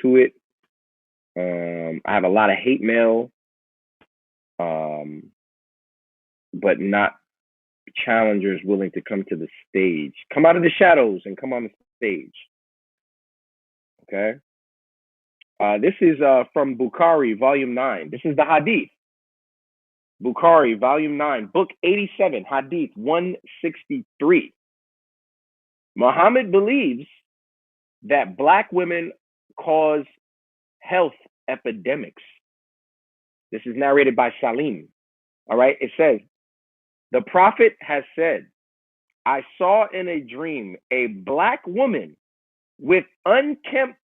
into it. I have a lot of hate mail, but not challengers willing to come to the stage. Come out of the shadows and come on the stage. Okay. This is from Bukhari, Volume 9. This is the Hadith. Bukhari, Volume 9, Book 87, Hadith 163. Muhammad believes that black women cause health epidemics. This is narrated by Salim. All right. It says, the Prophet has said, I saw in a dream a black woman with unkempt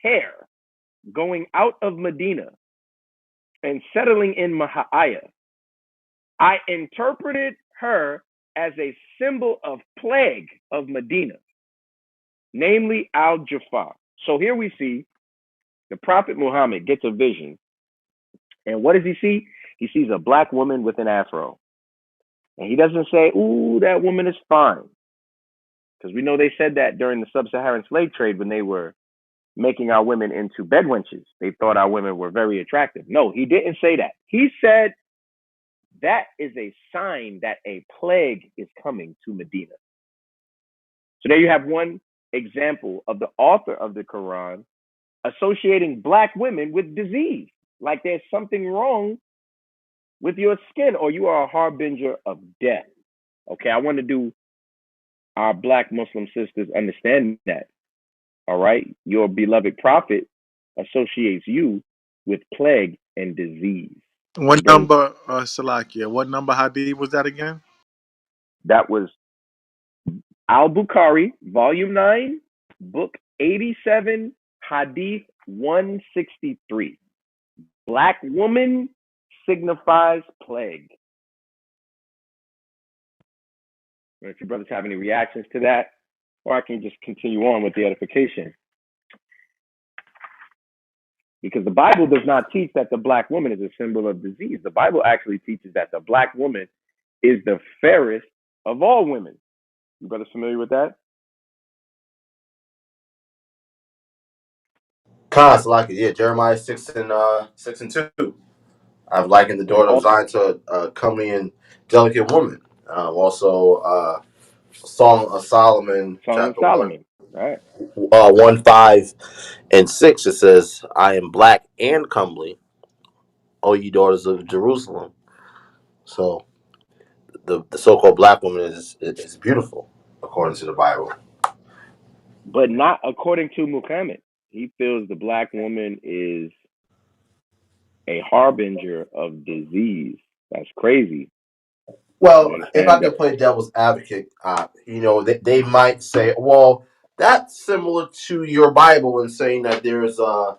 hair going out of Medina and settling in Mahaya. I interpreted her as a symbol of plague of Medina, namely Al-Jafar. So here we see the Prophet Muhammad gets a vision. And what does he see? He sees a black woman with an afro. And he doesn't say, ooh, that woman is fine. Because we know they said that during the sub-Saharan slave trade when they were making our women into bed wenches. They thought our women were very attractive. No, he didn't say that. He said that is a sign that a plague is coming to Medina. So there you have one example of the author of the Quran associating black women with disease. Like there's something wrong with your skin or you are a harbinger of death. Okay, I want to do our black Muslim sisters understand that. All right, your beloved prophet associates you with plague and disease. What number, Salakia? What number hadith was that again? That was Al-Bukhari, Volume 9, Book 87, Hadith 163. Black woman signifies plague. If you brothers have any reactions to that, or I can just continue on with the edification. Because the Bible does not teach that the black woman is a symbol of disease. The Bible actually teaches that the black woman is the fairest of all women. You brothers familiar with that? Like yeah, Jeremiah 6:2. I've likened the And daughter of Zion to a comely and delicate woman. Also, Song of Solomon, Song of chapter Solomon, right? 1:5-6. It says, "I am black and comely, O ye daughters of Jerusalem." So the so-called black woman is beautiful according to the Bible. But not according to Muhammad. He feels the black woman is a harbinger of disease. That's crazy. You Well, if I understand that? could play devil's advocate, they might say, well, that's similar to your Bible in saying that there's a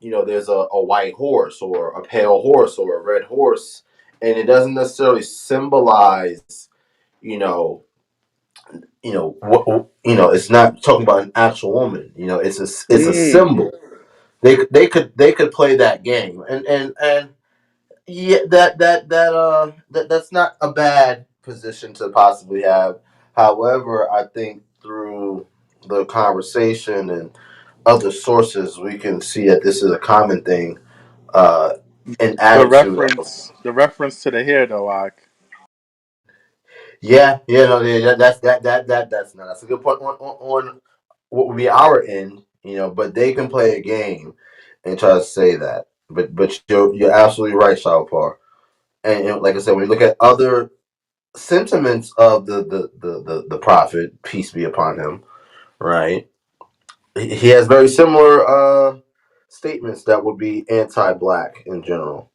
white horse or a pale horse or a red horse, and it doesn't necessarily symbolize, you know, it's not talking about an actual woman. It's a symbol. They could play that game, and yeah, that's not a bad position to possibly have. However, I think through the conversation and other sources, we can see that this is a common thing, an The attitude of reference to the hair, though, no, yeah, that's a good point on what would be our end, but they can play a game and try to say that. But you're absolutely right, Shalpar. And like I said, when you look at other sentiments of the prophet, peace be upon him, right? He has very similar statements that would be anti-black in general.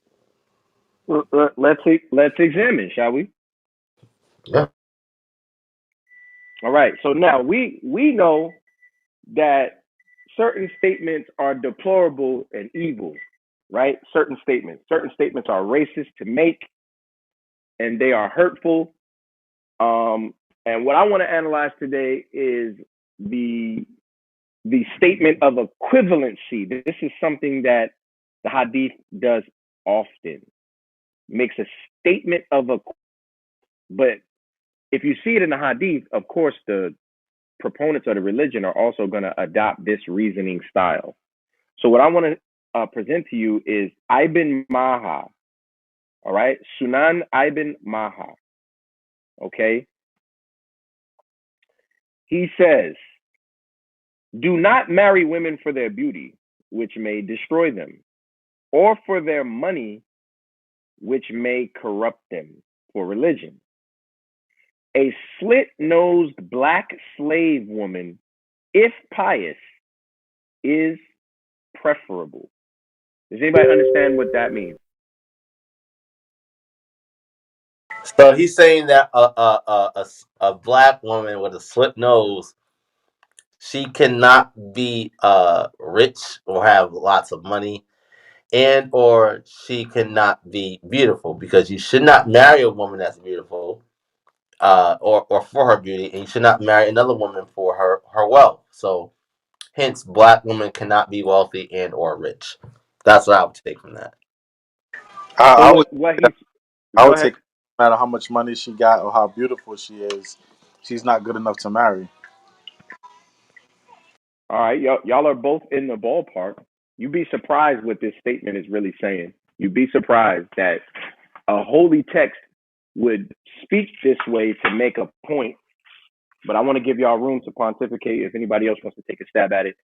Let's examine, shall we? Yeah. All right. So now we know that certain statements are deplorable and evil, right? Certain statements are racist to make, and they are hurtful. And what I want to analyze today is the the statement of equivalency. This is something that the Hadith does often. Makes a statement of a, but if you see it in the Hadith, of course, the proponents of the religion are also going to adopt this reasoning style. So what I want to present to you is Ibn Maha. All right, Sunan Ibn Maha. Okay, he says, "Do not marry women for their beauty, which may destroy them, or for their money, which may corrupt them for religion. A slit-nosed black slave woman, if pious, is preferable." Does anybody understand what that means? So he's saying that a black woman with a slit nose, she cannot be rich or have lots of money, and or she cannot be beautiful, because you should not marry a woman that's beautiful, or for her beauty, and you should not marry another woman for her wealth. So hence, black women cannot be wealthy and or rich. That's what I would take from that. So I would what he's I go would ahead. take, no matter how much money she got or how beautiful she is, she's not good enough to marry. All right, y'all are both in the ballpark. You'd be surprised what this statement is really saying. You'd be surprised that a holy text would speak this way to make a point. But I want to give y'all room to pontificate. If anybody else wants to take a stab at it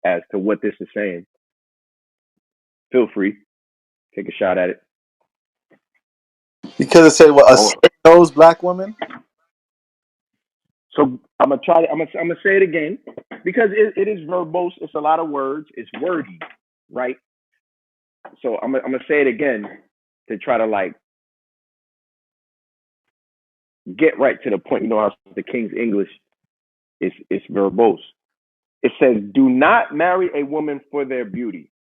as to what this is saying, feel free. Take a shot at it. Because it said what, a Or slit nosed black woman. so I'm gonna try. I'm gonna say it again because it is verbose. It's a lot of words. It's wordy, right? So I'm gonna say it again to try to like get right to the point. You know how the King's English is verbose. It says, "Do not marry a woman for their beauty,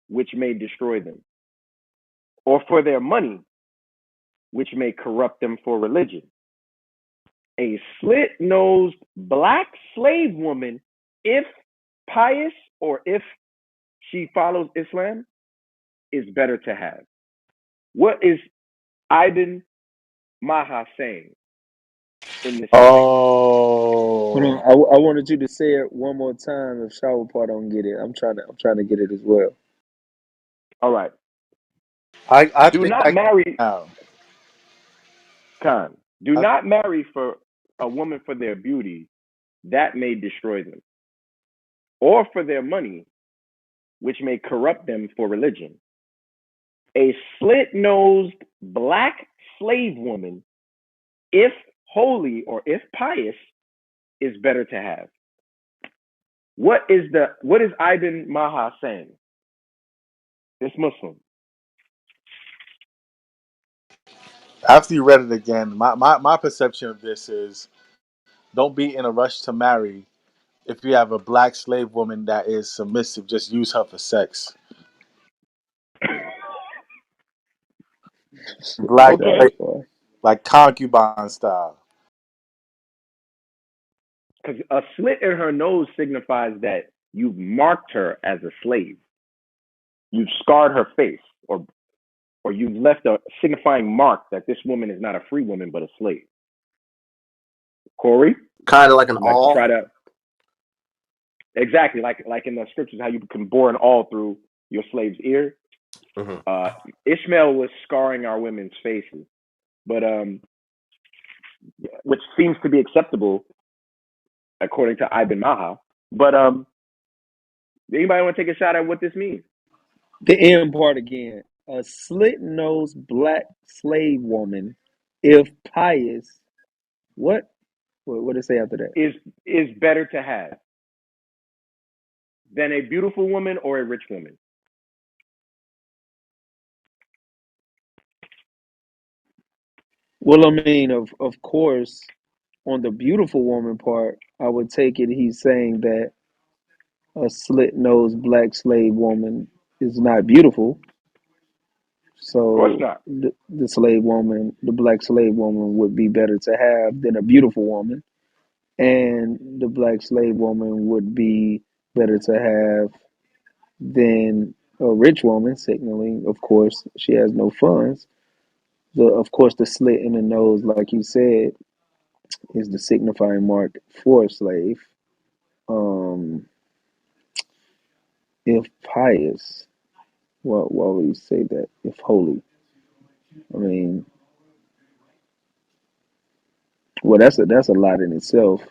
which may destroy them, or for their money, which may corrupt them for religion. A slit-nosed black slave woman, if pious or if she follows Islam, is better to have." What is Ibn Maha saying in this statement? Hold on, Oh, I wanted you to say it one more time. If Shower Part don't get it, I'm trying to get it as well. All right. I Do think not I get marry, it now. Khan. Do I, not marry for a woman for their beauty, that may destroy them, or for their money, which may corrupt them for religion. A slit-nosed black slave woman, if holy or if pious, is better to have. What is Ibn Maha saying? This Muslim. after you read it again, my perception of this is, don't be in a rush to marry. If you have a black slave woman that is submissive, just use her for sex. Black, Okay. Shower like, Part. like concubine style. Because a slit in her nose signifies that you've marked her as a slave. You've scarred her face, or you've left a signifying mark that this woman is not a free woman but a slave. Corey, Kind of like an you'd like to all. try to exactly like in the scriptures how you can bore an awl through your slave's ear. Mm-hmm. Uh, Ishmael was scarring our women's faces, but which seems to be acceptable according to Ibn Maha. But anybody want to take a shot at what this means? The end part again. A slit-nosed black slave woman, if pious, what? What did it say after that? Is better to have than a beautiful woman or a rich woman. Well, I mean, of course, on the beautiful woman part, I would take it. He's saying that a slit-nosed black slave woman is not beautiful. Of course So not. the slave woman, the black slave woman, would be better to have than a beautiful woman, and the black slave woman would be better to have than a rich woman. Signaling, of course, she has no funds. Of course, the slit in the nose, like you said, is the signifying mark for a slave. Um, If pious, why would you say that? If holy, I mean, well, that's a lot in itself.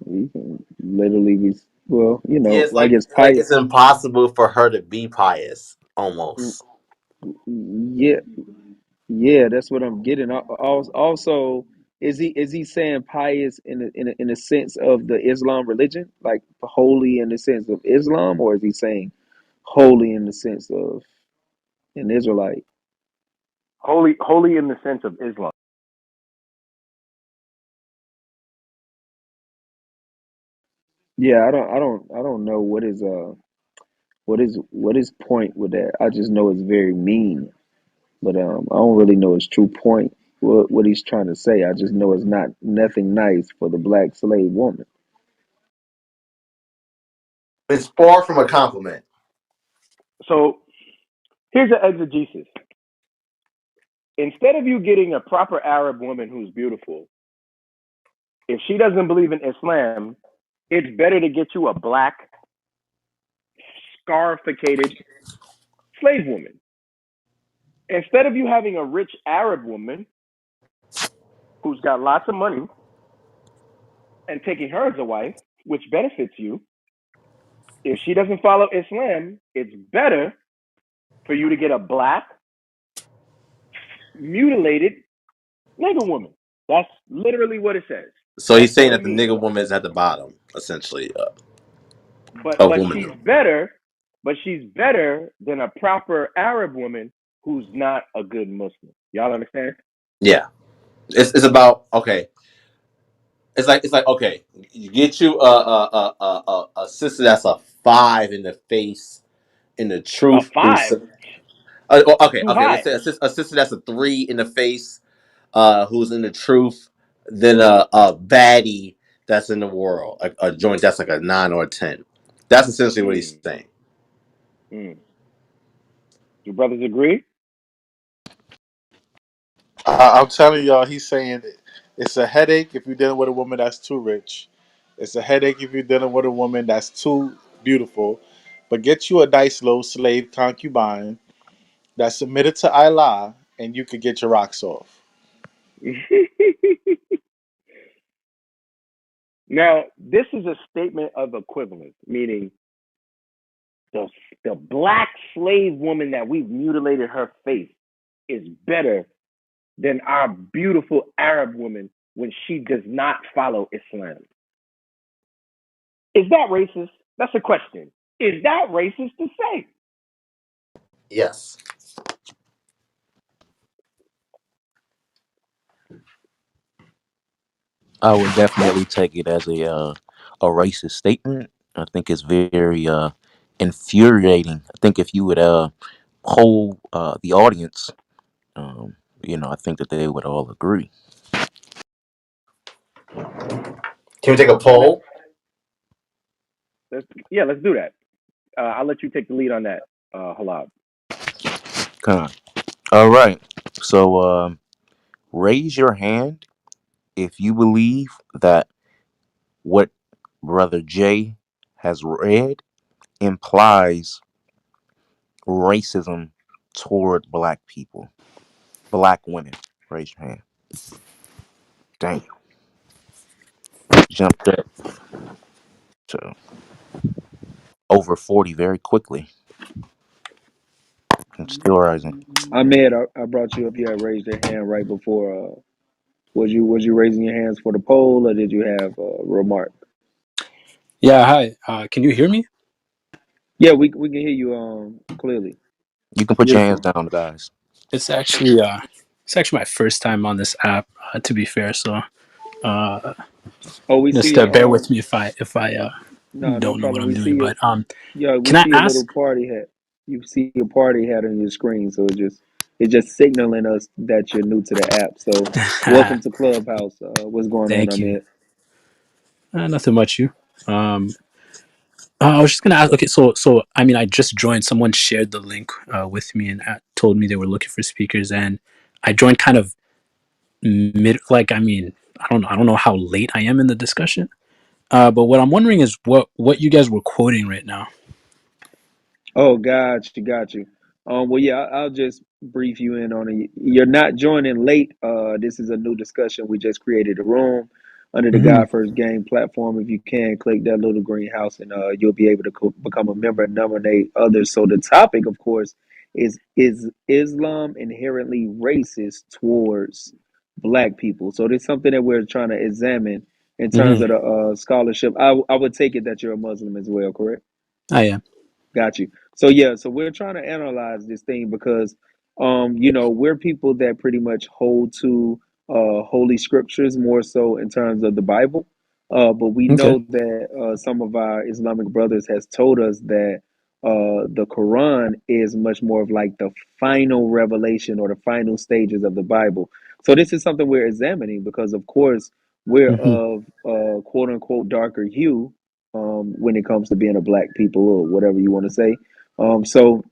You can literally be, well, Yeah, I guess it's like pious. it's impossible for her to be pious, Mm, almost. yeah, yeah, that's what I'm getting. Also, is he saying pious in the sense of the Islam religion, like holy in the sense of Islam, or is he saying holy in the sense of an Israelite? Holy in the sense of Islam. Yeah, I don't know what is point with that. I just know it's very mean, but I don't really know his true point. What he's trying to say. I just know it's not nothing nice for the black slave woman. It's far from a compliment. So here's an exegesis. Instead of you getting a proper Arab woman who's beautiful, if she doesn't believe in Islam, it's better to get you a black, scarificated slave woman. Instead of you having a rich Arab woman who's got lots of money and taking her as a wife, which benefits you, if she doesn't follow Islam, it's better for you to get a black, mutilated nigger woman. That's literally what it says. So That's he's saying all it that the means. nigga woman is at the bottom, essentially, But of but woman. she's better, but she's better than a proper Arab woman who's not a good Muslim. Y'all understand? Yeah, it's about okay. It's like okay, you get you a sister that's a 5 in the face in the A truth. Who's five, okay? too Okay, let's high. say a sister that's a 3 in the face, who's in the truth, then a baddie that's in the world, a joint that's like a 9 or a 10. That's essentially what he's Mm, saying. mm. Do brothers agree? I'm telling y'all, he's saying it's a headache if you're dealing with a woman that's too rich. It's a headache if you're dealing with a woman that's too beautiful. But get you a nice little slave concubine that's submitted to Allah, and you could get your rocks off. Now, this is a statement of equivalence, meaning the the black slave woman that we've mutilated her face is better than our beautiful Arab woman when she does not follow Islam. Is that racist? That's a question. Is that racist to say? Yes. I would definitely take it as a racist statement. I think it's very infuriating. I think if you would poll the audience, I think that they would all agree. Can we take a Let, poll? let's do that. I'll let you take the lead on that, Halab. Con. All right. So raise your hand if you believe that what Brother Jay has read implies racism toward black people, black women. Raise your hand. Damn. Jumped up to over 40 very quickly. I'm still rising. Ahmed, I brought you up. You had raised your hand right before. Was you raising your hands for the poll, or did you have a remark? Yeah, hi. Can you hear me? Yeah, we can hear you clearly. You can put your hands Beautiful. down, guys. It's actually my first time on this app. To be fair, so uh, Oh, we see just your bear with me if I no don't know what problem. I'm We see doing. your But yeah, we can I see a little ask? party hat. You see a party hat on your screen, so it's just signaling us that you're new to the app. So welcome to Clubhouse. What's going on, Thank you. Ahmed? Nothing much. You. Um, I was just gonna ask. Okay, so I mean, I just joined. Someone shared the link with me and told me they were looking for speakers, and I joined kind of mid. Like, I mean, I don't know. I don't know how late I am in the discussion. But what I'm wondering is what you guys were quoting right now. Oh, got you. Well, yeah, I'll just brief you in on it. You're not joining late. This is a new discussion. We just created a room under the Hmm. God First Game platform. If you can, click that little greenhouse, and you'll be able to become a member and nominate others. So the topic, of course, is Islam inherently racist towards Black people? So this is something that we're trying to examine in terms Hmm. of the scholarship. I would take it that you're a Muslim as well, correct? I am. Got you. So yeah, so we're trying to analyze this thing because we're people that pretty much hold to holy scriptures more so in terms of the Bible. But we Okay. know that some of our Islamic brothers has told us that the Quran is much more of like the final revelation or the final stages of the Bible. So this is something we're examining because of course we're Hmm. of quote unquote darker hue when it comes to being a Black people or whatever you want to say. So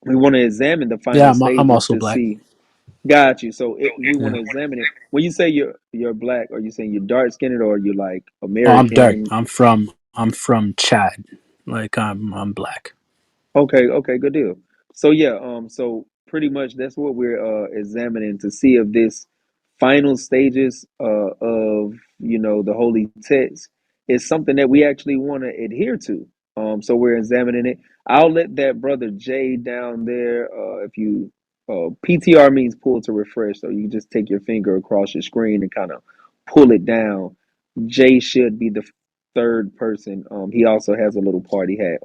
we want to examine the Yeah, final I'm stages also to Black. see. Got you. So we want Yeah. to examine it. When you say you're Black, are you saying you're dark skinned or you like Oh, I'm dark. American? I'm from Chad. Like I'm Black. Okay, okay, good deal. So yeah, so pretty much that's what we're examining to see if this final stages of the holy text is something that we actually want to adhere to. So we're examining it. I'll let that brother Jay down there. If you PTR means pull to refresh, so you just take your finger across your screen and kind of pull it down. Jay should be the third person. He also has a little party hat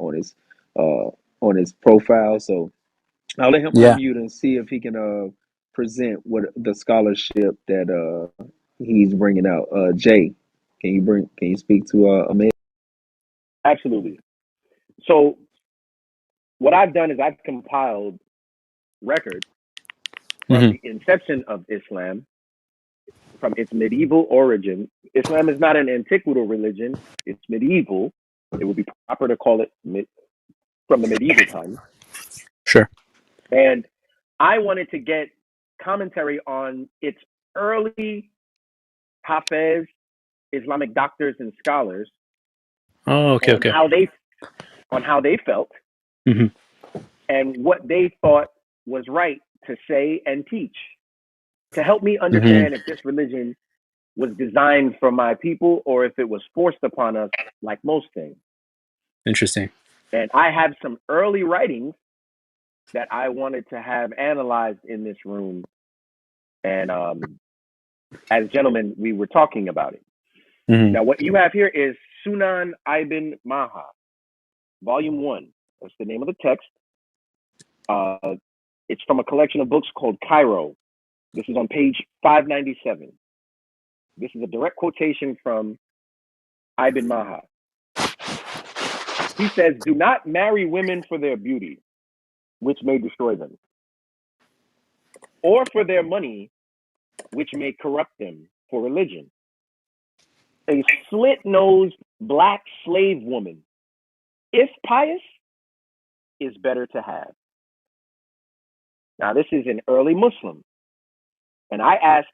uh on his profile. So I'll let him Yeah. unmute and see if he can present what the scholarship that he's bringing out. Jay, can you speak to Ahmed? Absolutely. So what I've done is I've compiled records from Hmm. the inception of Islam, from its medieval origin. Islam is not an antiquatal religion; it's medieval. It would be proper to call it from the medieval times. Sure. And I wanted to get commentary on its early Hafez, Islamic doctors and scholars, Oh, okay, on okay. how they felt Hmm. and what they thought was right to say and teach, to help me Hmm. understand if this religion was designed for my people or if it was forced upon us like most things. Interesting. And I have some early writings that I wanted to have analyzed in this room. And as gentlemen, we were talking about it. Hmm. Now, what you have here is Sunan Ibn Maha, Volume 1. That's the name of the text. Uh, it's from a collection of books called Cairo. This is on page 597. This is a direct quotation from Ibn Maha. He says, "Do not marry women for their beauty, which may destroy them, or for their money, which may corrupt them for religion. A slit nosed black slave woman, if pious, is better to have." Now, this is an early Muslim. And I asked,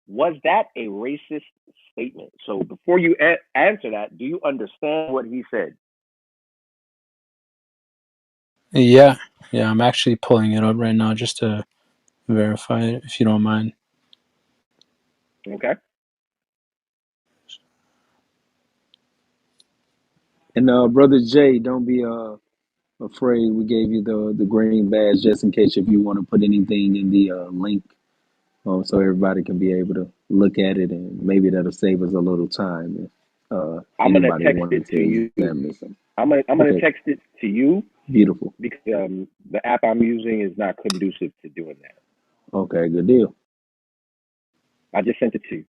was that a racist statement? So before you answer that, do you understand what he said? Yeah. Yeah. I'm actually pulling it up right now just to verify it, if you don't mind. Okay. And brother Jay, don't be afraid. We gave you the green badge just in case if you want to put anything in the link, so everybody can be able to look at it, and maybe that'll save us a little time if I'm gonna anybody text wanted it to to you. examine something. I'm gonna Okay, text it to you beautiful. because the app I'm using is not conducive to doing that. Okay, good deal. I just sent it to you.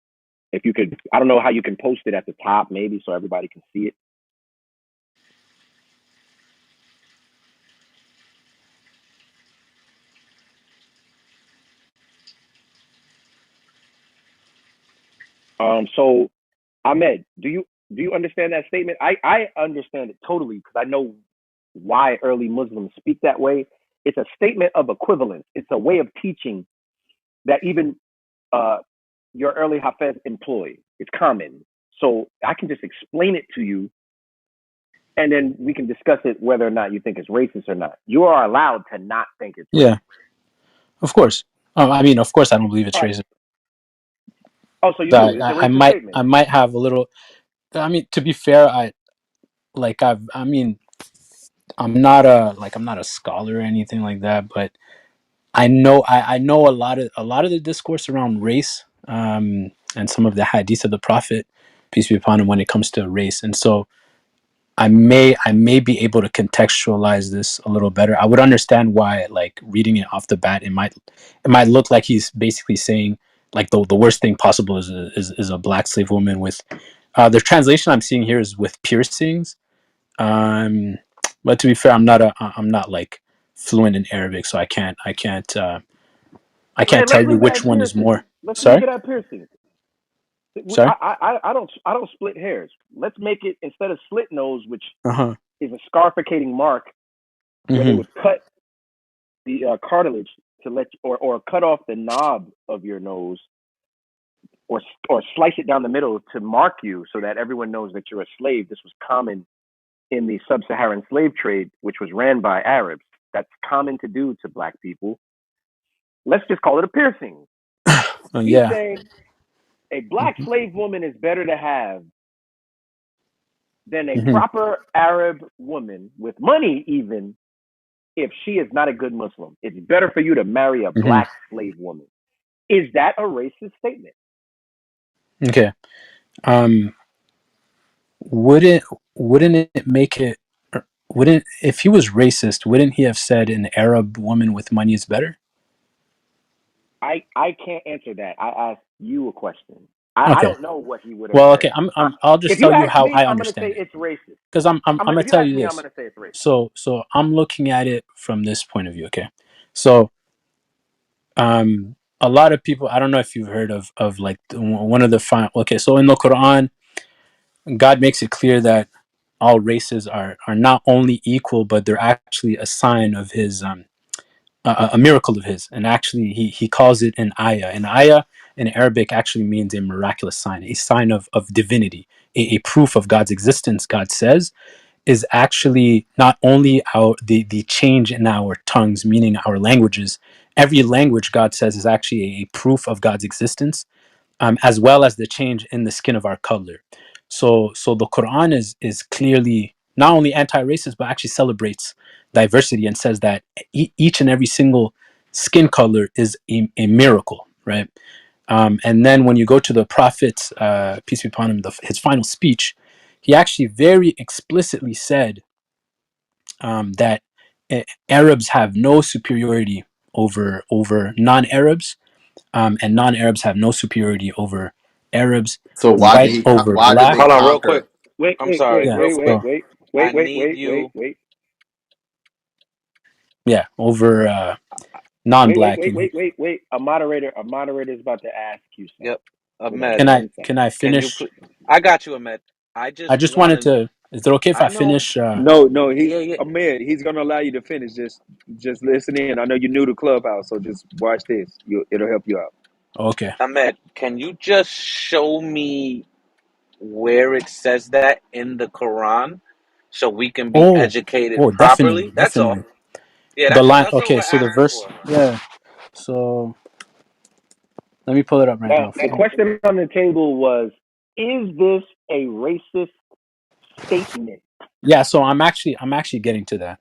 If you could, I don't know how you can post it at the top, maybe so everybody can see it. So Ahmed, do you understand that statement? I understand it totally because I know why early Muslims speak that way. It's a statement of equivalence. It's a way of teaching that even uh, your early Hafez employ. It's common. So I can just explain it to you, and then we can discuss it whether or not you think it's racist or not. You are allowed to not think it's Yeah, racist. of course. I mean, of course, I don't believe it's All right. racist. Oh, so you do? But It's a I racist might statement. I might have a little. I mean, to be fair, I mean, I'm not a scholar or anything like that, but I know a lot of the discourse around race, and some of the hadith of the Prophet, peace be upon him, when it comes to race, and so I may be able to contextualize this a little better. I would understand why, like, reading it off the bat, it might look like he's basically saying like the worst thing possible is a black slave woman with the translation I'm seeing here is with piercings. Um, but to be fair, I'm not like fluent in Arabic, so I can't Let's tell you leave it which at one is piercing. more. Let's leave Sorry, it at piercing. sorry. I don't split hairs. Let's make it, instead of slit nose, which Uh huh. is a scarificating mark where they Hmm. would cut the cartilage to or cut off the knob of your nose, or slice it down the middle to mark you so that everyone knows that you're a slave. This was common in the sub-Saharan slave trade, which was ran by Arabs. That's common to do to black people. Let's just call it a piercing. He's Yeah. saying a black Hmm. slave woman is better to have than a Hmm. proper Arab woman with money, even if she is not a good Muslim. It's better for you to marry a Hmm. black slave woman. Is that a racist statement? Okay. Um, wouldn't wouldn't it make it? Wouldn't, if he was racist, wouldn't he have said an Arab woman with money is better? I can't answer that. I asked you a question. I Okay. don't know what he would have Well, said. okay. I'll just If you tell you ask how me, I I'm gonna say understand it, it's racist. because I'm gonna If you tell ask you me, I'm this. gonna say it's racist. So I'm looking at it from this point of view. Okay. So a lot of people, I don't know if you've heard of like one of the final. Okay, so in the Quran, God makes it clear that all races are not only equal, but they're actually a sign of His a miracle of His, and actually he calls it an ayah. An ayah in Arabic actually means a miraculous sign, a sign of divinity, a proof of God's existence. God says is actually not only the change in our tongues, meaning our languages. Every language, God says, is actually a proof of God's existence, as well as the change in the skin of our color. So the Quran is clearly not only anti-racist, but actually celebrates diversity and says that each and every single skin color is a miracle, right? And then when you go to the Prophet's, peace be upon him, his final speech, he actually very explicitly said that Arabs have no superiority over non-Arabs, and non-Arabs have no superiority over Arabs, So why did white he? over Why did they black. Hold on, real quick. conquer? Wait, I'm wait, sorry, wait, Yeah. real wait, quick. wait, So wait, I wait, wait, need wait, wait, you. wait, yeah, over non-black. wait. A moderator is about to ask you something. Yep, Hold on, Ahmed. Can I one second. can I Can you finish? please? I got you, Ahmed. I I just just wanted wanted. to. Is it okay if I I know. finish? No, no, he's Yeah, yeah. Ahmed. He's gonna allow you to finish. Just listen in. I know you're new to Clubhouse, so just watch this. It'll help you out. Okay. Ahmed, can you just show me where it says that in the Quran, so we can be Oh, educated oh, definitely, properly? That's all. definitely. Yeah, The line. that's all Okay, we're so the asking verse. for, Ahmed. Yeah. So let me pull it up right Now, now. the question on the table was: is this a racist statement? Yeah. So I'm actually getting to that.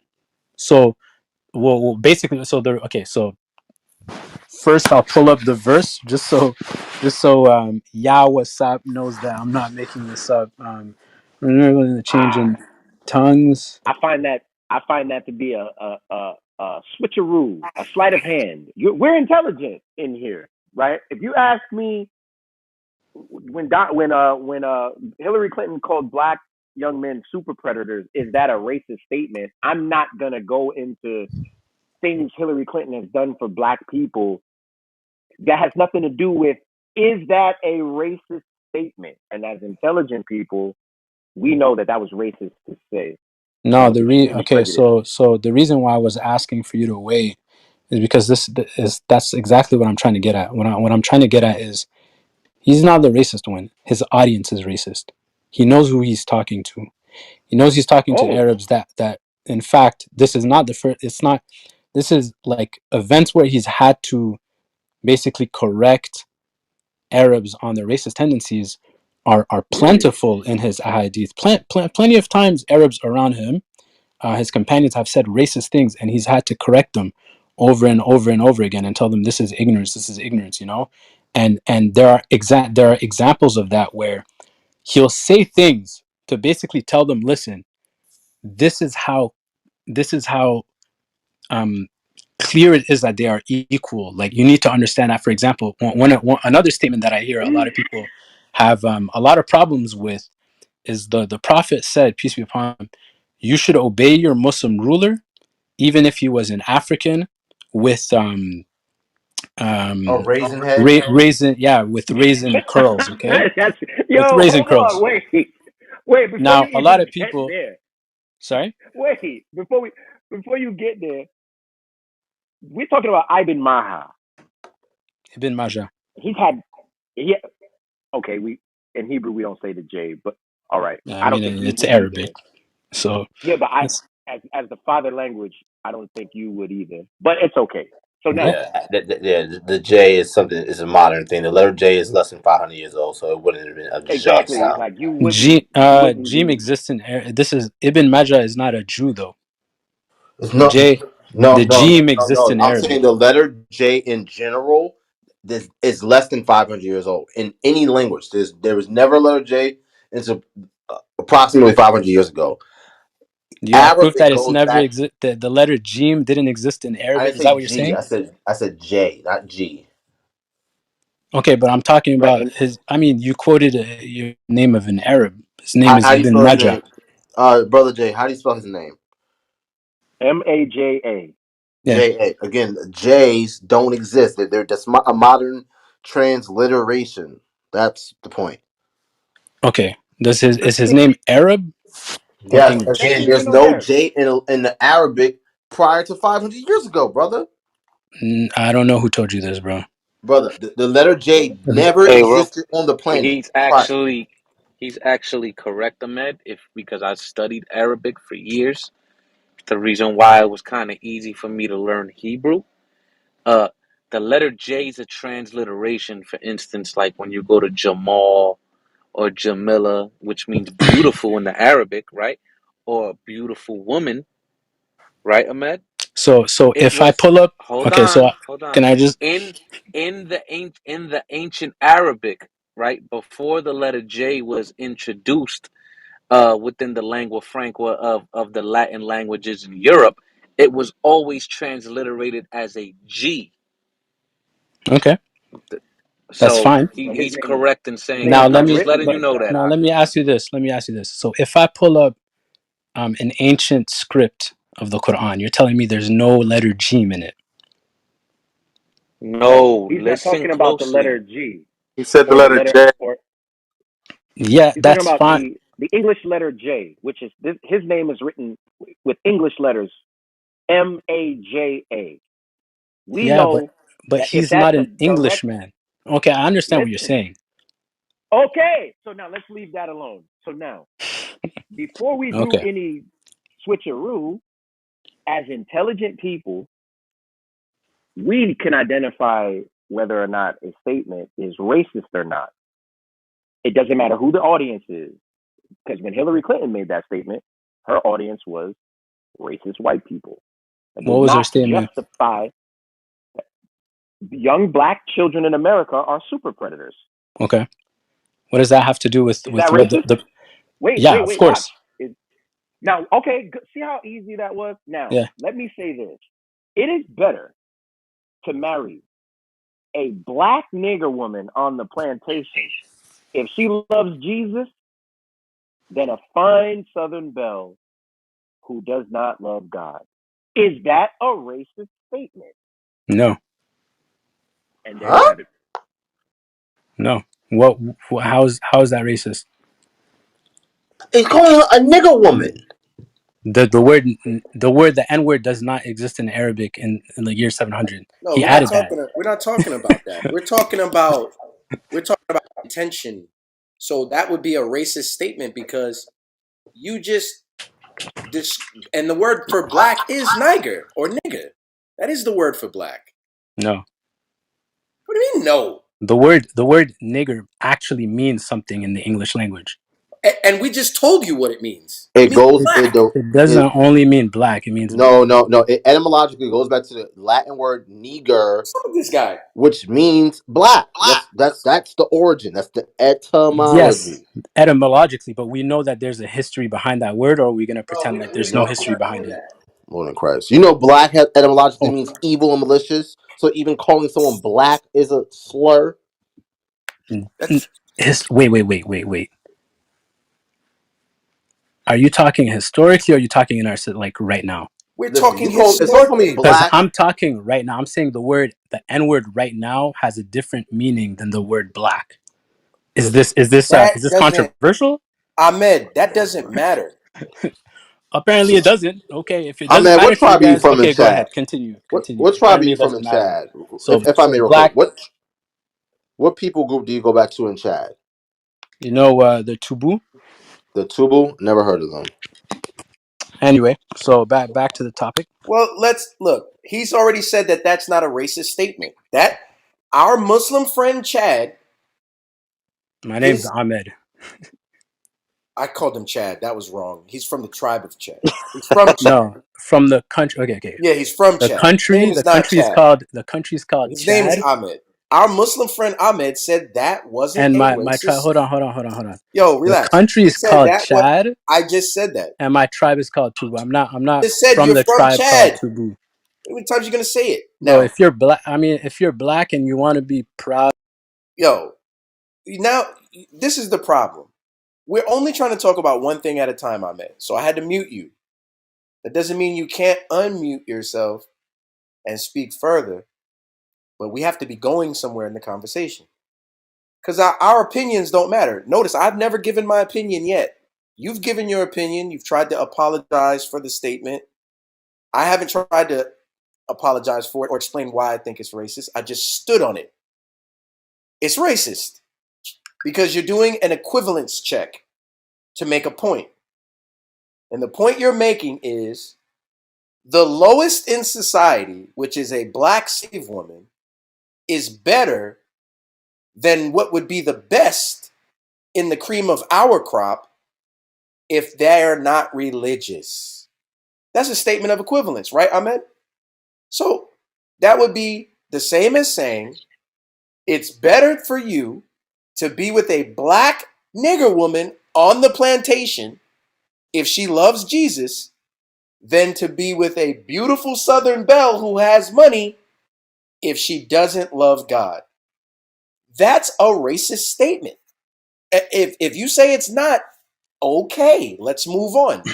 So well basically, so there. Okay, so first I'll pull up the verse just so Yahweh Sap knows that I'm not making this up. Remember the change Ah, in tongues. I find that to be a switcheroo, a sleight of hand. We're intelligent in here, right? If you ask me, when Hillary Clinton called black young men super predators, is that a racist statement? I'm not gonna go into things Hillary Clinton has done for black people. That has nothing to do with, is that a racist statement? And as intelligent people, we know that that was racist to say. No, I'm extremely okay. prejudiced. So the reason why I was asking for you to wait is because that's exactly what I'm trying to get at. What I'm trying to get at is He's not the racist one. His audience is racist. He knows who he's talking to. He knows he's talking to Oh, Arabs that in fact this is not the first. It's not. This is like events where he's had to basically correct Arabs on their racist tendencies are really? plentiful in his ahadith. Plenty of times Arabs around him, his companions have said racist things, and he's had to correct them over and over and over again and tell them this is ignorance, this is ignorance, you know. And there are examples of that where he'll say things to basically tell them, listen, this is how this is how um, clear it is that they are equal. Like you need to understand that. For example, another statement that I hear a lot of people have a lot of problems with is the prophet said, peace be upon him, you should obey your Muslim ruler even if he was an African with Oh, um raisin head. raisin, yeah, with raisin curls, okay, That's, with yo, raisin hold on, curls. wait, before you Now a lot even of get people, there, sorry, wait, before you get there, we're talking about Ibn Maha. Ibn Majah. He's had, he, okay, we in Hebrew we don't say the J, but all right, Yeah, I I mean don't think you it's would Arabic, either. so Yeah, but it's as the father language, I don't think you would either. But it's okay. So okay. now, Yeah, the J is something. Is a modern thing. The letter J is less than 500 years old, so it wouldn't have been a J exactly, sound. like you wouldn't Jim be. exists in this is Ibn Majah is not a Jew though. It's no, J no, the no, no, Jim no, exists no. in I'm saying Arabic. the letter J in general, this is less than 500 years old in any language. There was never a letter J. It's approximately 500 years ago. Do you have proof Arabic that it's goes never back. exist the letter Jim didn't exist in I Arabic? didn't Is that say what you're G. saying? I said J, not G. Okay, but I'm talking Right, about and his. I mean, you quoted your name of an Arab. His name is How do you Ibn spell his Majah. name? Brother J. How do you spell his name? Maja. Yeah. J A. Again, J's don't exist. They're just a modern transliteration. That's the point. Okay. Does his is his name Arab or Yes. English? Again, Definitely ain't there's no no Arab. J in the Arabic prior to 500 years ago, brother. I don't know who told you this, bro. Brother, the letter J never Hey, real, existed on the planet. he's Right. actually he's actually correct, Ahmed. If because I studied Arabic for years, the reason why it was kind of easy for me to learn Hebrew. Uh, the letter J is a transliteration. For instance, like when you go to Jamal or Jamila, which means beautiful in the Arabic, right? Or beautiful woman, right, Ahmed? So It if I was pull up, hold okay, on, hold on. can I just In in the ancient Arabic, right before the letter J was introduced within the lingua franca of the Latin languages in Europe, it was always transliterated as a G. okay, that's So fine. So he's correct in his saying name Now that. is I'm let just me written letting you like know that. that. now let me ask you this. Let me ask you this. So if I pull up an ancient script of the Quran, you're telling me there's no letter Jim in it. No, No, he's not listen talking about the letter closely. G He said the or the letter letter J. or Yeah, he's talking that's about fine. the English letter J, which is his name is written with English letters Maja. We Yeah, know but that if he's that's not a an direct Englishman. Okay, I understand what you're listen, saying. okay. So now let's leave that alone. So now, before we do Okay. any switcheroo, as intelligent people, we can identify whether or not a statement is racist or not. It doesn't matter who the audience is, because when Hillary Clinton made that statement, her audience was racist white people. That What does was her not statement? justify young black children in America are super predators. Okay. What does that have to do Is with that what racist? the Wait, yeah, wait, of wait, watch. course. Now, okay, see how easy that was? Now, Yeah. let me say this. It is better to marry a black nigger woman on the plantation if she loves Jesus than a fine Southern belle who does not love God. Is that a racist statement? No. And there you Huh? have it. No. What how is that racist? It's calling her a nigger woman. The N word does not exist in Arabic in the year 700. No, He we're not added that. talking. We're not talking about that. We're talking about We're talking about intention. So that would be a racist statement because you just this and the word for black is niger or nigger. That is the word for black. No. What do you mean no? The word nigger actually means something in the English language. And we just told you what it means. It It means goes It, it black. do it it doesn't only mean black. It means no. It etymologically goes back to the Latin word niger, What's wrong with this guy? which means black. That's the origin. That's the yes, etymology. etymologically, but we know that there's a history behind that word, or are we going to Bro, pretend like we there's no know we're history not behind doing it? that. Lord in Christ. You know, black etymologically Oh, means evil and malicious. So even calling someone black is a slur. That's wait. Are you talking historically, or are you talking in our like right now? we're Listen, talking you call if someone call me historically. Because black, I'm talking right now. I'm saying the N word right now has a different meaning than the word black. Is listen, this is this uh, That is this doesn't controversial? Ahmed, that doesn't matter. Apparently, it doesn't. Okay, if it I'm doesn't man, matter what to you tribe are you guys, from in okay, go Chad? ahead, continue, What continue. what tribe are Apparently, you it from doesn't in matter. Chad? So, If I so may, real quick, black. what people group do you go back to in Chad? The Tubu. The Tubu? Never heard of them. Anyway, so back to the topic. Well, let's look. He's already said that that's not a racist statement. That our Muslim friend Chad, My name's his Ahmed. I called him Chad. That was wrong. He's from the tribe of Chad. He's from Chad. No, from the country. Okay. Yeah, he's from The Chad. His name country. is not Chad. The country's called His name is Chad. Ahmed. Our Muslim friend Ahmed said that wasn't And a my tribe. racist. Hold on. Yo, The relax. country He is said called that what Chad, I just said that. and my tribe is called Tubu. I'm not Just said from you're the from tribe called Chad. Tubu. How many times are you gonna say it? Bro, Now, if you're black, if you're black and you want to be proud, yo, now this is the problem. We're only trying to talk about one thing at a time, Ahmed. So I had to mute you. That doesn't mean you can't unmute yourself and speak further, but we have to be going somewhere in the conversation. Because our opinions don't matter. Notice, I've never given my opinion yet. You've given your opinion. You've tried to apologize for the statement. I haven't tried to apologize for it or explain why I think it's racist. I just stood on it. It's racist because you're doing an equivalence check to make a point. And the point you're making is the lowest in society, which is a black slave woman, is better than what would be the best in the cream of our crop if they're not religious. That's a statement of equivalence, right, Ahmed? So that would be the same as saying it's better for you to be with a black nigger woman on the plantation if she loves Jesus than to be with a beautiful Southern belle who has money if she doesn't love God. That's a racist statement. If you say it's not, okay, let's move on.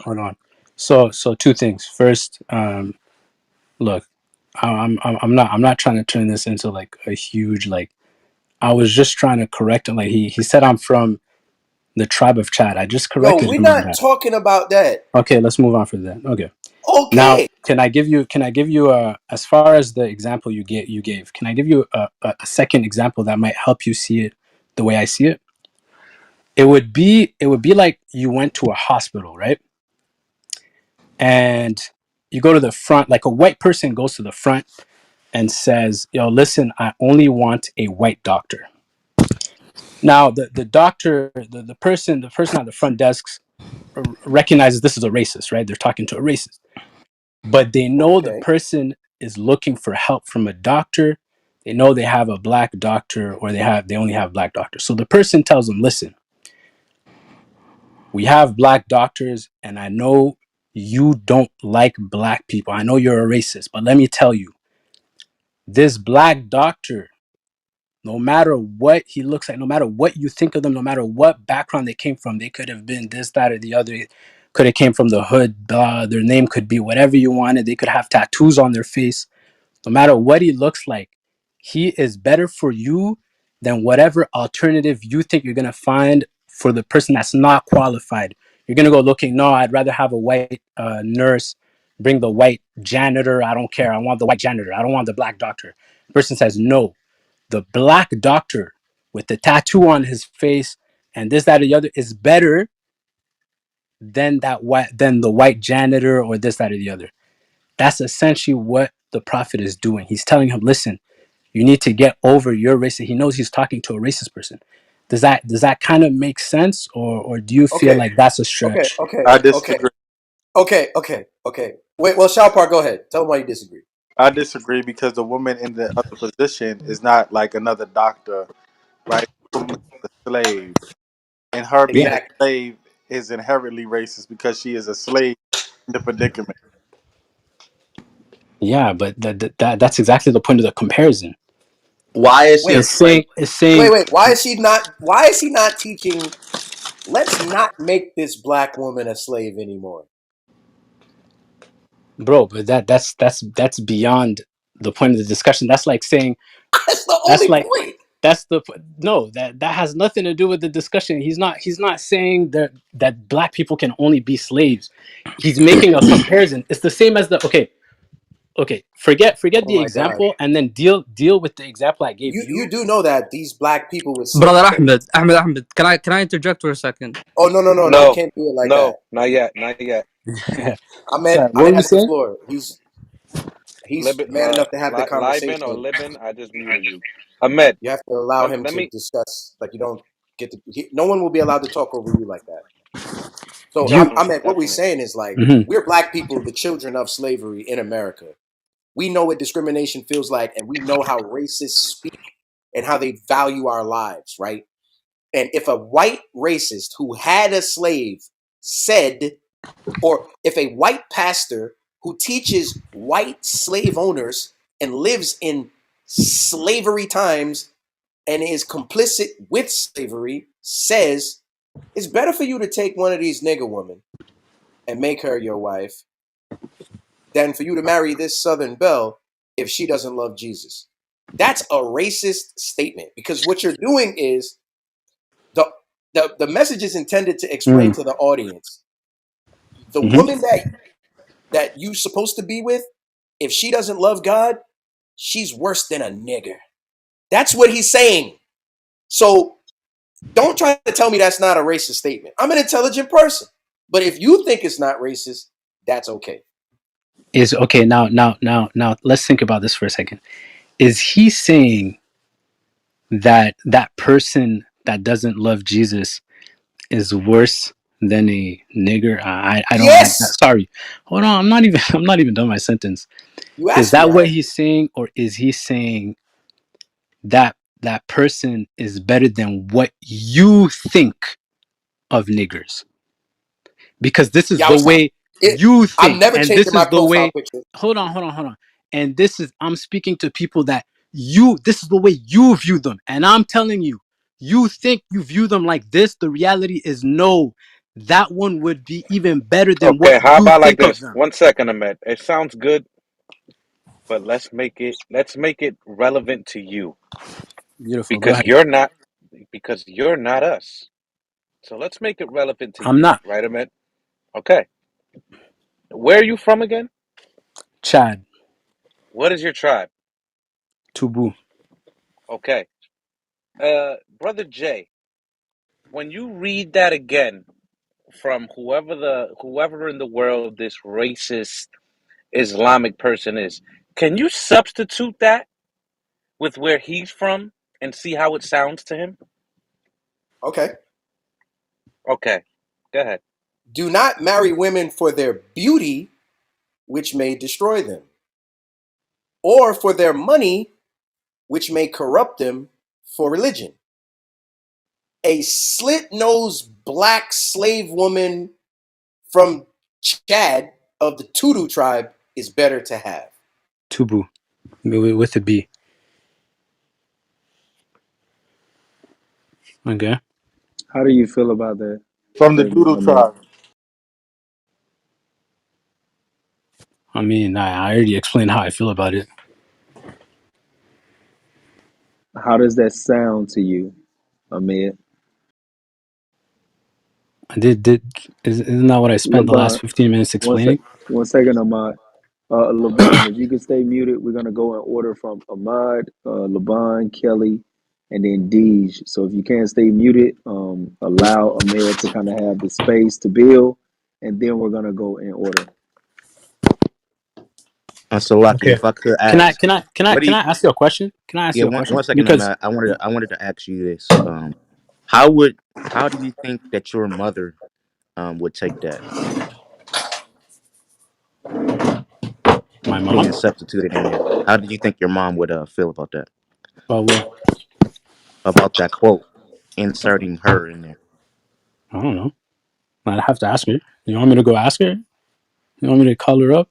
hold on. So two things. First, look, I'm not trying to turn this into like a huge like. I was just trying to correct him. Like he said I'm from the tribe of Chad. I just Yo, corrected we're him on not that. talking about that. Okay, let's move on for that. Okay. Now, Okay. can I give you as far as the example you gave, can I give you a second example that might help you see it the way I see it? It would be like you went to a hospital, right? And you go to the front, like a white person goes to the front and says, "Yo, listen, I only want a white doctor." Now, the doctor, the person at the front desk recognizes this is a racist, right? They're talking to a racist, but they know the Okay. person is looking for help from a doctor. They know they have a black doctor, or they only have black doctors. So the person tells them, "Listen, we have black doctors, and I know you don't like black people. I know you're a racist, but let me tell you, this black doctor, no matter what he looks like, no matter what you think of them, no matter what background they came from, they could have been this, that, or the other. Could have came from the hood. Their name could be whatever you wanted. They could have tattoos on their face. No matter what he looks like, he is better for you than whatever alternative you think you're going to find for the person that's not qualified. You're going to go looking, no, I'd rather have a white nurse, bring the white janitor. I don't care. I want the white janitor. I don't want the black doctor. The person says, no. the black doctor with the tattoo on his face and this, that, or the other is better than the white janitor or this, that, or the other. That's essentially what the prophet is doing. He's telling him, listen, you need to get over your racism. He knows he's talking to a racist person. Does that kind of make sense, or do you feel Okay, like that's a okay, stretch? okay, I okay, disagree. okay. Wait, well, Shalpar, go ahead. Tell them why you disagree. I disagree because the woman in the other position is not like another doctor, right? The woman is a slave, and her being Yeah, a Exactly. slave is inherently racist because she is a slave in the predicament. yeah, but that's exactly the point of the comparison. Why is she a Wait, It's slave? saying, wait. Why is she not? Why is he not teaching? Let's not make this black woman a slave anymore. bro, but that's beyond the point of the discussion. That's like saying That's the that's only like point. that's the no, that has nothing to do with the discussion. He's not saying that black people can only be slaves. He's making a comparison. It's the same as the okay, forget Oh the my God. example and then deal with the example I gave You you. do know that these black people with Brother okay. Ahmed, can I interject for a second? Oh no. You No, can't do it like that. no, not yet, not yet. Sorry, what Ahmed were you has the saying? floor. He's Libin, man enough to have the Liban or conversation. Libin, I just muted you. Ahmed, You have to allow him let to me. discuss. Like you don't get to. No one will be allowed to talk over you like that. So Do you? Ahmed, what we're Definitely. saying is like Mhm. we're black people, the children of slavery in America. We know what discrimination feels like, and we know how racists speak and how they value our lives, right? And if a white racist who had a slave said, or if a white pastor who teaches white slave owners and lives in slavery times and is complicit with slavery says, it's better for you to take one of these nigger women and make her your wife than for you to marry this Southern belle if she doesn't love Jesus. That's a racist statement because what you're doing is the the message is intended to explain Mm. to the audience the Mhm. woman that you supposed to be with, if she doesn't love God, she's worse than a nigger. That's what he's saying. So don't try to tell me that's not a racist statement. I'm an intelligent person. But if you think it's not racist, that's okay. Is okay now. Let's think about this for a second. Is he saying that person that doesn't love Jesus is worse than a nigger? I don't. Yes, Sorry. Hold on. I'm not even. I'm not even done my sentence. you Is asked me, that what right? he's saying, or is he saying that person is better than what you think of niggers? Because this is Yeah, the way it, you I'm think, never and this changing my is the profile way. picture. Hold on. And this is I'm speaking to people that this is the way you view them, and I'm telling you, you think you view them like this. The reality is no. That one would be even better than what Okay, how you about like think of this? them. 1 second, Ahmed. It sounds good, but let's make it relevant to you Beautiful. Go because ahead. you're not us. So let's make it relevant to I'm you, not right, Ahmed? Okay. Where are you from again? Chad What is your tribe? Tubu. Okay. Brother Jay, when you read that again from whoever in the world this racist Islamic person is, can you substitute that with where he's from and see how it sounds to him? Okay. Okay. Go ahead. Do not marry women for their beauty, which may destroy them, or for their money, which may corrupt them for religion. A slit nosed black slave woman from Chad of the Tudu tribe is better to have. Tubu with a B. Okay. How do you feel about that From the statement, Doodle Ahmed? tribe. I mean, I already explained how I feel about it. How does that sound to you, Ahmed? I did isn't that what I spent the last Laban, 15 minutes one sec, explaining? 1 second, Ahmad. Laban, if you could stay muted, we're gonna go in order from Ahmad, Laban, Kelly, and then Deej. So if you can't stay muted, allow Ahmed to kind of have the space to build, and then we're gonna go in order. So, Lucky, Okay. if I could Can I ask, can I can I what do can you? I ask you a question? Can I ask Yeah, you a one question? second, Because Matt. I wanted to ask you this. How do you think that your mother would take that my mom. being substituted in there? How do you think your mom would feel about that? But what? About that quote, inserting her in there. I don't know. I'd have to ask her. You want me to go ask her? You want me to call her up?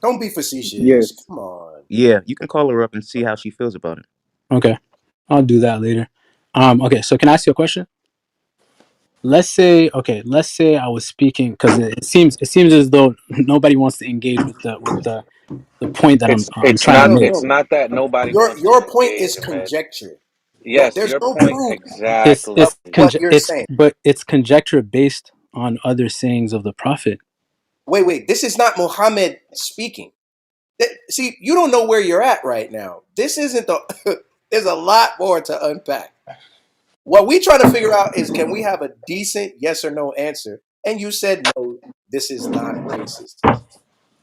Don't be Yes. facetious. Come on. Yeah, you can call her up and see how she feels about it. Okay, I'll do that later. Okay. So can I ask you a question? Let's say I was speaking because it seems as though nobody wants to engage with the point that I'm It's I'm it's trying to not make. it's No. not that nobody wants to Your point is engage, Ahmed. conjecture. No, Yes, there's your no point proof exactly. of what you're saying. It's conjecture based on other sayings of the prophet. Wait. This is not Muhammad speaking. See, you don't know where you're at right now. This isn't the. There's a lot more to unpack. What we trying to figure out is, can we have a decent yes or no answer? And you said no. This is not racist.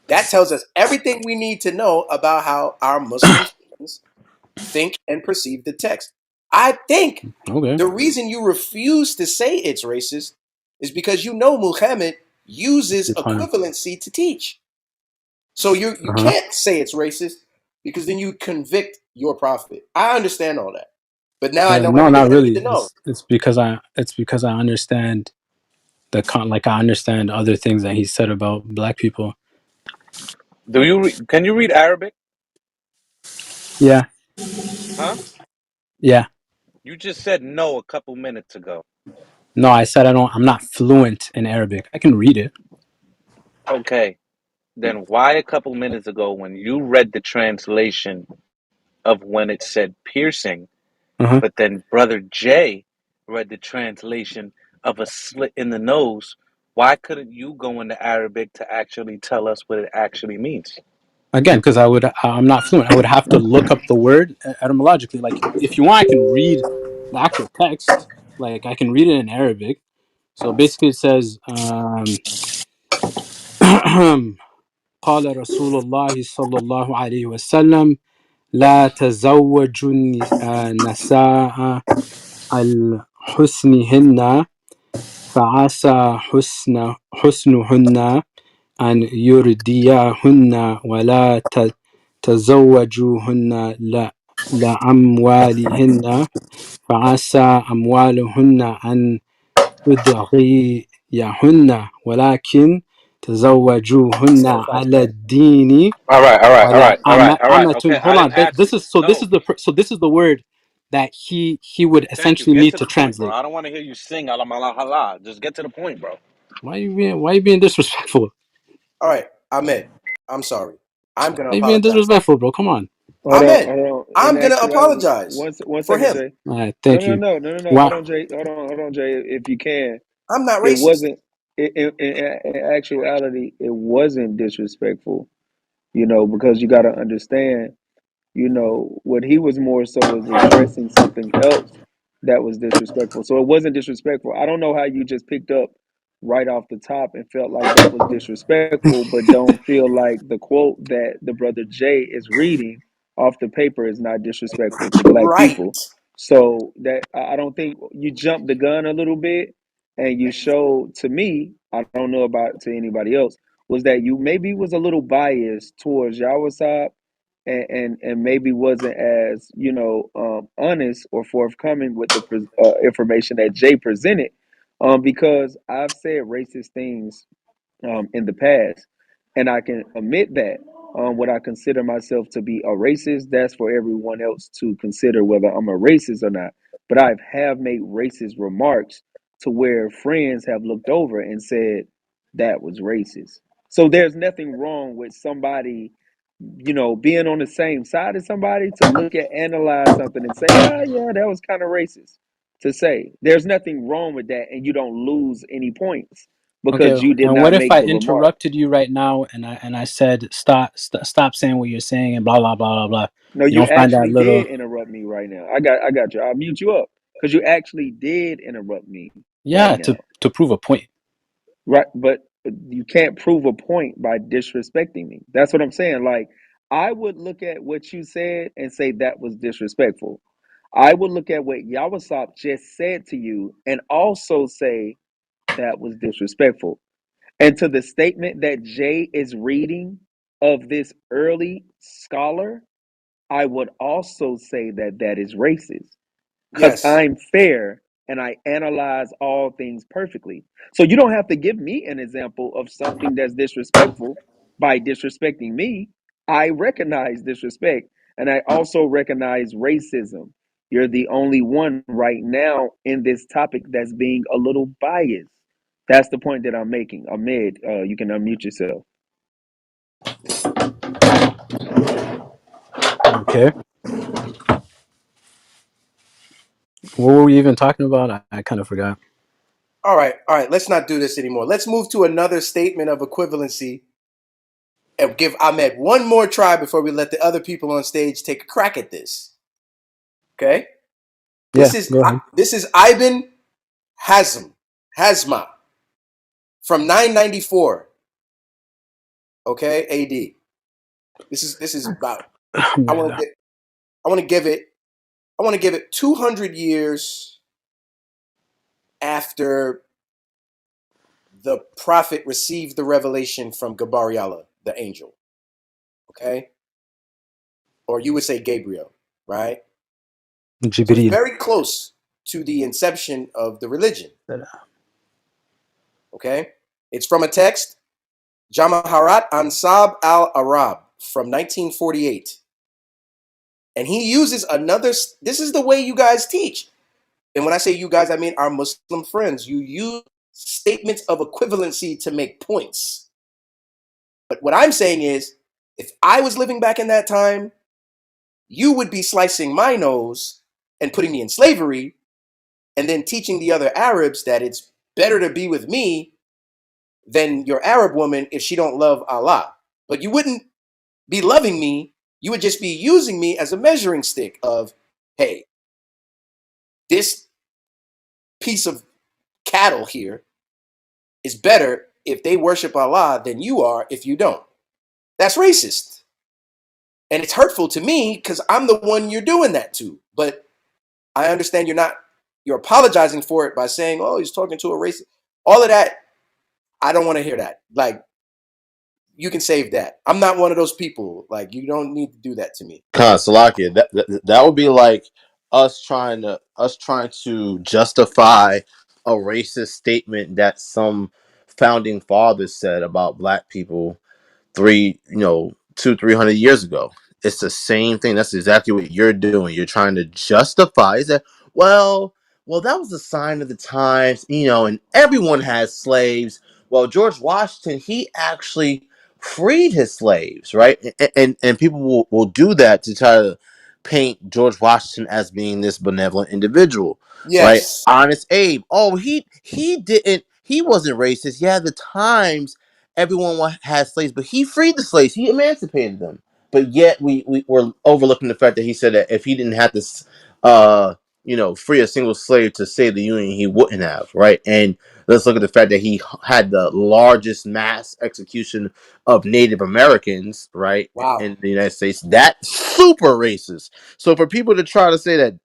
That tells us everything we need to know about how our Muslim friends think and perceive the text. I think Okay. the reason you refuse to say it's racist is because you know Muhammad uses Uh equivalency to teach. So you huh. can't say it's racist because then you convict your prophet. I understand all that. But now I know No, everything not I need really. to know. It's because I understand like I understand other things that he said about black people. Can you read Arabic? Yeah, Huh? yeah. You just said no a couple minutes ago. No, I said I'm not fluent in Arabic. I can read it. Okay. Then why a couple minutes ago when you read the translation of when it said piercing, Uh huh. but then brother Jay read the translation of a slit in the nose, why couldn't you go into Arabic to actually tell us what it actually means? Again, because I'm not fluent. I would have to look up the word etymologically. Like, if you want, I can read the actual text. Like, I can read it in Arabic. So basically, it says, قال رسول الله صلى الله عليه وسلم لا تزوجوا النساء الحسنهن فعسى حسنهن أن يرديهن ولا تزوجوهن لأموالهن فعسى أموالهن أن تدغيهن ولكن تزوجوهن على الدين ولا All right. Okay, I hold didn't on. ask you. No, This is the word that he would thank you. essentially Get need to to the point, bro. translate. I don't want to hear you sing ala mala hala. Just get to the point, bro. Why you being disrespectful? All right, Ahmed, I'm sorry. I'm gonna Why you being apologize. disrespectful, bro? Come on. Ahmed, Hold on. In I'm gonna actuality, apologize one for second, him. Jay. All right, No, thank no, you. no, no, no, no. Wow. Hold on, Jay. If you can, I'm not it racist. wasn't. In actuality, it wasn't disrespectful. Because you got to understand. What he was more so was addressing something else that was disrespectful. So it wasn't disrespectful. I don't know how you just picked up right off the top and felt like that was disrespectful, but don't feel like the quote that the brother Jay is reading off the paper is not disrespectful to black Right. people. So that I don't think you jumped the gun a little bit and you showed to me, I don't know about to anybody else, was that you maybe was a little biased towards Yawasab and maybe wasn't as honest or forthcoming with the information that Jay presented, because I've said racist things in the past, and I can admit that. Would I consider myself to be a racist? That's for everyone else to consider whether I'm a racist or not. But I have made racist remarks to where friends have looked over and said that was racist. So there's nothing wrong with somebody, being on the same side as somebody to look at, analyze something and say, yeah, that was kind of racist to say. There's nothing wrong with that, and you don't lose any points. because Okay, you did and not what if make I the remark. interrupted you right now and I said stop saying what you're saying and blah blah blah blah blah. No, You you don't find that actually did little interrupt me right now. I got you. I'll mute you up because you actually did interrupt me right yeah now. to prove a point. Right, but you can't prove a point by disrespecting me. That's what I'm saying. Like, I would look at what you said and say that was disrespectful. I would look at what Yawasop just said to you and also say that was disrespectful. And to the statement that Jay is reading of this early scholar, I would also say that that is racist because Yes. I'm fair and I analyze all things perfectly. So you don't have to give me an example of something that's disrespectful by disrespecting me. I recognize disrespect and I also recognize racism. You're the only one right now in this topic that's being a little biased. That's the point that I'm making. Ahmed, you can unmute yourself. Okay, what were we even talking about? I kind of forgot. All right. All right. Let's not do this anymore. Let's move to another statement of equivalency and give Ahmed one more try before we let the other people on stage take a crack at this. Okay. Yeah, go ahead. This is Ibn Hazma from 994. Okay, AD. This is about. I want to get. I want to give it. I want to give it 200 years after the prophet received the revelation from Gabariala, the angel. Okay, or you would say Gabriel, right? So it's Jibril. very close to the inception of the religion. Okay, it's from a text, Jamaharat Ansab al-Arab from 1948. And he uses another, this is the way you guys teach. And when I say you guys, I mean our Muslim friends. You use statements of equivalency to make points. But what I'm saying is, if I was living back in that time, you would be slicing my nose and putting me in slavery and then teaching the other Arabs that it's better to be with me than your Arab woman if she don't love Allah. But you wouldn't be loving me. You would just be using me as a measuring stick of, hey, this piece of cattle here is better if they worship Allah than you are if you don't. That's racist. And it's hurtful to me because I'm the one you're doing that to. But I understand you're apologizing for it by saying, oh, he's talking to a racist. All of that, I don't want to hear that. Like, you can save that. I'm not one of those people. Like, you don't need to do that to me. Salakia, that would be like us trying to justify a racist statement that some founding fathers said about black people 300 years ago. It's the same thing. That's exactly what you're doing. You're trying to justify. Is that well, that was a sign of the times, and everyone has slaves. Well, George Washington, he actually freed his slaves, right? And people will do that to try to paint George Washington as being this benevolent individual, right? Yes, Honest Abe. Oh, he didn't. He wasn't racist. Yeah, the times everyone had slaves, but he freed the slaves. He emancipated them. But yet we were overlooking the fact that he said that if he didn't have to, free a single slave to save the Union, he wouldn't have, right? And let's look at the fact that he had the largest mass execution of Native Americans, right, wow. in the United States. That's super racist. So for people to try to say that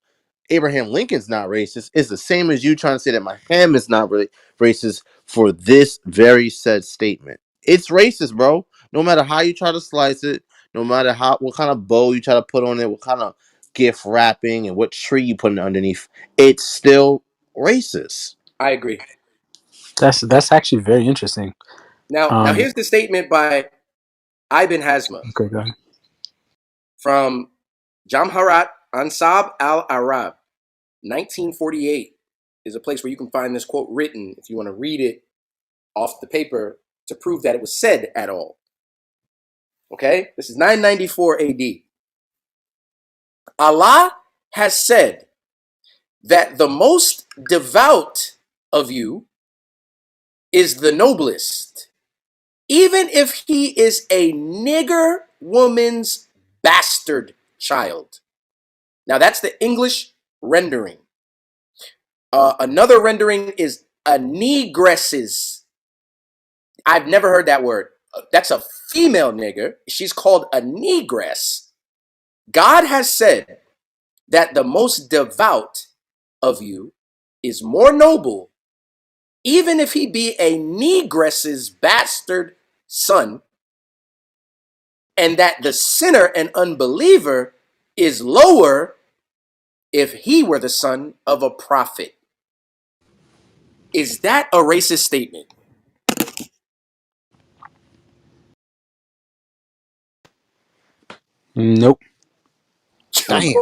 Abraham Lincoln's not racist is the same as you trying to say that Muhammad is not really racist for this very said statement. It's racist, bro. No matter how you try to slice it, no matter what kind of bow you try to put on it, what kind of gift wrapping and what tree you put it underneath, it's still racist. I agree. That's actually very interesting. Now Um, here's the statement by Ibn Hazma okay, go ahead. from Jamharat Ansab al-Arab, 1948 is a place where you can find this quote written if you want to read it off the paper to prove that it was said at all. Okay? This is 994 AD. Allah has said that the most devout of you is the noblest, even if he is a nigger woman's bastard child. Now that's the English rendering. Another rendering is a negress's. I've never heard that word. That's a female nigger. She's called a negress. God has said that the most devout of you is more noble, even if he be a negress's bastard son, and that the sinner and unbeliever is lower if he were the son of a prophet. Is that a racist statement? Nope. Damn.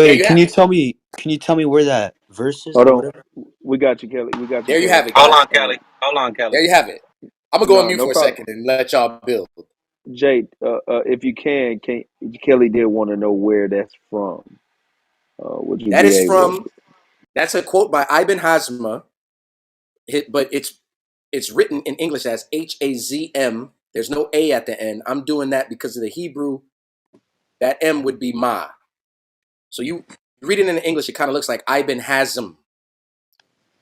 There Wait, you can have you it. tell me? Can you tell me where that verse is Hold or on. whatever? We got you, Kelly. We got you, There you Kelly. have it, Hold guys. on, Kelly. Hold on, There Kelly. you have it. I'm gonna go on No, mute no for a problem. second and let y'all build. Jay, if you can Kelly did want to know where that's from. Would you That be is able from. That's a quote by Ibn Hazma, but it's written in English as Hazm. There's no A at the end. I'm doing that because of the Hebrew. That M would be Ma. So you read it in English, it kind of looks like Ibn Hazm.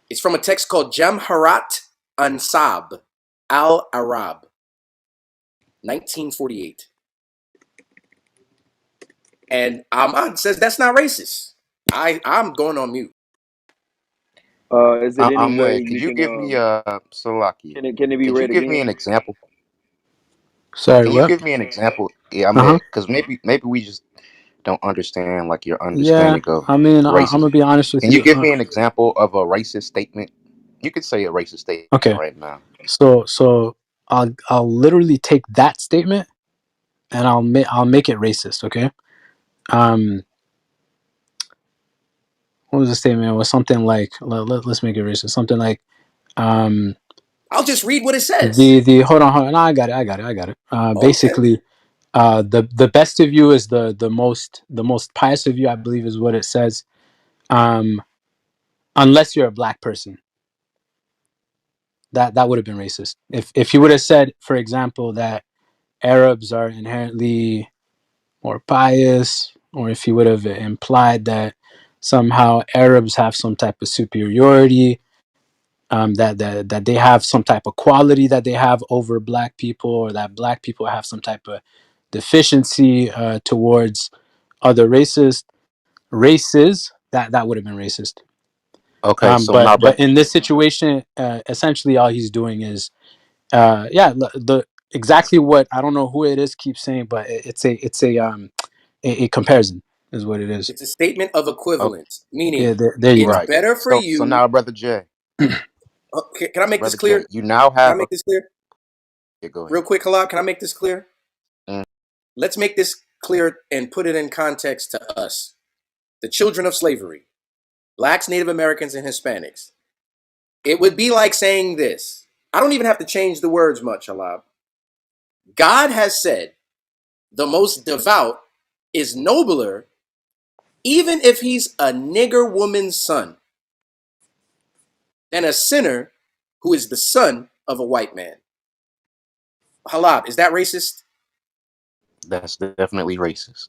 It's from a text called Jamharat Ansab al Arab, 1948. And Ahmad says that's not racist. I'm going on mute. is it any way Ahmed, could you you can give me Salakia? can it be Could you read give me again? an example? Sorry, Can you what? give me an example? Yeah, Uh huh. Ahmed, because maybe we just don't understand like your Yeah, understanding of I mean, I'm racism. gonna be honest with Can you you. give me an example of a racist statement? You could say a racist statement Okay, right now. so I'll literally take that statement and I'll make it racist. Okay. Um, what was the statement? It was something like let's make it racist. Something like um I'll just read what it says. the hold on. No, I got it. Okay. Basically, the best of you is the most pious of you, I believe, is what it says. Um, unless you're a black person, that would have been racist. If he would have said, for example, that Arabs are inherently more pious, or if he would have implied that somehow Arabs have some type of superiority, that they have some type of quality that they have over black people, or that black people have some type of deficiency towards other races, that would have been racist. Okay, so But now, but brother. in this situation, essentially all he's doing is yeah, the exactly what, I don't know who it is keeps saying, but it's a comparison is what it is. It's a statement of Okay, equivalence, Yeah, meaning there you it's go. right. better for So you. now, brother Jay, Okay, can I make this brother Jay, clear? you now Can I have a. make this clear? Yeah, go Real ahead. quick, Halak, can I make this clear? Mm, Let's make this clear and put it in context to us, the children of slavery, blacks, Native Americans, and Hispanics. It would be like saying this. I don't even have to change the words much, Halab. God has said the most devout is nobler, even if he's a nigger woman's son, than a sinner who is the son of a white man. Halab, is that racist? that's definitely racist.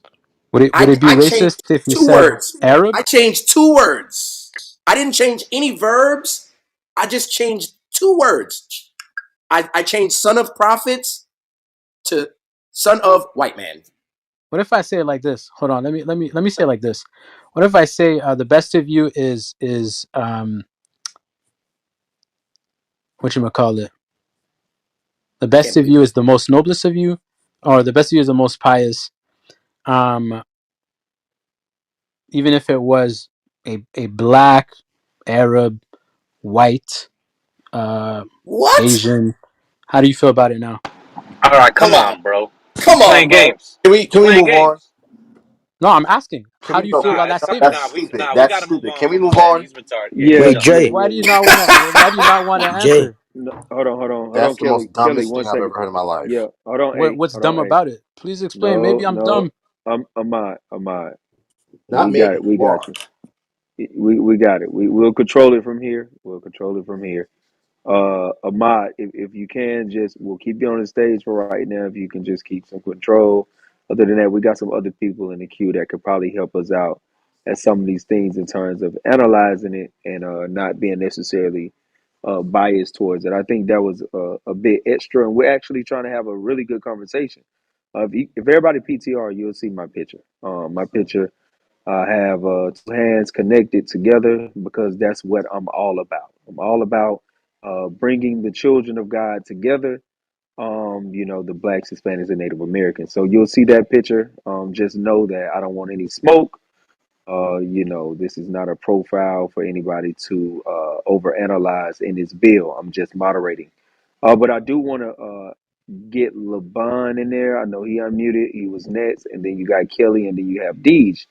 Would it be I changed racist if he two said words. Arab? I changed two words. I didn't change any verbs. I just changed two words. I changed son of prophets to son of white man. What if I say it like this? Hold on, let me say it like this. What if I say the best of you is what you call it? The I best can't of believe you this. is the most noblest of you, or the best of you is the most pious. Um, even if it was a black, Arab, white, uh, What? Asian. How do you feel about it now? All right, Come come on. on, bro. You Come playing on, bro. games. Can we You can we playing move on? games. No, I'm asking. Can How we do you no, feel we, about Nah, that no statement? that's nah. stupid. We That's gotta move stupid. on Can we when he move said on? he's retarded. Yeah, Yeah, he's Wait, done. Why, Jay. why do you not want to? Why do you not want to Jay. answer? no, hold on, That's the Kelly, most Kelly, dumbest one thing I've second. ever heard in my life. Yeah, hold on, What's hold on, dumb about it? Please explain. Maybe I'm no, dumb. Ahmad, Not we got maybe, it, we you are. got you. We got it. We'll control it from here. We'll control it from here. Ahmad, if you can, just we'll keep you on the stage for right now. If you can just keep some control. Other than that, we got some other people in the queue that could probably help us out at some of these things in terms of analyzing it and not being necessarily biased towards it. I think that was a bit extra, and we're actually trying to have a really good conversation. If everybody PTR, you'll see my picture. My picture I have two hands connected together because that's what I'm all about. I'm all about bringing the children of God together. The blacks, Hispanics, and Native Americans. So you'll see that picture. Just know that I don't want any smoke. This is not a profile for anybody to overanalyze in this bill. I'm just moderating. But I do want to get LeBron in there. I know he unmuted. He was next. And then you got Kelly, and then you have Deej.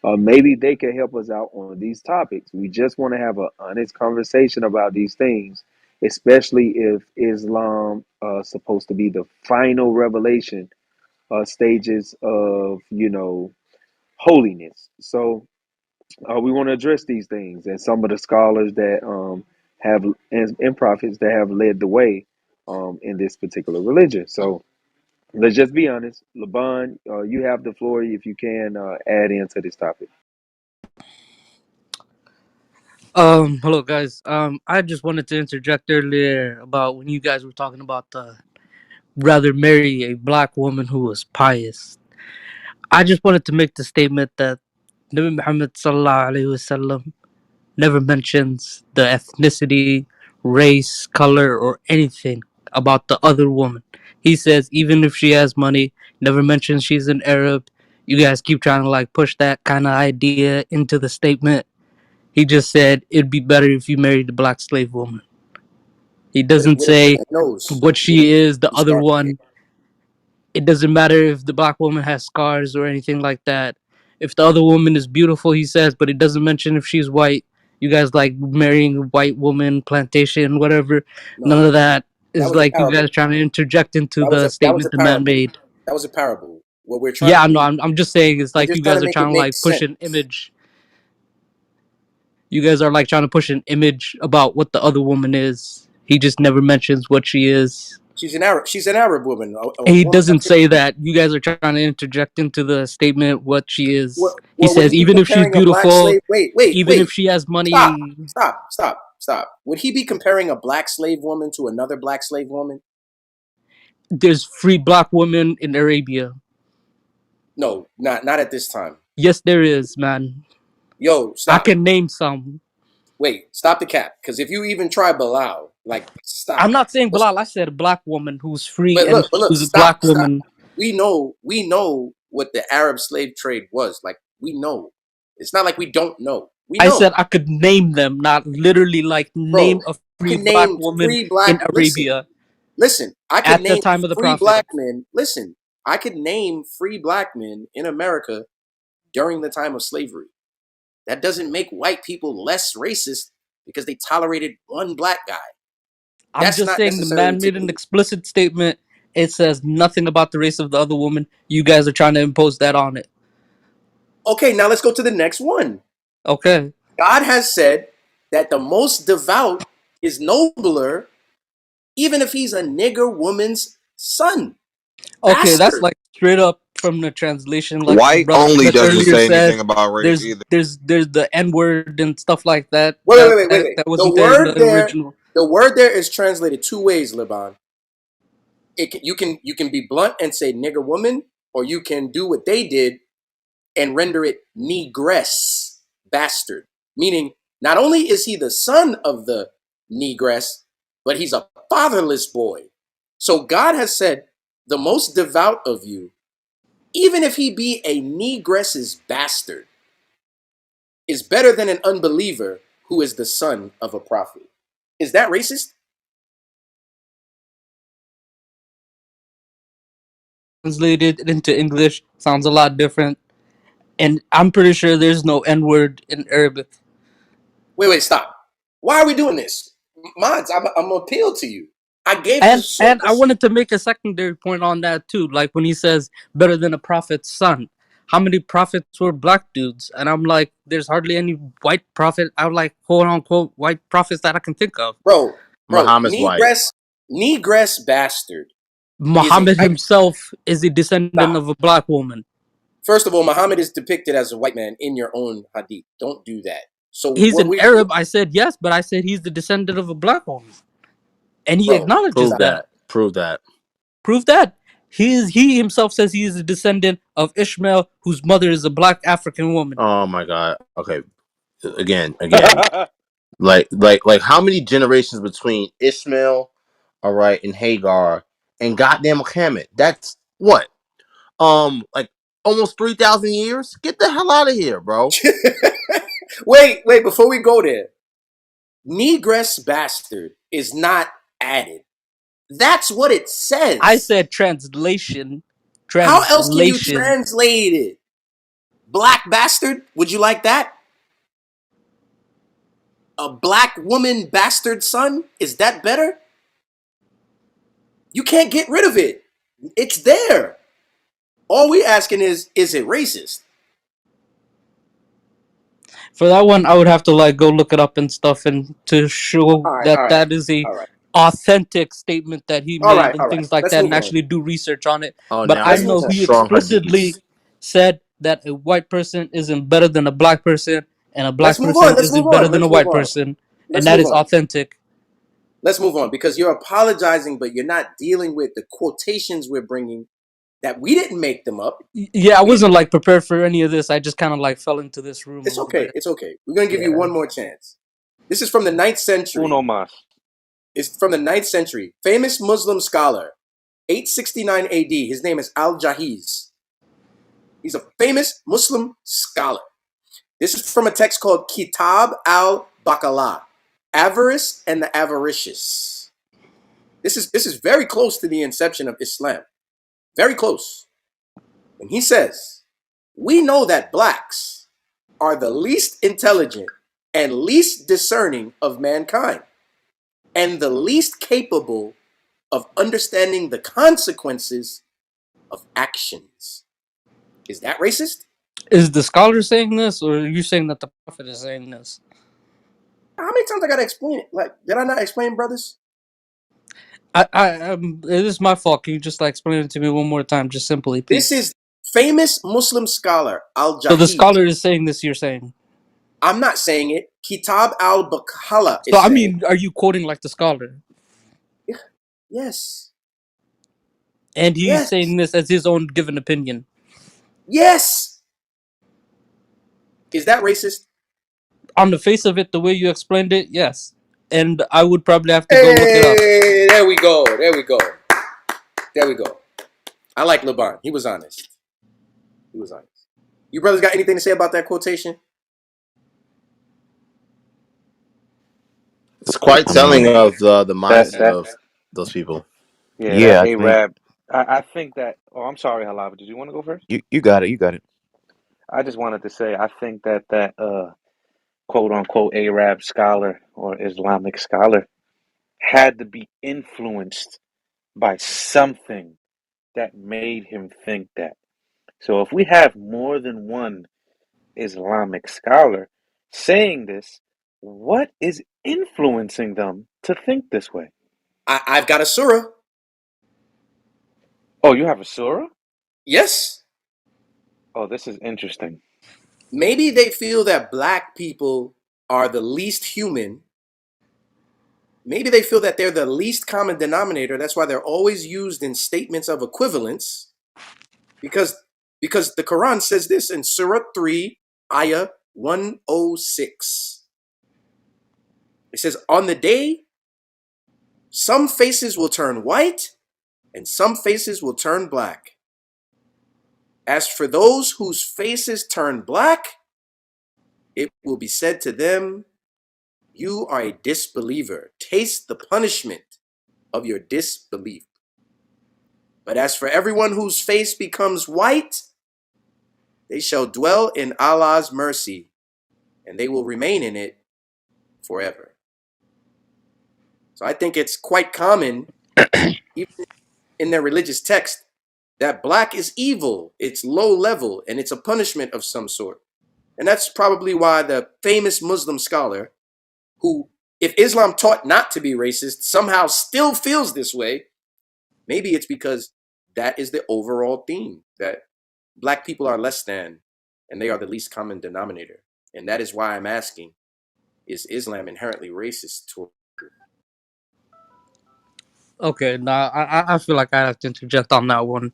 Maybe they can help us out on these topics. We just want to have an honest conversation about these things, especially if Islam supposed to be the final revelation stages of holiness. So we want to address these things, and some of the scholars that have and prophets that have led the way in this particular religion. So let's just be honest. Laban, you have the floor if you can add into this topic. Hello guys. I just wanted to interject earlier about when you guys were talking about rather marry a black woman who was pious. I just wanted to make the statement that Nabi Muhammad sallallahu alaihi wasallam never mentions the ethnicity, race, color, or anything about the other woman. He says even if she has money, never mentions she's an Arab. You guys keep trying to like push that kind of idea into the statement. He just said it'd be better if you married a black slave woman. He doesn't With a say nose. what With a, she is. The you other start. one, it doesn't matter if the black woman has scars or anything like that. If the other woman is beautiful, he says, but it doesn't mention if she's white. You guys like marrying a white woman, plantation, whatever. None No, of that that is was a like you guys parable. trying to interject into the That was a statement the man parable. made. That was a parable. What we're trying to Yeah, no, do, I'm just saying it's we're like just you trying to guys are make it trying to make like push sense. an image. You guys are like trying to push an image about what the other woman is. He just never mentions what she is. She's an Arab. She's an Arab woman. A He woman. doesn't say that. You guys are trying to interject into the statement what she is. He Would says he be even if she's comparing a black beautiful, slave? Wait, wait, even if wait. she has money Stop, and stop, stop, stop. Would he be comparing a black slave woman to another black slave woman? there's free black women in Arabia. No, not at this time. Yes, there is, man. Yo, I stop. can name some. Wait, stop the cap. Because if you even try Bilal, I'm stop. not saying Bilal. I said a black woman who's free and But look, who's a stop, black stop. woman. We know what the Arab slave trade was. Like, we know. It's not like we don't know. We I know. said I could name them, not literally like name Bro, a I free can black name woman free in black. Arabia Listen. I could at the name time of the free Prophet. black men. Listen, I could name free black men in America during the time of slavery. That doesn't make white people less racist because they tolerated one black guy. I'm That's just not saying the necessarily man to made an me. explicit statement. It says nothing about the race of the other woman. You guys are trying to impose that on it. Okay, now let's go to the next one. Okay. God has said that the most devout is nobler, even if he's a nigger woman's son, Okay, that's bastard. like straight up from the translation, like the White brother only Ahmed doesn't earlier say said. anything about race either. There's the N word and stuff like that. Wait. That The wasn't there in word the there, original. the word there is translated two ways, Liban. You can be blunt and say nigger woman, or you can do what they did and render it negress, bastard. Meaning, not only is he the son of the negress, but he's a fatherless boy. So God has said, the most devout of you, even if he be a negress's bastard, is better than an unbeliever who is the son of a prophet. Is that racist? Translated into English sounds a lot different. And I'm pretty sure there's no N word in Arabic. Wait, stop. Why are we doing this? Mods, I'm gonna appeal to you. I gave the And I source. wanted to make a secondary point on that too. Like when he says better than a prophet's son. How many prophets were black dudes? And I'm like, there's hardly any white prophet, I would like quote unquote white prophets that I can think of. Bro, Bro, Muhammad's white. Negress bastard is a Muhammad white. himself is a descendant Stop. of a black woman. First of all, Muhammad is depicted as a white man in your own hadith. Don't do that. So He's what an we, Arab. I said yes, but I said he's the descendant of a black woman, and he bro, acknowledges Prove stop. that. that. Prove that. Prove that. He himself says he is a descendant of Ishmael, whose mother is a black African woman. Oh my God. Okay. Again. Like how many generations between Ishmael, all right, and Hagar, and goddamn Muhammad? That's what? Like almost 3,000 years? Get the hell out of here, bro. Wait, before we go there, Negress bastard is not added. That's what it I says. said translation. How else can you Translation. translate it? Black bastard? Would you like that? A black woman bastard son? Is that better? You can't get rid of it. It's there. All we asking is it racist? For that one, I would have to like go look it up and stuff, and to show All right, all that right, that is a all right, authentic statement that he all right, made and all right. things like Let's that, move and on. actually do research on it. Oh, But now I Let's you move know on. he strong explicitly hadiths. said that a white person isn't better than a black person, and a Let's black move on. person Let's move isn't better on. than a Let's move white on. person, and Let's that move is on. authentic. Let's move on because you're apologizing, but you're not dealing with the quotations we're bringing that we didn't make them up. Yeah, I We didn't. wasn't like prepared for any of this. I just kind of like fell into this room a It's little okay. bit. It's okay. We're gonna give you Yeah. one more chance. This is from the ninth Uno century. mas. It's from the ninth century. Famous Muslim scholar, 869 AD. His name is Al Jahiz. He's a famous Muslim scholar. This is from a text called Kitab al Baqalah, Avarice and the Avaricious. This is very close to the inception of Islam. Very close. And he says, we know that blacks are the least intelligent and least discerning of mankind, and the least capable of understanding the consequences of actions. Is that racist? Is the scholar saying this, or are you saying that the prophet is saying this? How many times I gotta explain it? Like, did I not explain, brothers? It is my fault. Can you just like explain it to me one more time, just simply, This please? is famous Muslim scholar Al So the Jahiz. scholar is saying this. You're saying. I'm not saying it. Kitab al Baqalah So is I saying, mean, are you quoting like the scholar? yes, And he's yes, saying this as his own given opinion. yes. Is that racist? On the face of it, the way you explained it, yes. And I would probably have to go look it up. Hey, there we go. There we go. There we go. I like Laban. He was honest. He was honest. You brothers got anything to say about that quotation? It's quite telling Um, of the That mindset that of those people. yeah, that yeah, I think Arab. I think that. Oh, I'm sorry, Halava. Did you want to go first? you got it. You got it. I just wanted to say I think that quote unquote Arab scholar or Islamic scholar had to be influenced by something that made him think that. So if we have more than one Islamic scholar saying this, what is influencing them to think this way? I've got a surah. Oh, you have a surah? Yes. Oh, this is interesting. Maybe they feel that black people are the least human. Maybe they feel that they're the least common denominator. That's why they're always used in statements of equivalence. Because because the Quran says this in Surah 3, Ayah 106. It says, on the day, some faces will turn white and some faces will turn black. As for those whose faces turn black, it will be said to them, you are a disbeliever. Taste the punishment of your disbelief. But as for everyone whose face becomes white, they shall dwell in Allah's mercy, and they will remain in it forever. So I think it's quite common, even in their religious text, that black is evil, it's low level, and it's a punishment of some sort. And that's probably why the famous Muslim scholar who If Islam taught not to be racist somehow still feels this way, maybe it's because that is the overall theme, that black people are less than and they are the least common denominator. And that is why I'm asking, is Islam inherently racist toward? Okay, now I feel like I have to interject on that one.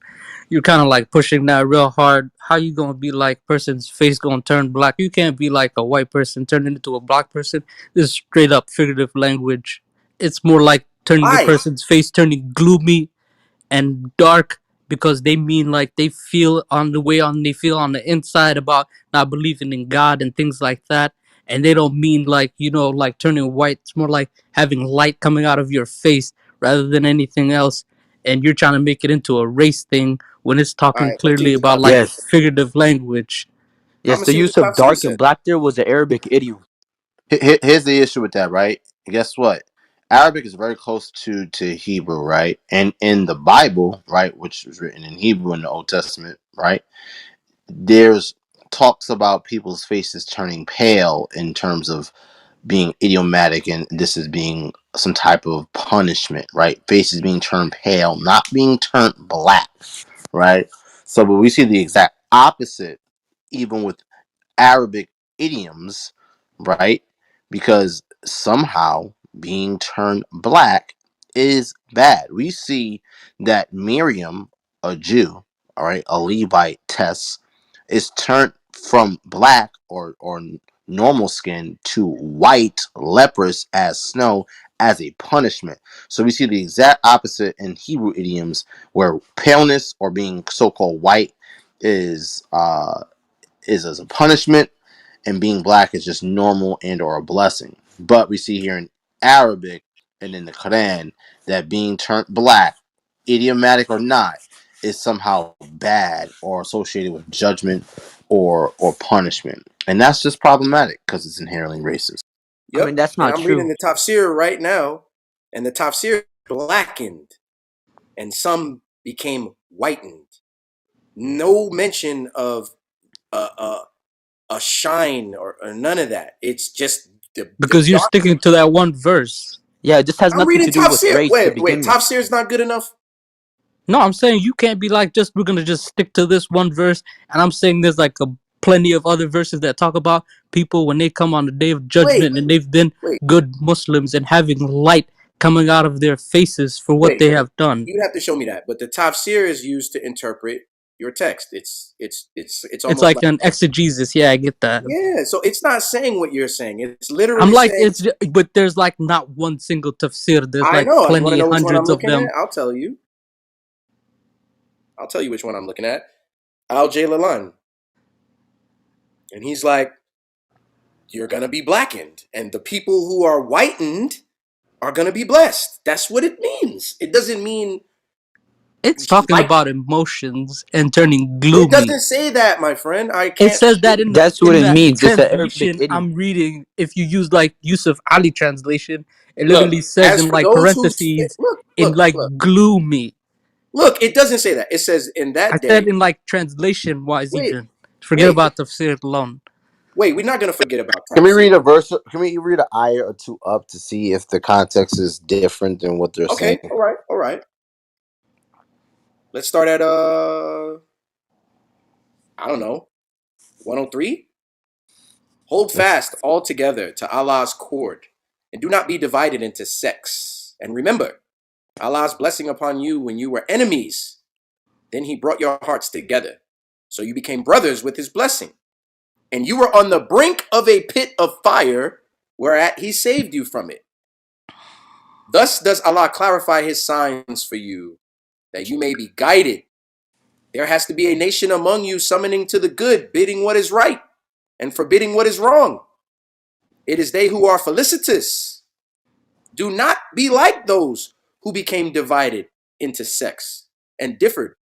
You're kind of like pushing that real hard. How you gonna be like person's face gonna turn black? You can't be like a white person turning into a black person. This is straight up figurative language. It's more like turning a Why? person's face turning gloomy and dark because they mean like they feel on the way on they feel on the inside about not believing in God and things like that. And they don't mean like, like turning white. It's more like having light coming out of your face rather than anything else. And you're trying to make it into a race thing when it's All talking right, let's see clearly what the about tafsir like says. Yes. figurative language. I'm Yes. gonna The see what the use of tafsir dark says. and black there was an Arabic idiom. Here's the issue with that, right? Guess what? Arabic is very close to Hebrew, right? And in the Bible, right, which was written in Hebrew in the Old Testament, right? There's talks about people's faces turning pale in terms of being idiomatic, and this is being some type of punishment, right? Faces being turned pale, not being turned black, right? So, but we see the exact opposite, even with Arabic idioms, right? Because somehow being turned black is bad. We see that Miriam, a Jew, all right, a Levite Tess, is turned from black or normal skin to white, leprous as snow, as a punishment. So we see the exact opposite in Hebrew idioms, where paleness or being so-called white is as a punishment, and being black is just normal and or a blessing. But we see here in Arabic and in the Quran that being turned black, idiomatic or not, is somehow bad or associated with judgment or punishment. And that's just problematic because it's inherently racist. I mean, Yep. that's And not I'm reading true. the tafsir right now, and the tafsir blackened, and some became whitened. No mention of a a shine or none of that. It's just the Because you're dark. sticking to that one verse. Yeah, it just has I'm nothing reading to do with tafsir. race to Wait, begin with. tafsir is not good enough. No, I'm saying you can't be like we're gonna just stick to this one verse. And I'm saying there's like a plenty of other verses that talk about people when they come on the day of Wait, judgment and they've been wait, good Muslims and having light coming out of their faces for what wait. they have done. You'd have to show me that. But the tafsir is used to interpret your text. It's It's almost like like, an exegesis. Yeah, I get that. yeah. So it's not saying what you're saying. It's I'm literally like saying, but there's like not one single tafsir. There's I like know. You want to plenty, know which one I'm hundreds of looking at? them. I'll tell you. I'll tell you which one I'm looking at. Al Jalalan. And he's like, you're going to be blackened. And the people who are whitened are going to be blessed. That's what it means. It doesn't mean It's talking like, about emotions and turning it gloomy. doesn't say that, my friend. I It can't says that prove in the That's what in it that means. It's an Arabic translation idiom. I'm reading. If you use like Yusuf Ali translation, it Look, literally says as in for like those who parentheses look, in look, like look, gloomy. look, it doesn't say that. It says in I that said day. in like translation wise Wait, even. Forget wait, about tafsir alone. wait. We're not gonna forget about Can we read tafsir. a verse? Can we read an ayah or two up to see if the context is different than what they're saying? Okay, all right, all right. Let's start at I don't know, 103. Hold Let's fast all together to Allah's cord, and do not be divided into sects. And remember Allah's blessing upon you when you were enemies. Then He brought your hearts together, so you became brothers with His blessing. And you were on the brink of a pit of fire, whereat He saved you from it. Thus does Allah clarify His signs for you, that you may be guided. There has to be a nation among you summoning to the good, bidding what is right, and forbidding what is wrong. It is they who are felicitous. Do not be like those who became divided into sects and differed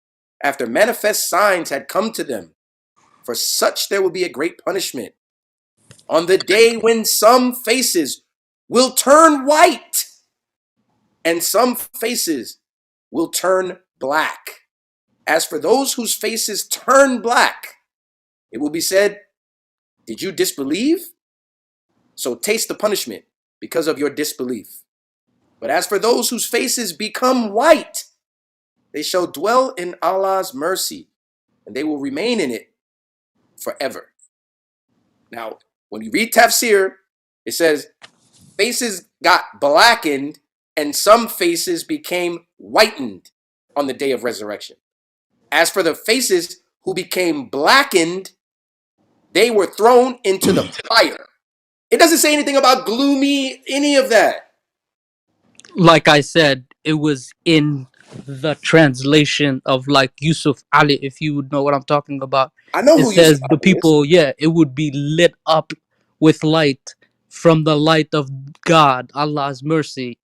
after manifest signs had come to them. For such there will be a great punishment on the day when some faces will turn white and some faces will turn black. As for those whose faces turn black, it will be said, did you disbelieve? So taste the punishment because of your disbelief. But as for those whose faces become white, they shall dwell in Allah's mercy, and they will remain in it forever. Now, when you read tafsir, it says faces got blackened and some faces became whitened on the day of resurrection. As for the faces who became blackened, they were thrown into the fire. It doesn't say anything about gloomy, any of that. Like I said, it was in the translation of like Yusuf Ali, if you would know what I'm talking about. I know It who Yusuf says the Ali is. people, yeah, it would be lit up with light from the light of God, Allah's mercy.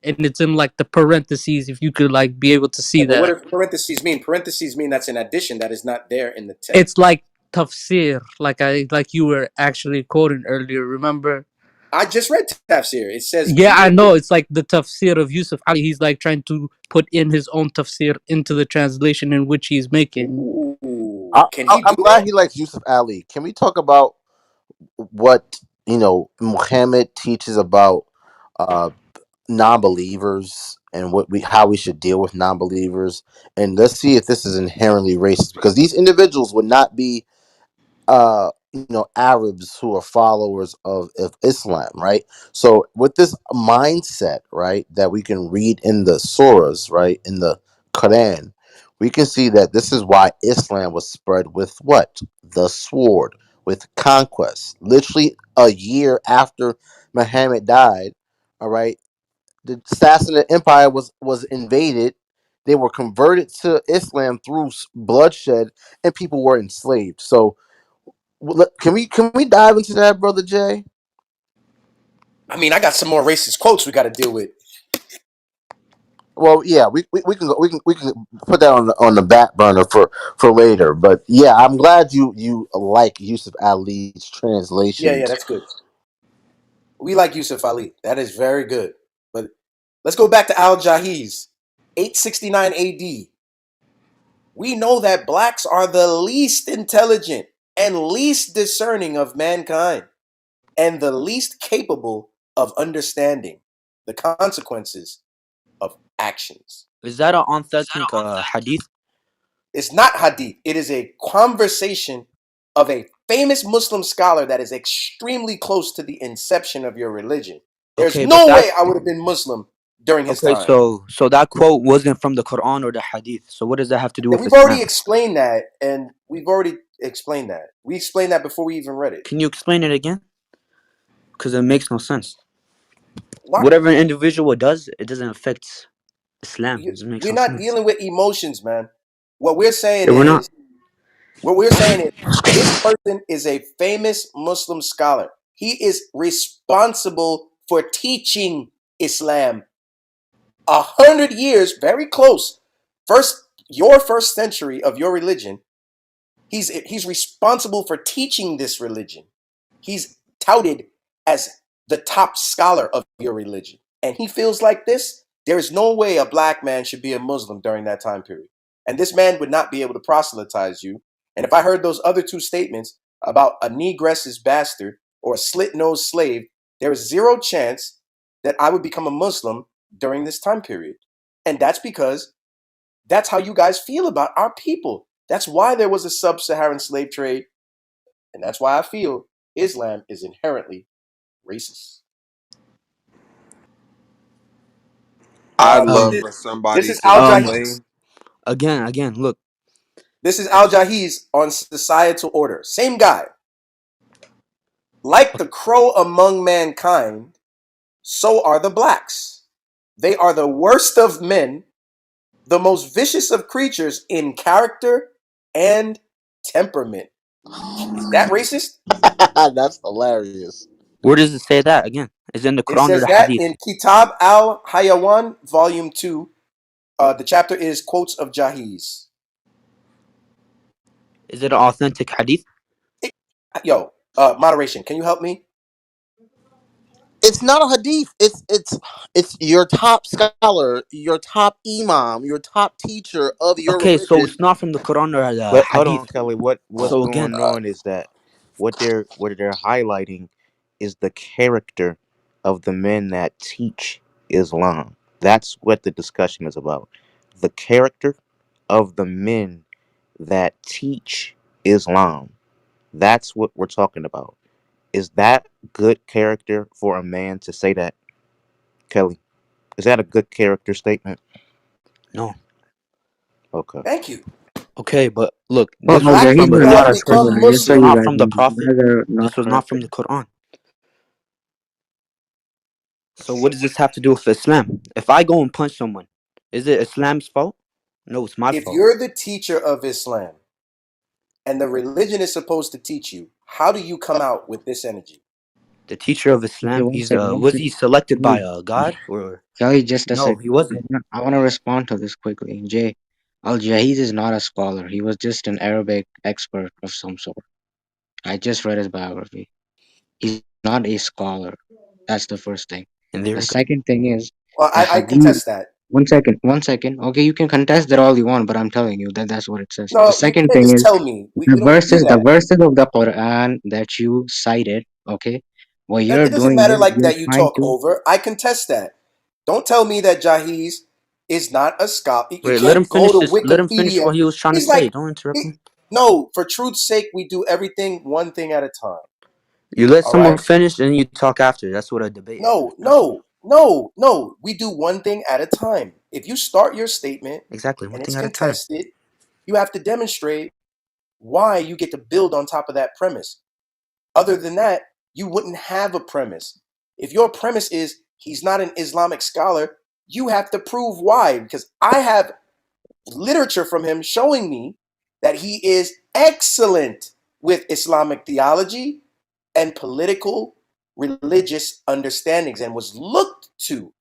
And it's in like the parentheses, if you could like be able to see Yeah, but what that. does parentheses mean? Parentheses mean that's an addition that is not there in the text. It's like tafsir, like you were actually quoting earlier, remember? I just read tafsir. It says Yeah, I people. know. It's like the tafsir of Yusuf Ali. He's like trying to put in his own tafsir into the translation in which he's making. Ooh, can he I'm do glad that? he likes Yusuf Ali. Can we talk about what Muhammad teaches about uh, non-believers and how we should deal with non-believers, and let's see if this is inherently racist because these individuals would not be Arabs who are followers of Islam, right? So with this mindset, right, that we can read in the surahs, right, in the Quran, we can see that this is why Islam was spread with what? The sword, with conquest. Literally a year after Muhammad died, all right, the Sassanid Empire was invaded. They were converted to Islam through bloodshed, and people were enslaved. So can we dive into that, brother Jay? I mean, I got some more racist quotes we got to deal with. Well, yeah, we can put that on the back burner for later. But yeah, I'm glad you like Yusuf Ali's Yeah, yeah, translations. that's good. We like Yusuf Ali. That is very good. But let's go back to Al Jahiz, 869 AD. We know that blacks are the least intelligent and least discerning of mankind and the least capable of understanding the consequences of actions. Is that an authentic hadith? It's not hadith. It is a conversation of a famous Muslim scholar that is extremely close to the inception of your religion. There's Okay, but no that way I would have been Muslim during his okay, time. so that quote wasn't from the Quran or the hadith. So what does that have to do And with we've already Islam? explained that, and we've already explained that. We explained that before we even read it. Can you explain it again? Because it makes no sense. Why? Whatever an individual does, it doesn't affect Islam. It doesn't make We're no not sense. dealing with emotions, man. What we're saying Yeah, we're not. is, what we're saying is, this person is a famous Muslim scholar. He is responsible for teaching Islam 100 years, very close. Your first century of your religion. He's responsible for teaching this religion. He's touted as the top scholar of your religion. And he feels like this. There is no way a black man should be a Muslim during that time period. And this man would not be able to proselytize you. And if I heard those other two statements about a negress's bastard or a slit-nosed slave, there is zero chance that I would become a Muslim during this time period. And that's because that's how you guys feel about our people. That's why there was a sub-Saharan slave trade. And that's why I feel Islam is inherently racist. I'd This love Um, is for this somebody is to Al um, Jahiz. explain. again, look. This is Al Jahiz on societal order. Same guy. Like the crow among mankind, so are the blacks. They are the worst of men, the most vicious of creatures in character and temperament. Is that racist? That's hilarious. Where does it say that again? Is it in the It Quran or says the that hadith? in Kitab al Hayawan, Volume 2. The chapter is Quotes of Jahiz. Is it an authentic hadith? It- Yo, moderation, can you help me? It's not a hadith. It's your top scholar, your top imam, your top teacher of your Okay, so it's religion. not from the Quran or the But hold on, hadith. Kelly. What's So again, going on is that what they're highlighting is the character. of the men that teach Islam. That's what the discussion is about. The character of the men that teach Islam. That's what we're talking about. Is that good character for a man to say that, Kelly? Is that a good character statement? No. Okay. Thank you. Okay, but look, Oh, The this oh, was fact from that Jahid the you is have not a Prophet. become scholar, Listen, just so this was you Muslim, not guys from the know. You Prophet. guys are not This was not from correct. the Quran. So what does this have to do with Islam? If I go and punch someone, is it Islam's fault? No, it's my if fault. you're the teacher of Islam and the religion is supposed to teach you, how do you come out with this energy? The teacher of Okay, Islam, one he's second, one was he second. selected by Jay, a god or Jay, just a no? He second. wasn't. I want to respond to this quickly. Jay, Al-Jahid is not a scholar. He was just an Arabic expert of some sort. I just read his biography. He's not a scholar. That's the first thing. And there The we go. second thing is Well, the I hadith. contest that. One second, one second. Okay, you can contest that all you want, but I'm telling you that that's what it says. The No, you second can't thing just is tell me. the We don't do the that. verses of the Quran that you cited. Okay, what That you're it doesn't doing matter is like you're that you trying talk to. over. I contest that. Don't tell me that Jahiz is not a scholar. You Wait, let him can't go finish to this. Let him finish Wikipedia. what he was trying to He's say. like, Don't interrupt he, him. no, for truth's sake, we do everything one thing at a time. You let All someone right? finish and you talk after. That's what a debate is. No, That's all. no, no, no. We do one thing at a time. If you start your statement Exactly, one and thing it's at a time. contested, you have to demonstrate why you get to build on top of that premise. Other than that, you wouldn't have a premise. If your premise is he's not an Islamic scholar, you have to prove why. Because I have literature from him showing me that he is excellent with Islamic theology and political religious understandings and was looked to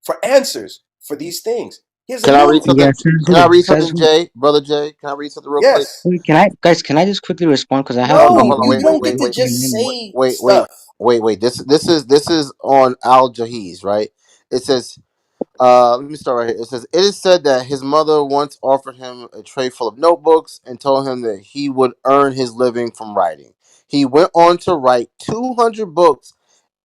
for answers for these things. He has a Can I read numerous. something? Yeah, says Can I who? read Says something, who? Jay? Brother Jay? Can I read something real quick? Yes. Wait, can I, guys? Can I just quickly respond because I have to Hold on, No, leave hold on, in you wait, don't wait, get wait, to wait, 10 just minutes. say wait, wait, stuff. wait, wait. This is on Al Jahiz, right? It says, let me start right here. It says, it is said that his mother once offered him a tray full of notebooks and told him that he would earn his living from writing. He went on to write 200 books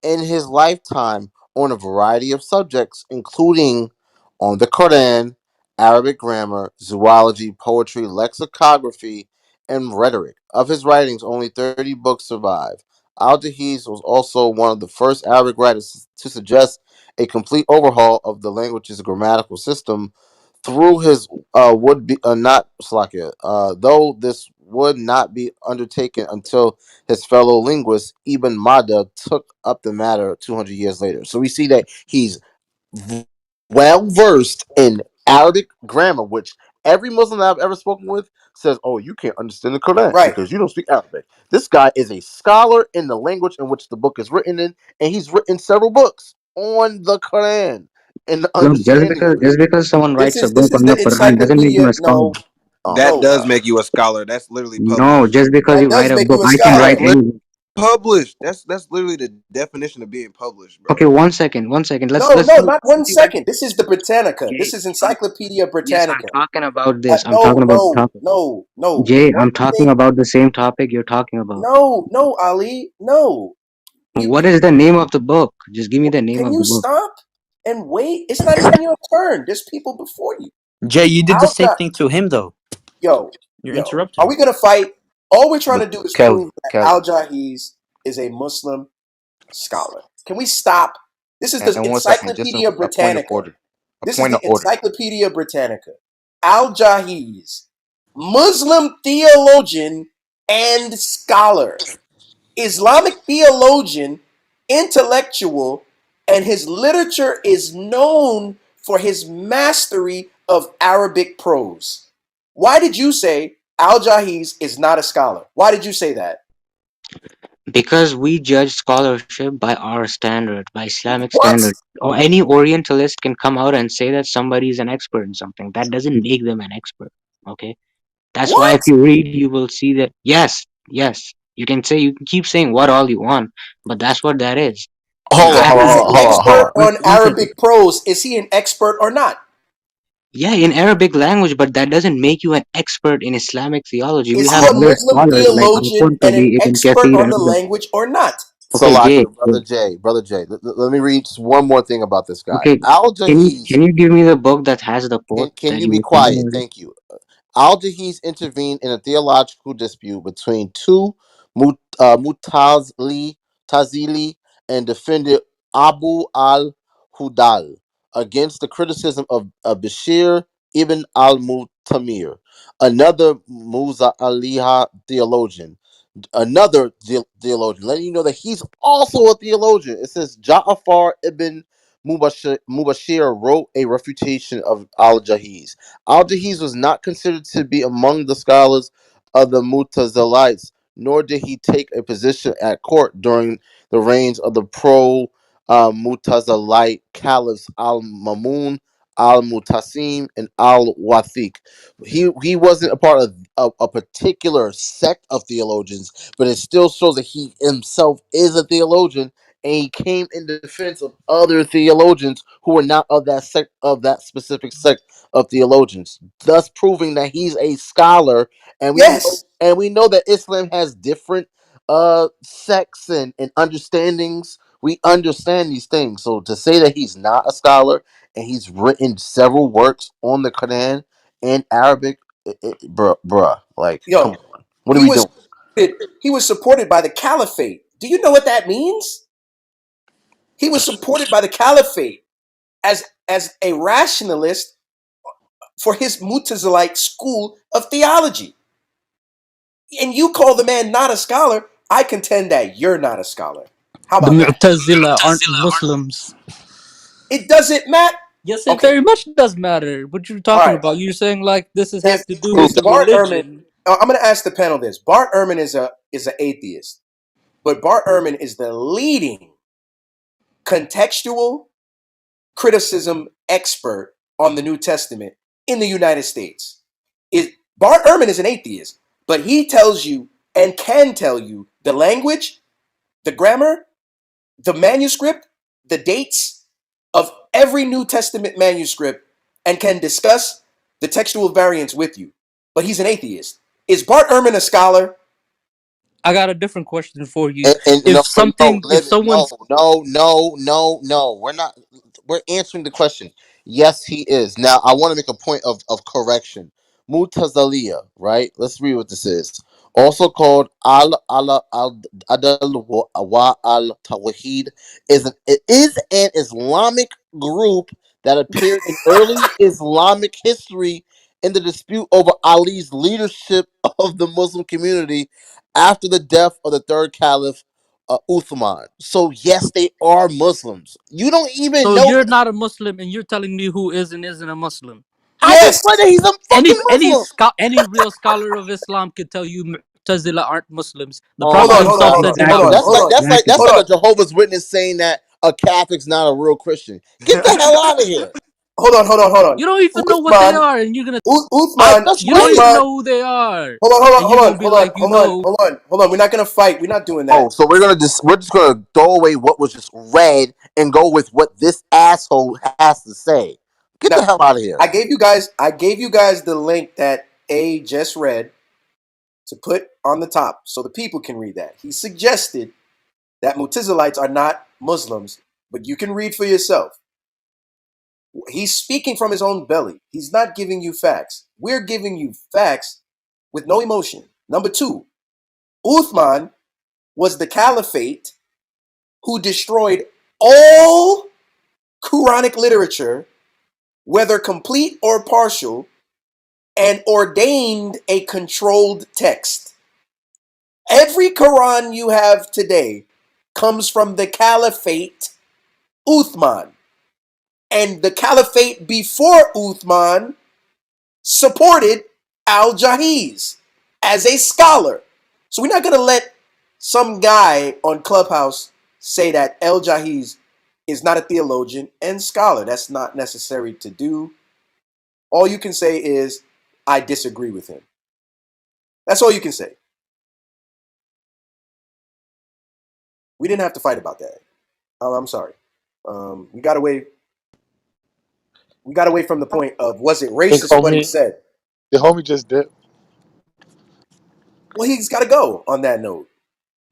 in his lifetime on a variety of subjects, including on the Quran, Arabic grammar, zoology, poetry, lexicography, and rhetoric. Of his writings, only 30 books survive. Al-Jahiz was also one of the first Arabic writers to suggest a complete overhaul of the language's grammatical system through his would be not Slakia, though this would not be undertaken until his fellow linguist Ibn Mada took up the matter 200 years later. So we see that he's v- well versed in Arabic grammar, which every Muslim that I've ever spoken with says, "Oh, you can't understand the Quran Right. because you don't speak Arabic." This guy is a scholar in the language in which the book is written in, and he's written several books on the Quran and the Look, understanding of it. just because someone This writes a is this book is on the the Quran doesn't make you encyclopedia. a scholar. No, Oh That my no, does God! make you a scholar. That's literally No, published. just because that you does write a make book, you a I can That's scholar. write literally any. published. That's literally the definition of being published, bro. Okay, one second, one second. No, Let's no, do not one something like second. This is the Britannica. Jay. This is Encyclopedia Yes, I'm Britannica. talking about this. I'm No, talking about the no, topic. no, no. Jay, I'm One talking thing. about the same topic you're talking about. No, no, Ali. No. What is the name of the book? Just give me the name Can of you the book. stop and wait? It's not even your turn. There's people before you. Jay, you did the same Alja, thing to him though. yo, You're yo. Are we interrupting. gonna fight? All we're trying But to do is Kelly, prove that Kelly, Al Jahiz is a Muslim scholar. Can we stop? This is the and 1 second, just Encyclopedia a point of Britannica. order. A This is point the of order. Encyclopedia Britannica. Al Jahiz, Muslim theologian and scholar, Islamic theologian, intellectual, and his literature is known for his mastery of Arabic prose. Why did you say Al Jahiz is not a scholar? Why did you say that? Because we judge scholarship by our standard, by Islamic What? standard. Or any Orientalist can come out and say that somebody is an expert in something. That doesn't make them an expert. Okay? That's why What? if you read, you will see that yes, yes. You can keep saying what all you want, but that's what that is. And Hold If on, I hold have on, he's hold an on, hold on, hold expert on. on one second. Arabic prose, is he an expert or not? Yeah, in Arabic language, but that doesn't make you an expert in Islamic theology. We Is he have a other Muslim scholars like theologian and an Al-Qurtubi, Ibn expert Kathir, on and the others. language or not? Okay, Jay. Salakia, brother Jay. Let me read just one more thing about this guy. Okay, Al Jahiz. can you give me the book that has the quote Can that you you be were saying quiet? earlier? Thank you. Al Jahiz intervened in a theological dispute between two Tazili and defended Abu al Hudal against the criticism of Bashir ibn al Mutamir, another Musa Aliha theologian. Another theologian, letting you know that he's also a theologian. It says Ja'afar ibn Mubashir wrote a refutation of Al Jahiz. Al Jahiz was not considered to be among the scholars of the Mutazilites, nor did he take a position at court during the reigns of the pro Mutazilite caliphs Al Mamun, Al Mutasim, and Al Wathiq. He wasn't a part of a particular sect of theologians, but it still shows that he himself is a theologian, and he came in defense of other theologians who were not of that sect, of that specific sect of theologians, thus proving that he's a scholar. And Yes. we know that Islam has different sects and understandings. We understand these things. So to say that he's not a scholar and he's written several works on the Quran in Arabic, bruh, like, come Yo, on, what are he we was doing? he was supported by the caliphate. Do you know what that means? He was supported by the caliphate as a rationalist for his Mutazilite school of theology. And you call the man not a scholar, I contend that you're not a scholar. How The about that? Mu'tazila aren't Muslims. It doesn't matter. Yes, it Okay, very much does matter. What you all talking right. about? You're saying like this has If to do Prove with if the that. Bart Ehrman, religion. I'm going to ask the panel this. Bart Ehrman is an atheist, but Bart Ehrman is the leading contextual criticism expert on the New Testament in the United States. Is Bart Ehrman is an atheist, but he tells you and can tell you the language, the grammar, the manuscript, the dates of every New Testament manuscript, and can discuss the textual variants with you. But he's an atheist. Is Bart Ehrman a scholar? I got a different question for you. And If no, something, if live it. No, someone's no, no, no, no. We're not. We're answering the question. Yes, he is. Now, I want to make a point of correction. Mutazaliya, right? Let's read what this is. Also called al adal wa al tawhid, is an Islamic group that appeared in early Islamic history in the dispute over Ali's leadership of the Muslim community after the death of the third caliph, Uthman. So yes, they are Muslims. You don't even so know you're that. not a Muslim and you're telling me who is and isn't a Muslim. I just Yes. read that he's a fucking Muslim. Any real scholar of Islam could tell you Mu'tazila aren't Muslims. The Oh Hold Prophet my on, himself God, said bro. they're hold not Exactly, on, That's hold like on, Muslims. that's exactly. like hold a Jehovah's Witness saying that a Catholic's not a real Christian. Get the on. hell out of here. Hold on. You don't even know what they Uthman, are, and you're gonna. I Uthman, just You read don't it. even Uthman. know who they are, and you're Hold gonna on, be like, you know. hold on. We're not gonna fight. We're not doing Oh, that. so we're just gonna throw away what was just read and go with what this asshole has to say. Get Now, the hell out of here. I gave you guys the link that A just read to put on the top so the people can read that. He suggested that Mutazilites are not Muslims, but you can read for yourself. He's speaking from his own belly. He's not giving you facts. We're giving you facts with no emotion. Number two, Uthman was the caliphate who destroyed all Quranic literature, whether complete or partial, and ordained a controlled text. Every Quran you have today comes from the caliphate Uthman. And the caliphate before Uthman supported Al Jahiz as a scholar. So we're not going to let some guy on Clubhouse say that Al Jahiz is not a theologian and scholar. That's not necessary to do. All you can say is, I disagree with him. That's all you can say. We didn't have to fight about that. I'm sorry. We got away. We got away from the point of was it I think racist what he homie, said. the homie just dipped. Well, he's got to go on that note.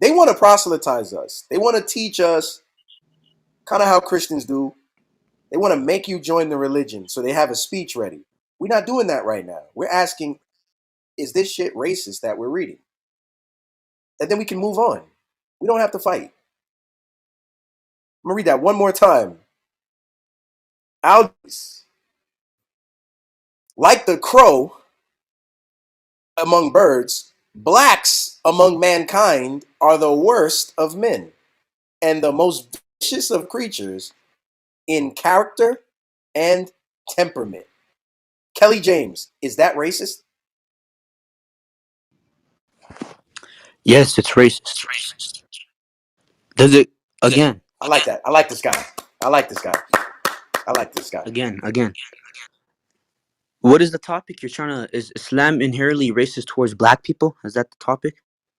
They want to proselytize us. They want to teach us kind of how Christians do. They want to make you join the religion so they have a speech ready. We're not doing that right now. We're asking, is this shit racist that we're reading? And then we can move on. We don't have to fight. I'm going to read that one more time. Algies, like the crow among birds, blacks among mankind are the worst of men and the most vicious of creatures in character and temperament. Kelly James, is that racist? Yes, it's racist. Does it again? I like that. I like this guy. I like this guy. I like this guy. Again. What is the topic you're trying to? Is Islam inherently racist towards black people? Is that the topic?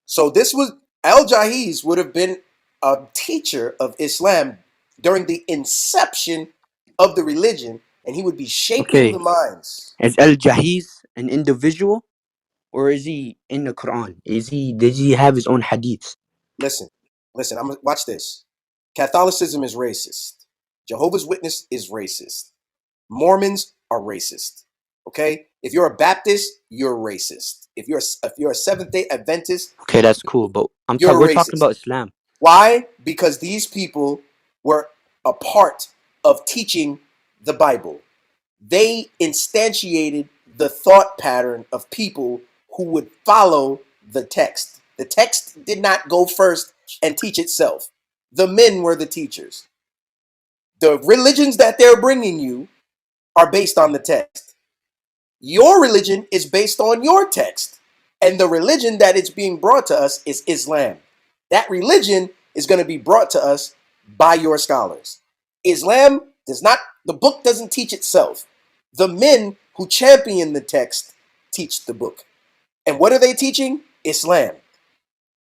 So this was Al Jahiz would have been a teacher of Islam during the inception of the religion, and he would be shaping the Okay. minds. Is Al Jahiz an individual, or is he in the Quran? Does he have his own hadiths? Listen, listen. I'm watch this. Catholicism is racist. Jehovah's Witness is racist. Mormons are racist. Okay, if you're a Baptist, you're racist. If you're a Seventh Day Adventist, Okay, that's cool. But you're we're talking racist. about Islam. Why? Because these people were a part of teaching the Bible. They instantiated the thought pattern of people who would follow the text. The text did not go first and teach itself. The men were the teachers. The religions that they're bringing you are based on the text. Your religion is based on your text. And the religion that is being brought to us is Islam. That religion is going to be brought to us by your scholars. Islam does not, the book doesn't teach itself. The men who champion the text teach the book. And what are they teaching? Islam.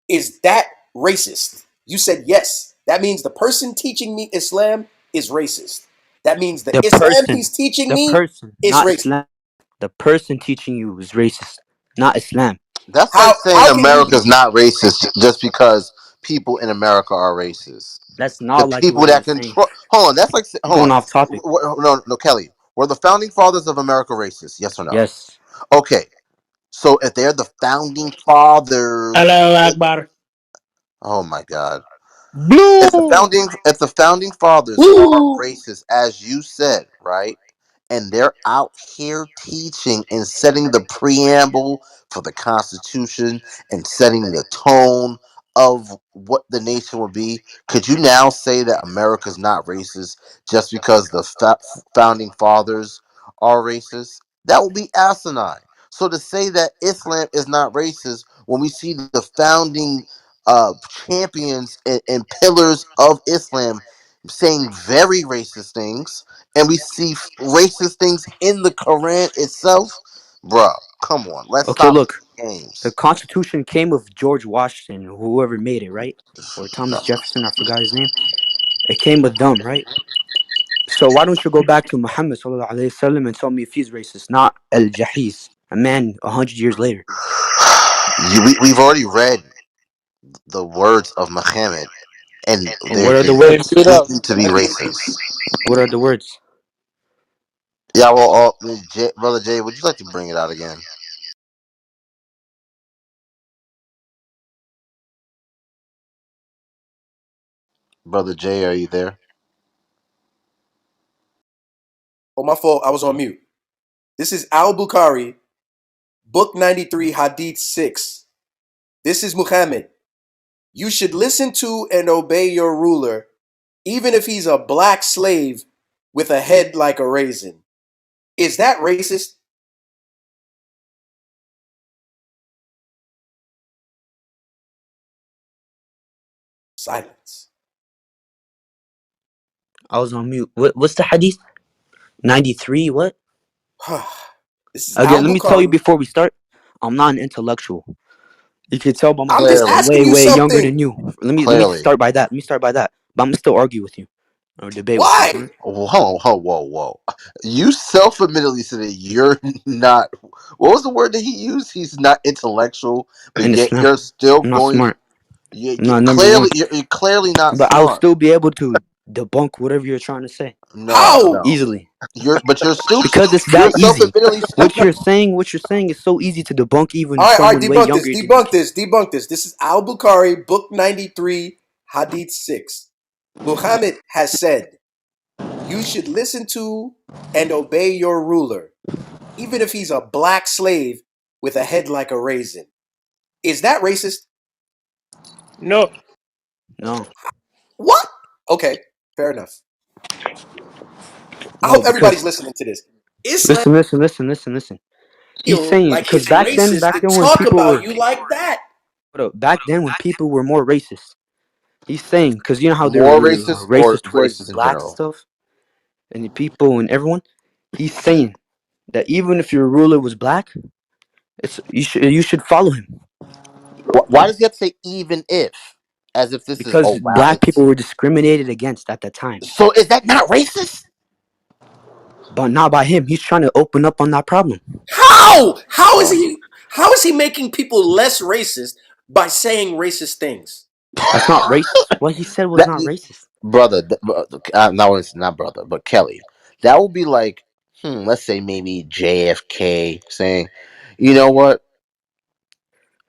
Is that racist? You said yes. That means the person teaching me Islam is racist. That means the The Islam he's teaching me is not racist. Islam. The person teaching you is racist, not Islam. That's like saying How can he? America's not racist just because people in America are racist. That's The not like people what he that was saying. control. Hold on, that's like hold Going on. off topic. No, no, Kelly. Were the founding fathers of America racist? Yes or no? Yes. Okay, so if they're the founding fathers, Allahu Akbar. oh my God. Blue. If the founding fathers are Woo! racist, as you said, right? And they're out here teaching and setting the preamble for the Constitution and setting the tone of what the nation would be. Could you now say that America's not racist just because the founding fathers are racist? That would be asinine. So to say that Islam is not racist when we see the founding champions and pillars of Islam saying very racist things, and we see racist things in the Quran itself, bruh, come on, let's Okay, stop look. playing The games. Constitution came with George Washington, whoever made it, right? Or Thomas Jefferson, I forgot his name. It came with them, right? So why don't you go back to Muhammad sallallahu alaihi wasallam and tell me if he's racist, not Al Jahiz, a man 100 years later. We've already read the words of Muhammad, and And what are they the Hey, words? mute up. seem to be racist. What are the words? Yeah, well, brother Jay, would you like to bring it out again? Brother Jay, are you there? Oh, my fault. I was on mute. This is Al Bukhari, Book 93, Hadith 6. This is Muhammad. You should listen to and obey your ruler, even if he's a black slave with a head like a raisin. Is that racist? Silence. I was on mute. What's the hadith? 93, what? This is Al Again, let me tell you Bukhari. before we start, I'm not an intellectual. You can tell by my I'm voice just I'm Clearly, asking way, you way younger than something. you. Let me clearly. start by that. Let me start by that. But I'm gonna still argue with you or debate with you. Why? Alright? Whoa. You self-admittedly said that you're not. What was the word that he used? He's not intellectual, but In yet Islam, you're still I'm not going. smart. You No, number one. clearly you're clearly not But I'll smart. still be able to debunk whatever you're trying to say No, How? no. easily You're stupid. because it's You're that easy. self-admittedly stupid. What you're saying is so easy to debunk, even All right, someone way debunk this, younger than you debunk can. this, debunk this. This is Al Bukhari, book 93, Hadith 6. Muhammad has said, you should listen to and obey your ruler, even if he's a black slave with a head like a raisin. Is that racist? No. No, What? Okay, fair enough. I no, hope because everybody's listening to this. Islam listen. He's feel saying like because it's back then, racist to when talk people about were you like that. back then when people were more racist. He's saying because you know how they More were racist or racist towards racist in blacks and general? stuff, and the people and everyone. He's saying that even if your ruler was black, you should follow him Why does he have to say even if? As if this is, oh because wow, black it's people were discriminated against at that time. so is that not racist? But not by him. He's trying to open up on that problem. How? How is Oh my. he? How is he making people less racist by saying racist things? That's not racist. What he said was That not racist. brother, no, it's not brother, but Kelly. That would be like, let's say maybe JFK saying, you know what,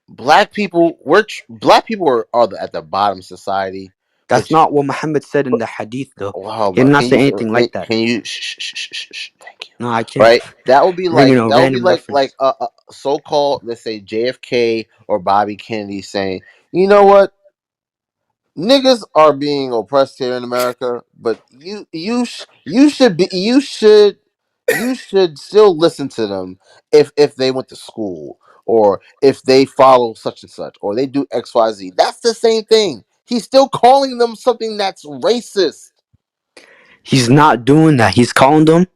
black people at the bottom of society, That's but not what Muhammad said in the hadith, though. wow, He did but not say anything like that. can you thank you. No, I can't. Right? That would be Bringing like a that would be random like reference. a so-called, let's say, JFK or Bobby Kennedy saying, you know what, niggas are being oppressed here in America, but you should still listen to them if they went to school or if they follow such and such or they do XYZ. That's the same thing. He's still calling them something that's racist. He's not doing that. He's calling them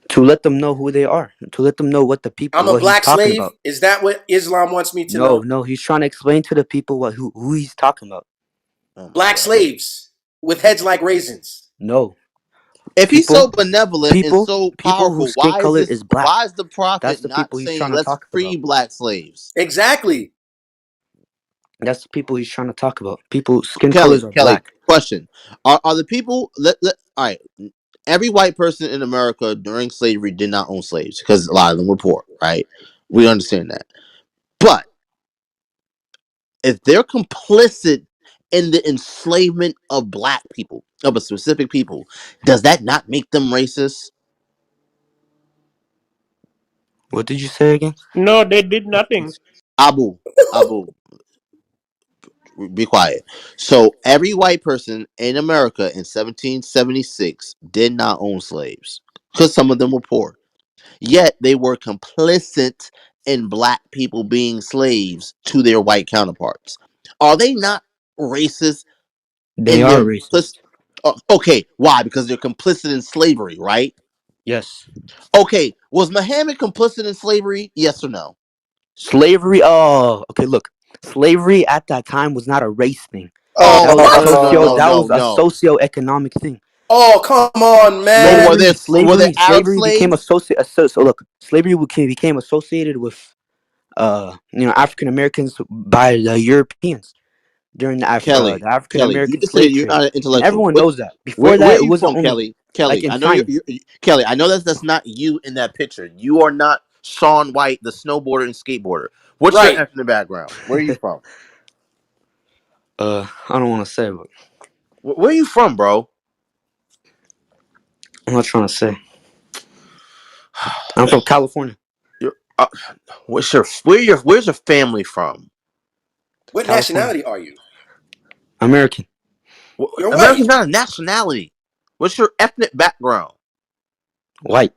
to let them know who they are, to let them know I'm a what he's black talking slave. about. Is that what Islam wants me to No, know? no, he's trying to explain to the people who he's talking about. Oh my Black god. slaves with heads like raisins. No, If he's so people, benevolent and so people whose powerful, skin color is why black. is the That's prophet the not people he's saying trying to let's talk free about. black slaves? Exactly. That's the people he's trying to talk about. People skin colors Kelly, are Kelly, black. question. Are the people all right, every white person in America during slavery did not own slaves because a lot of them were poor, right? We understand that. But if they're complicit in the enslavement of black people, of a specific people, does that not make them racist? What did you say again? No, they did nothing. Abu, Abu, be quiet. So every white person in America in 1776 did not own slaves because some of them were poor. Yet they were complicit in black people being slaves to their white counterparts. Are they not racist They in are their racist. okay, why? Because they're complicit in slavery, right? Yes. Okay, was Muhammad complicit in slavery? Yes or no? Slavery. Oh, okay. Look, slavery at that time was not a race thing. Oh no no no What? no no That no was a no. socio-economic thing. Oh, come on, Well, man. were there Arab Slavery became slaves? associated. So look, became associated with African Americans by the Europeans during the Kelly, African Kelly, you American just said slave you're trade, not an and intellectual. everyone What? knows that. Before Where that, are it you wasn't from, only Kelly? like Kelly, in I know China. Kelly. I know that's not you in that picture. You are not Sean White, the snowboarder and skateboarder. What's your Right. ethnic background? Where are you from? I don't want to say, but Where are you from, bro? I'm not trying to say. I'm from California. You're, where's your family from? What California, nationality are you? American, You're white. America's not a nationality. What's your ethnic background? white.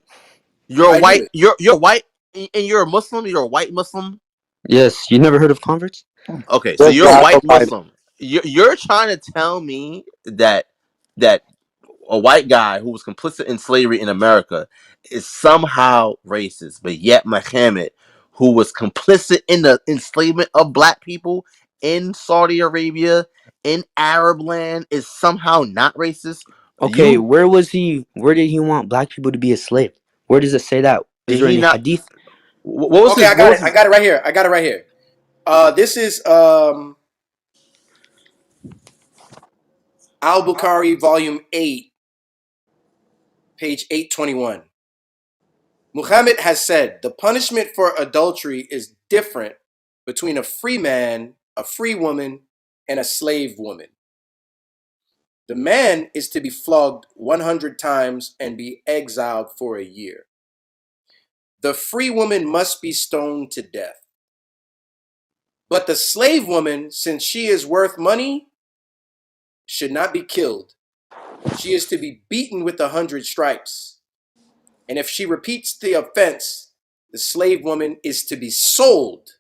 You're I knew white. it. You're white, and you're a Muslim. You're a white Muslim. Yes, you never heard of converts? Okay, so Just you're a God white Almighty. Muslim. You're trying to tell me that a white guy who was complicit in slavery in America is somehow racist, but yet Muhammad, who was complicit in the enslavement of black people in Saudi Arabia, in Arab land, is somehow not racist. Okay, You where was he? Where did he want black people to be a slave? Where does it say that? Is did there he any not? hadith? What was Okay, his? I What got was it. I his? got it right here. I got it right here. This is Al-Bukhari, volume 8, page 821. Muhammad has said the punishment for adultery is different between a free man, a free woman, and a slave woman. The man is to be flogged 100 times and be exiled for a year. The free woman must be stoned to death. But the slave woman, since she is worth money, should not be killed. She is to be beaten with 100 stripes. And if she repeats the offense, the slave woman is to be sold.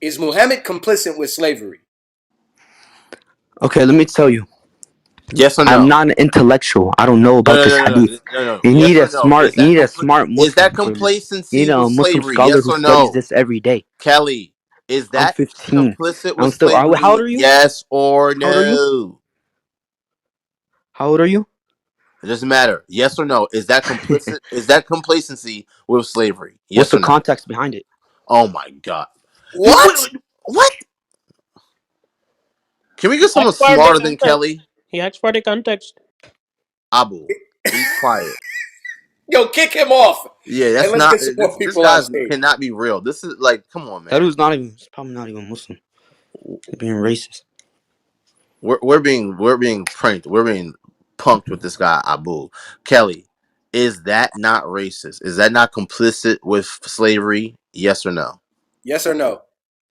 Is Muhammad complicit with slavery? Okay, let me tell you. Yes or I'm no? not an intellectual. I don't know No, about no, this no, no, hadith. no, no, no. You Yes need or a no? smart. You need a smart Is that Muslim for this. You need complacency a with Muslim slavery? scholar Yes who or studies no? this every day. Kelly, is I'm that 15. complicit with I'm still. How old slavery? are you? Yes or How old are you? no? How old are you? It doesn't matter. Yes or no? Is that complicit? Is that complacency with slavery? What's Yes the or no? context behind it? Oh my god! You What? what? Can we get Ask someone for the smarter than context. Kelly? He asked for the context. Abu, be quiet. Yo, kick him off. Yeah, And that's let's not get some more this people on guy's stage. cannot be real. This is like, come on, That man. was not even. He's probably not even Muslim. He's being racist. We're being pranked. We're being punked with this guy Abu. Kelly, is that not racist? Is that not complicit with slavery? Yes or no? Yes or no?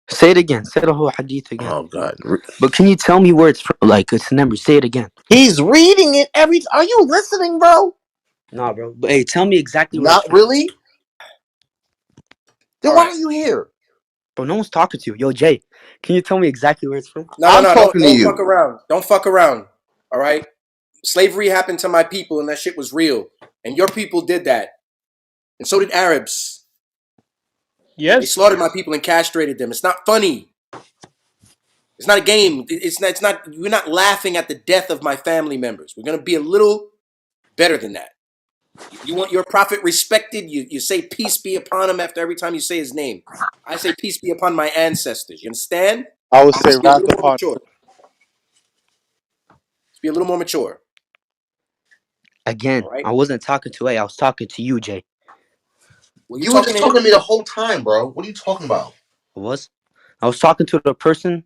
Say it again. Say the whole hadith again. Oh god. But can you tell me where it's from? Like it's a number. Say it again. He's reading it every Are you listening, bro? Nah, bro. But hey, tell me exactly where it's Not from. really? Then All why right. are you here? Bro, no one's talking to you. Yo, Jay, can you tell me exactly where it's from? No, no, I'm no. talking to Don't fuck you. around. Don't fuck around. All right. Slavery happened to my people, and that shit was real. And your people did that, and so did Arabs. They Yes. slaughtered my people and castrated them. It's not funny. It's not a game. It's not. It's not. We're not laughing at the death of my family members. We're gonna be a little better than that. You want your prophet respected? You say peace be upon him after every time you say his name. I say peace be upon my ancestors. You understand? I would say Let's be a wrath little more upon. mature. Let's be a little more mature. Again, All right. I wasn't talking to A. I was talking to you, Jay. Well, you You were talking just to him? talking to me the whole time, bro. What are you talking about? I was. I was talking to the person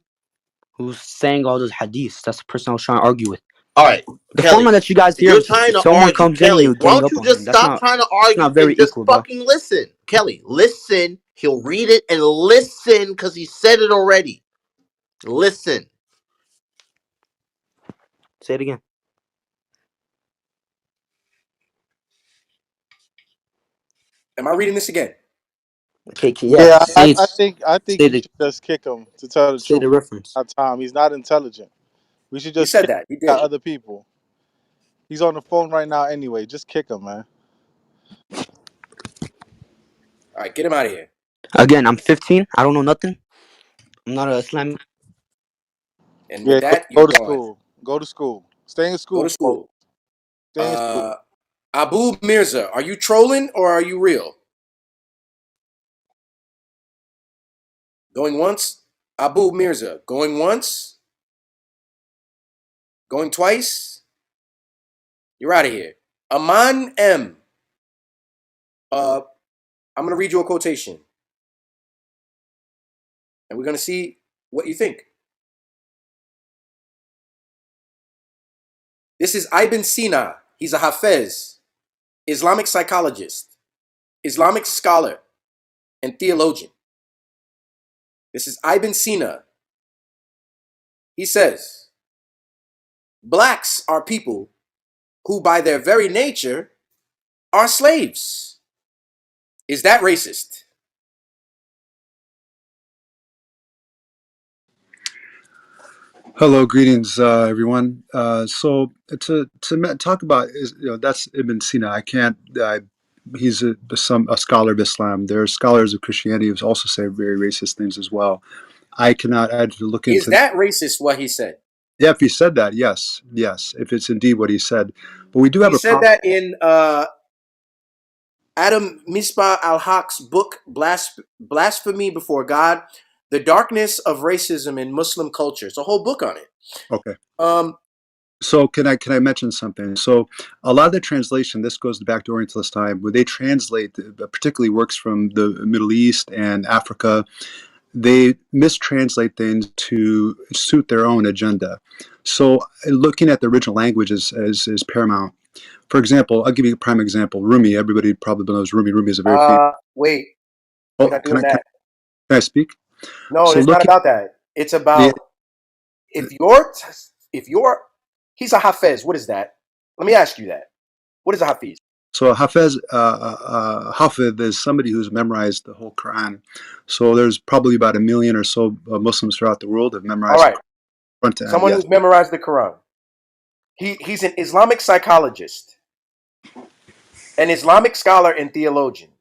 who's saying all those hadiths. That's the person I was trying to argue with. All right, The format Kelly. that you guys hear, You're trying if to someone argue. comes in and Kelly, you why gang don't up you on him, just that's stop not. trying to It's argue not very and just equal, bro. fucking listen? Kelly, listen. He'll read it and listen because he said it already. Listen. Say it again. Am I reading this again? Okay, yeah. Yeah, Say it. I think Say you the. should just kick him. To tell the Say truth, the reference. Tom, he's not intelligent. We should He just said kick that. He out did. other people. He's on the phone right now anyway. Just kick him, man. All right, get him out of here. Again, I'm 15. I don't know nothing. I'm not a Islamic. And with Yeah, that, you're go to gone. school. Go to school. Stay in Go school, to folks. school. Stay in school. Abu Mirza, are you trolling or are you real? Going once? Abu Mirza, going once? Going twice? You're out of here. Aman M. I'm going to read you a quotation and we're going to see what you think. This is Ibn Sina. He's a Hafez, Islamic psychologist, Islamic scholar, and theologian. This is Ibn Sina. He says, blacks are people who, by their very nature, are slaves. Is that racist? Hello, greetings, everyone. So talk about that's Ibn Sina. I can't. He's a scholar of Islam. There are scholars of Christianity who also say very racist things as well. I cannot. I had to look Is into. that racist what he said? Yeah, if he said that, yes, yes. If it's indeed what he said, but we do He have a said problem. that in Adam Misbah al Haq's book, Blasphemy Before God. The Darkness of Racism in Muslim Culture. It's a whole book on it. Okay. Um, So can I mention something? So a lot of the translation, this goes back to Orientalist time, where they translate, particularly works from the Middle East and Africa, they mistranslate things to suit their own agenda. So looking at the original language is paramount. For example, I'll give you a prime example. Rumi, everybody probably knows Rumi. Rumi is a very famous. wait, we're Oh, not doing that. can I speak? No, So it's not looking about that. It's the about if you're he's a hafez. What is that? Let me ask you that. What is a hafiz? so Hafid is somebody who's memorized the whole Quran. So there's probably about a million or so Muslims throughout the world have All memorized the right, Quran front to end. someone Yes. who's memorized the Quran. He's an Islamic psychologist, an Islamic scholar and theologian.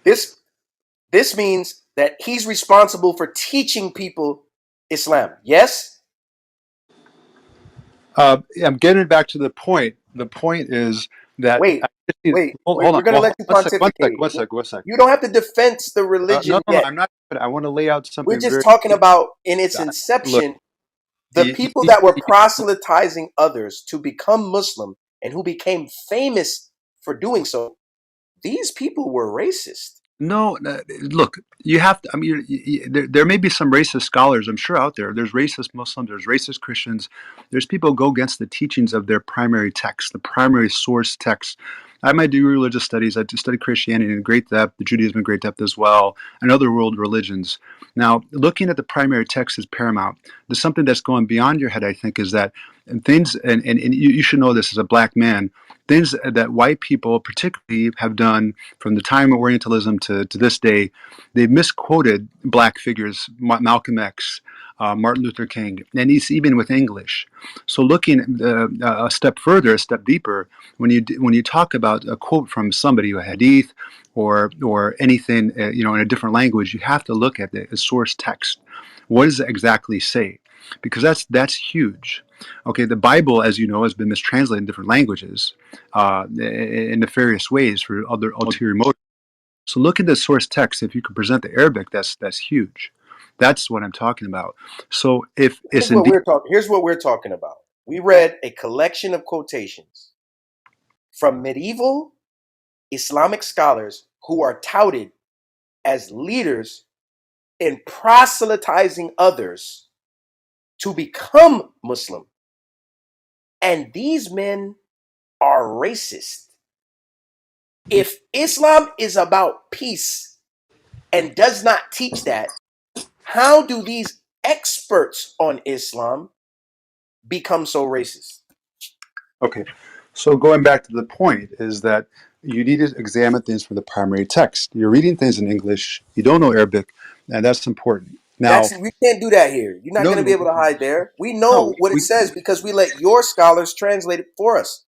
This means that he's responsible for teaching people Islam. Yes? I'm getting back to the point. The point is that Wait, wait. hold on. We're going to Well, let you pontificate. one sec. You don't have to defense the No, religion no, no. yet. I'm not. I want to lay out We're something just very. talking about in its Look, inception, the you, people that were proselytizing others to become Muslim and who became famous for doing so. These people were racist. no, look, you have to. I mean, there may be some racist scholars, I'm sure, out there. There's racist Muslims, there's racist Christians, there's people who go against the teachings of their primary text, the primary source text. I might do religious studies. I study Christianity in great depth, the Judaism in great depth as well, and other world religions. Now, looking at the primary text is paramount. There's something that's going beyond your head, I think, is that and things, and you should know this as a black man, things that white people particularly have done from the time of Orientalism to this day, they've misquoted black figures, Malcolm X, Martin Luther King, and he's even with English. So looking a step further, a step deeper, when you talk about a quote from somebody, a hadith, or anything, in a different language, you have to look at the source text. What does it exactly say? Because that's huge. Okay, the Bible, as you know, has been mistranslated in different languages in nefarious ways for other ulterior motives. So look at the source text. If you can present the Arabic, that's huge. That's what I'm talking about. So if it's indeed Here's what we're talking about. We read a collection of quotations from medieval Islamic scholars who are touted as leaders in proselytizing others to become Muslim. And these men are racist. If Islam is about peace and does not teach that, how do these experts on Islam become so racist? okay. So going back to the point is that you need to examine things from the primary text. You're reading things in English. You don't know Arabic, and that's important. Now, We can't do that here. You're not no, going to be no, able to hide there. We no. know what it says because we let your scholars translate it for us.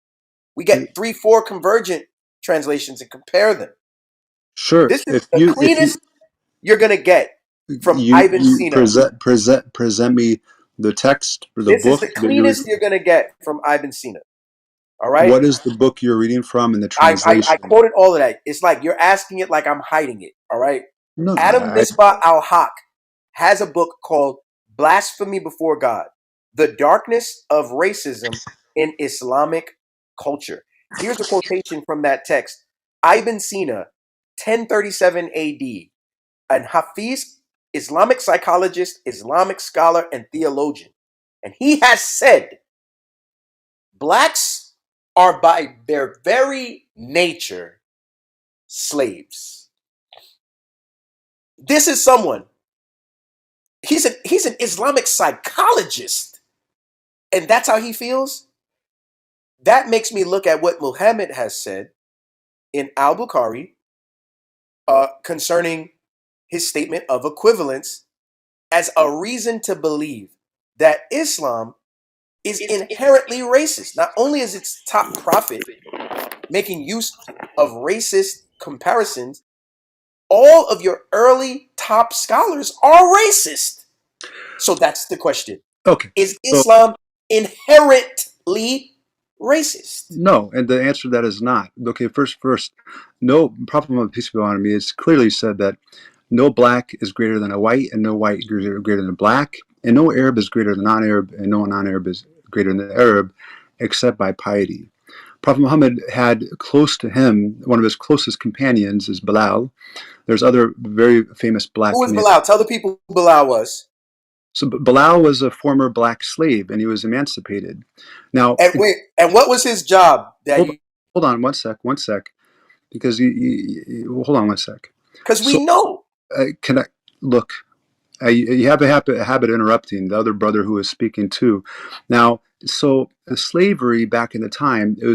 We get 3-4 convergent translations and compare them. Sure. This is If the you cleanest you're going to get from Ibn you Sina. present me the text or the This is book the that you're. cleanest you're going to get from Ibn Sina. All right? What is the book you're reading from in the I translation? quoted all of that. It's like you're asking it like I'm hiding it. All right? No, Adam Misbah al-Haq has a book called Blasphemy Before God: The Darkness of Racism in Islamic Culture. Here's a quotation from that text. Ibn Sina, 1037 AD, an Hafiz, Islamic psychologist, Islamic scholar, and theologian. And he has said, blacks are by their very nature slaves. This is someone, he's an Islamic psychologist, and that's how he feels. That makes me look at what Muhammad has said in al-Bukhari concerning his statement of equivalence as a reason to believe that Islam is inherently racist. Not only is its top prophet making use of racist comparisons, all of your early top scholars are racist. So that's the question. okay. Is So Islam inherently racist? no, and the answer to that is not. Okay, first, no Prophet Muhammad peace be upon him. It's clearly said that No black is greater than a white, and no white is greater than a black, and no Arab is greater than non-Arab, and no non-Arab is greater than Arab, except by piety. Prophet Muhammad had close to him, one of his closest companions is Bilal. There's other very famous black Who was comedians. Bilal? Tell the people who Bilal was. So Bilal was a former black slave, and he was emancipated. Now, And wait, and what was his job that hold, you? hold on one sec, because hold on one sec. Because we So, know. can I look? You have a habit of interrupting the other brother who was speaking too. Now, so slavery back in the time, it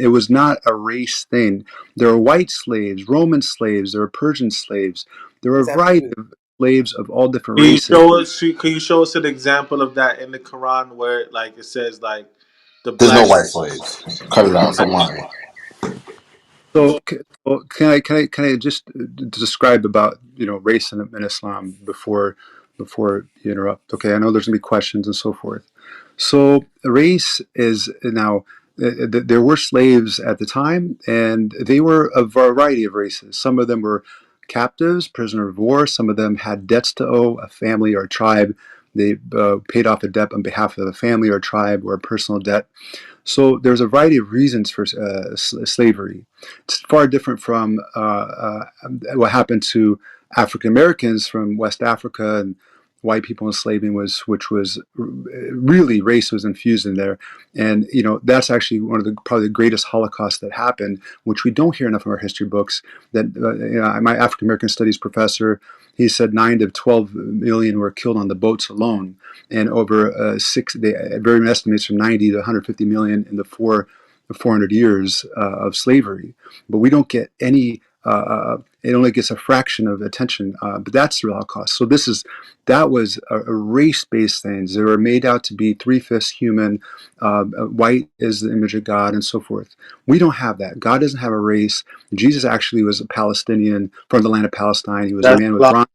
was not a race thing. There were white slaves, Roman slaves, there were Persian slaves. There were a What's that have to variety do? of slaves of all different Can you races. show us? Can you show us an example of that in the Quran where, like, it says like the There's no black? white slaves. Cut it out. Stop lying. So, can I just describe about race in Islam before you interrupt? Okay, I know there's gonna be questions and so forth. So, race is now. There were slaves at the time, and they were a variety of races. Some of them were captives, prisoner of war. Some of them had debts to owe a family or a tribe. They paid off a debt on behalf of a family or a tribe or a personal debt. So there's a variety of reasons for slavery. It's far different from what happened to African Americans from West Africa and white people enslaving which was really race was infused in there, and that's actually one of the probably the greatest Holocaust that happened, which we don't hear enough in our history books. That my African American studies professor, he said 9 to 12 million were killed on the boats alone, and over very estimates from 90 to 150 million in the 400 years of slavery. But we don't get any. It only gets a fraction of attention, but that's the real cost. So that was a race-based thing. They were made out to be three-fifths human. White is the image of God, and so forth. We don't have that. God doesn't have a race. Jesus actually was a Palestinian from the land of Palestine. He was a That's man with lying. bronze.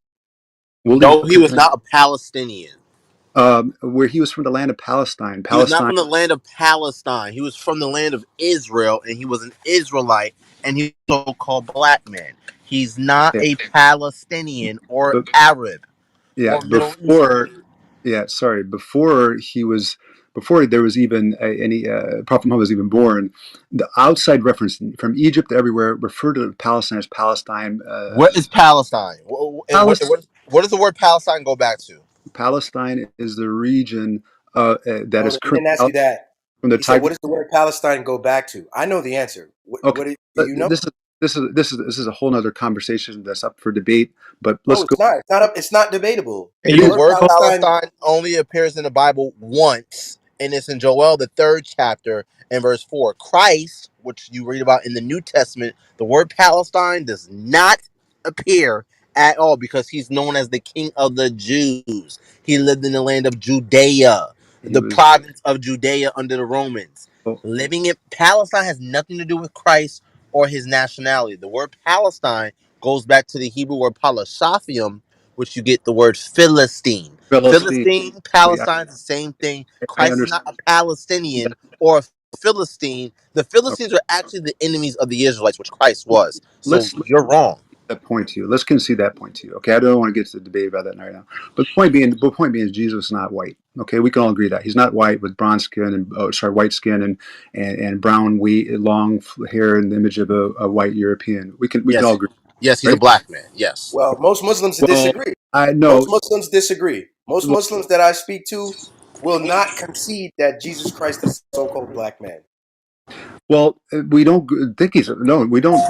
Woolly, No, he was not a Palestinian. where he was from the land of Palestine. He was not Palestine, from the land of Palestine. He was from the land of Israel, and he was an Israelite, and he was a so-called black man. He's not yeah, a Palestinian or but Arab yeah, or Middle Eastern. before there was even any Prophet Muhammad was even born. The outside reference from Egypt to everywhere referred to Palestine as Palestine. What is Palestine? And Palestine, what does the word Palestine go back to? Palestine is the region that No, is he currently didn't ask you that. from the He said, "What Tigris. does the word Palestine go back to?" I know the answer. Okay, Do you know? this is a whole other conversation that's up for debate. But No, let's go. it's not. It's not up. It's not debatable. It And The the is word word called. Palestine. Palestine only appears in the Bible once, and it's in Joel, the third chapter, and verse 4. Christ, which you read about in the New Testament, the word Palestine does not appear at all because he's known as the King of the Jews. He lived in the land of Judea, He the was. province of Judea under the Romans. Oh, Living in Palestine has nothing to do with Christ or his nationality. The word Palestine goes back to the Hebrew word palashathium, which you get the word Philistine. Philistine. Philistine, I, Palestine's the same thing. I Christ is understand not a Palestinian or a Philistine. The that. Philistines are actually the enemies of the Israelites, which Christ was. So Let's you're wrong. that point to you. Let's concede that point to you. Okay, I don't want to get to the debate about that right now. But the point being, Jesus is not white. Okay, we can all agree that he's not white with bronze skin and white skin and brown long hair and the image of a white European. We can all Yes, agree, yes, he's a right? black man. Yes. Well, most Muslims Well, disagree. I Most know. Muslims disagree. Most Muslims that I speak to will not concede that Jesus Christ is a so-called black man. Well, we don't think he's no. We don't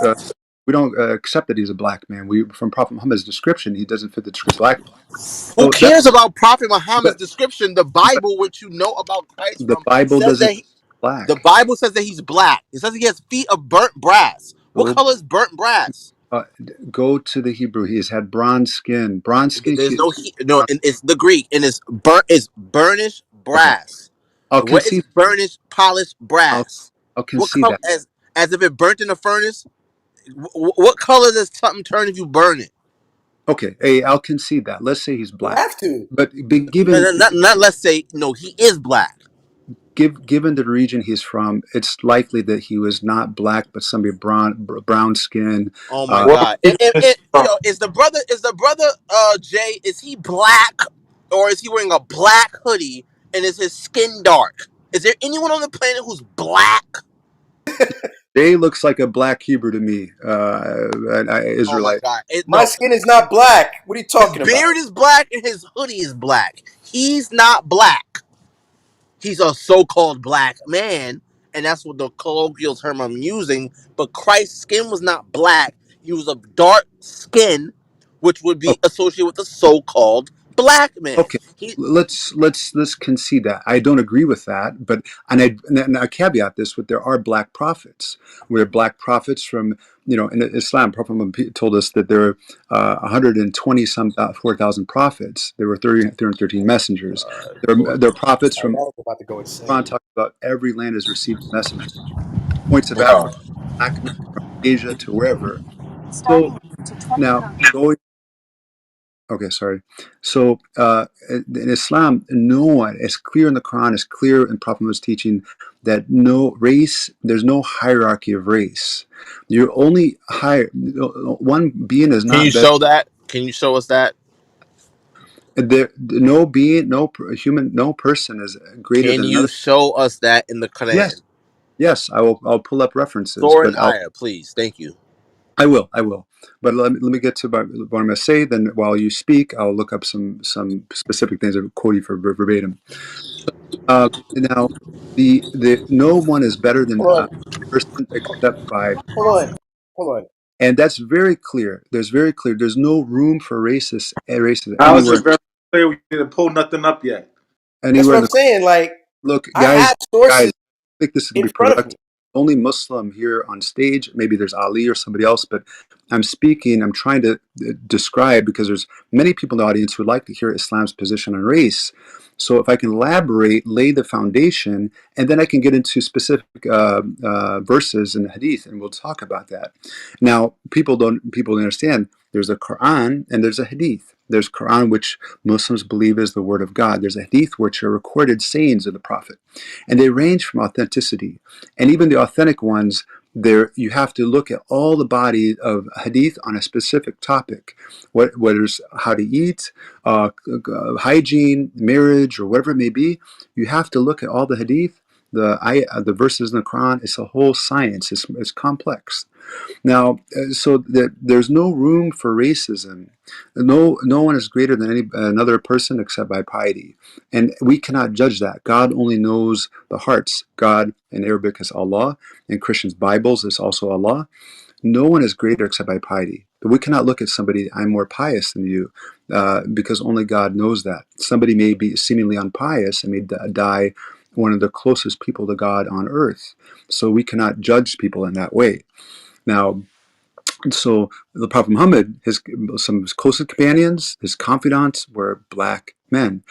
accept that he's a black man. We from Prophet Muhammad's description, he doesn't fit the description of black. Who So that, cares about Prophet Muhammad's but, description? The but Bible, which you know about Christ the from, Bible says doesn't that the black. Bible says that he's black. It says he has feet of burnt brass. What Go color is burnt brass? uh, go to the Hebrew. He has had bronze skin. Bronze skin. There's no heat. No, and it's the Greek, and it's burnt. It's burnished Okay, brass. I'll What is concede. burnished, polished I'll brass? I'll What concede color? that. As if it burnt in a furnace. What color does something turn if you burn it? Okay, hey, I'll concede that. Let's say he's You black, have to. but be No, given no, not let's say no. He is black. given the region he's from, it's likely that he was not black, but somebody brown skin. Oh my Uh, What God! region is he from? Yo, is the brother Jay? Is he black, or is he wearing a black hoodie and is his skin dark? Is there anyone on the planet who's black? Jay looks like a black Hebrew to me, an Oh my Israelite. God! My No, skin is not black. What are you his talking about? beard is black and his hoodie is black. He's not black. He's a so-called black man, and that's what the colloquial term I'm using. But Christ's skin was not black; he was of dark skin, which would be associated with the so-called black man. Okay, He let's concede that. I don't agree with that, but and I caveat this with there are black prophets. Where black prophets from in Islam, Prophet Muhammad told us that there are 120 some 4,000 prophets. There were 313 messengers. There are prophets Like, from I was about to go Quran insane. talks about every land has received a messenger. Points of Wow. Africa, black men from Asia to wherever. So now going. Okay, sorry. So in Islam, no one, it's clear in the Quran, it's clear in Prophet Muhammad's teaching that no race, there's no hierarchy of race. You're only higher. One being is Can you not better. show that? Can you show us that? There, no being, human, no person is greater Can than you another. show us that in the Yes, Quran? yes, I will. I'll pull up references, Surah and but ayah, please. Thank you. I will. I will. But let me get to what I'm going to say. Then, while you speak, I'll look up some specific things I'm quoting for verbatim. Now, the no one is better than Hold on, a person except by, hold on, hold on. and that's very clear. There's very clear. There's no room for racism How is it very clear we didn't pull nothing up yet? That's anywhere what in I'm the. saying. Like, Look, I have guys, sources I think this is gonna in be front of me. productive. Only Muslim here on stage. Maybe there's Ali or somebody else, but I'm speaking. I'm trying to describe because there's many people in the audience who would like to hear Islam's position on race. So if I can elaborate, lay the foundation, and then I can get into specific verses in the Hadith, and we'll talk about that. Now, people don't understand. There's a Quran and there's a Hadith. There's Quran, which Muslims believe is the word of God. There's a Hadith, which are recorded sayings of the Prophet, and they range from authenticity. And even the authentic ones, there you have to look at all the body of Hadith on a specific topic, whether it's how to eat, hygiene, marriage, or whatever it may be. You have to look at all the Hadith. The verses in the Quran. It's a whole science. It's complex. Now, so that there's no room for racism. No one is greater than another person except by piety, and we cannot judge that. God only knows the hearts. God in Arabic is Allah, in Christians' Bibles is also Allah. No one is greater except by piety. But we cannot look at somebody, I'm more pious than you, because only God knows that. Somebody may be seemingly unpious and may die one of the closest people to God on earth. So we cannot judge people in that way. Now, so the Prophet Muhammad, some of his closest companions, his confidants were black men,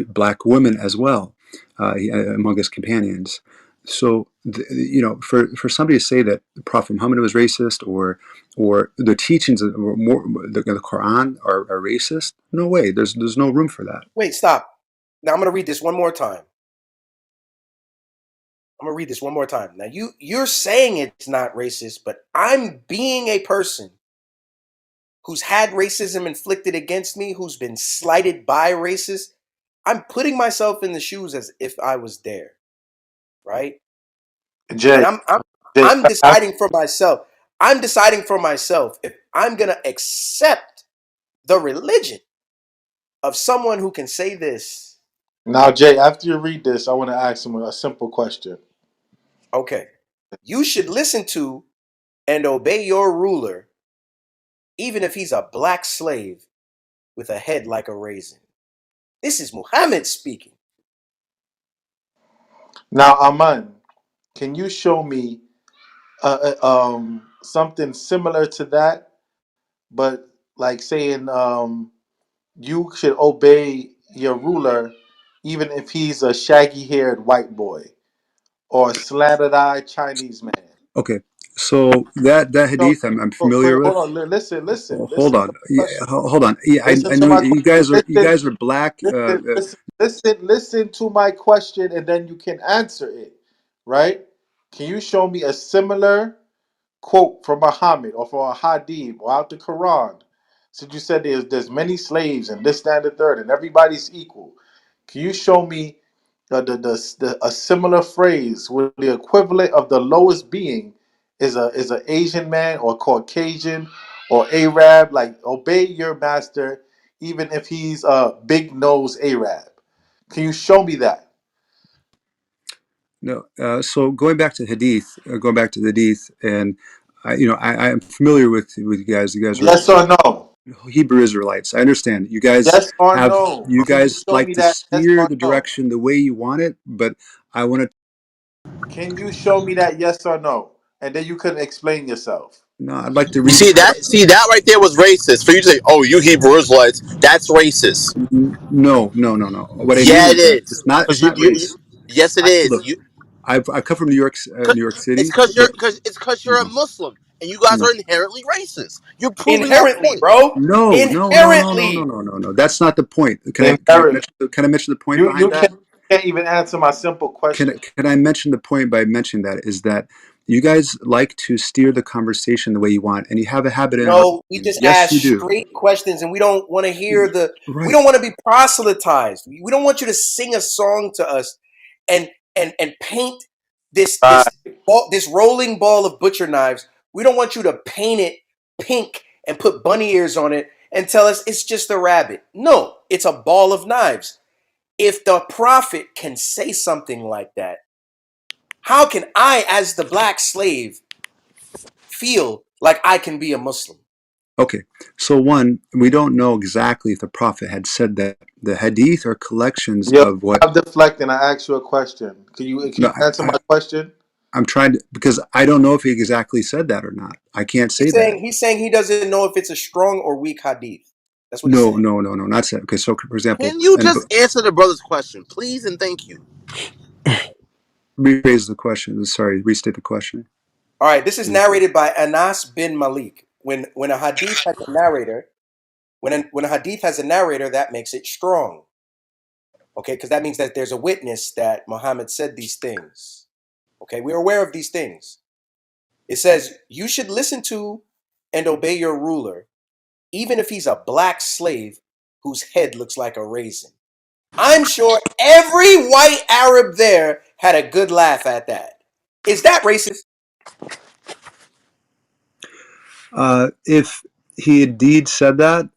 black women as well, among his companions. So for somebody to say that the Prophet Muhammad was racist, or the teachings of the Quran are racist, no way. There's no room for that. Wait, stop. Now I'm gonna read this one more time. I'm gonna read this one more time. Now you're saying it's not racist, but I'm being a person who's had racism inflicted against me, who's been slighted by racists. I'm putting myself in the shoes as if I was there, right? And Jay, I'm Jay, I'm deciding for myself. I'm deciding for myself if I'm gonna accept the religion of someone who can say this. now Jay, after you read this, I want to ask him a simple question. Okay, you should listen to and obey your ruler, even if he's a black slave with a head like a raisin. This is Muhammad speaking. Now, Aman, can you show me something similar to that, but like saying you should obey your ruler even if he's a shaggy haired white boy or a slanted eyed Chinese man? Okay. So that No, hadith I'm wait, familiar hold with. on. Hold Listen to on, my yeah, question. hold on. Yeah, Listen I to know my you question. guys are black. Listen to my question, and then you can answer it. Right? Can you show me a similar quote from Muhammad or from a hadith or out the Quran? Since you said there's many slaves and this, that, and the third, and everybody's equal. Can you show me a similar phrase where the equivalent of the lowest being is an Asian man or Caucasian or Arab? Like obey your master, even if he's a big nose Arab. Can you show me that? No, so going back to the hadith, and I am familiar with you guys. You guys are Yes or no? Hebrew Israelites. I understand. Yes or no? You Can you guys show like me to that? Yes steer or the no? direction the way you want it, but I want to. Can you show me that? Yes or no? And then you can explain yourself. No, I'd like to You read. see that right there was racist for you to say, "Oh, you Hebrew Israelites, that's racist." No, no, no, no. What I mean Yeah, is it that is. it's not. Because It's not race. yes, it is. Look, I come from New York It's City. because Look, you're a no, Muslim and you guys no, are inherently racist. You're proving that Inherently, point. bro. no, no, no, no, no, no, Inherently. no, no, no. That's not the point. Inherently. Can I mention the point You behind that? can't even answer my simple question. Can I mention the point by mentioning that is that you guys like to steer the conversation the way you want, and you have a habit in No, we arguing. just Yes, ask you do. straight questions and we don't want to hear we Right. don't want to be proselytized. We don't want you to sing a song to us and paint Right. this rolling ball of butcher knives. We don't want you to paint it pink and put bunny ears on it and tell us it's just a rabbit. No, it's a ball of knives. If the prophet can say something like that, how can I, as the black slave, feel like I can be a Muslim? Okay. So one, we don't know exactly if the prophet had said that. The hadith are collections Yo, of what. I'm deflecting. I asked you a question. Can No, you answer my question? I'm trying to because I don't know if he exactly said that or not. I can't say that. He's saying he doesn't know if it's a strong or weak hadith. That's what he's No, saying. no, no, no, not said. Okay. So for example, Can you and just answer the brother's question, please and thank you? rephrase the question. Sorry, restate the question. All right, this is narrated by Anas bin Malik. When a hadith has a narrator, when a hadith has a narrator, that makes it strong. Okay, because that means that there's a witness that Muhammad said these things. Okay, we're aware of these things. It says you should listen to and obey your ruler, even if he's a black slave whose head looks like a raisin. I'm sure every white Arab there had a good laugh at that. Is that racist? If he indeed said that,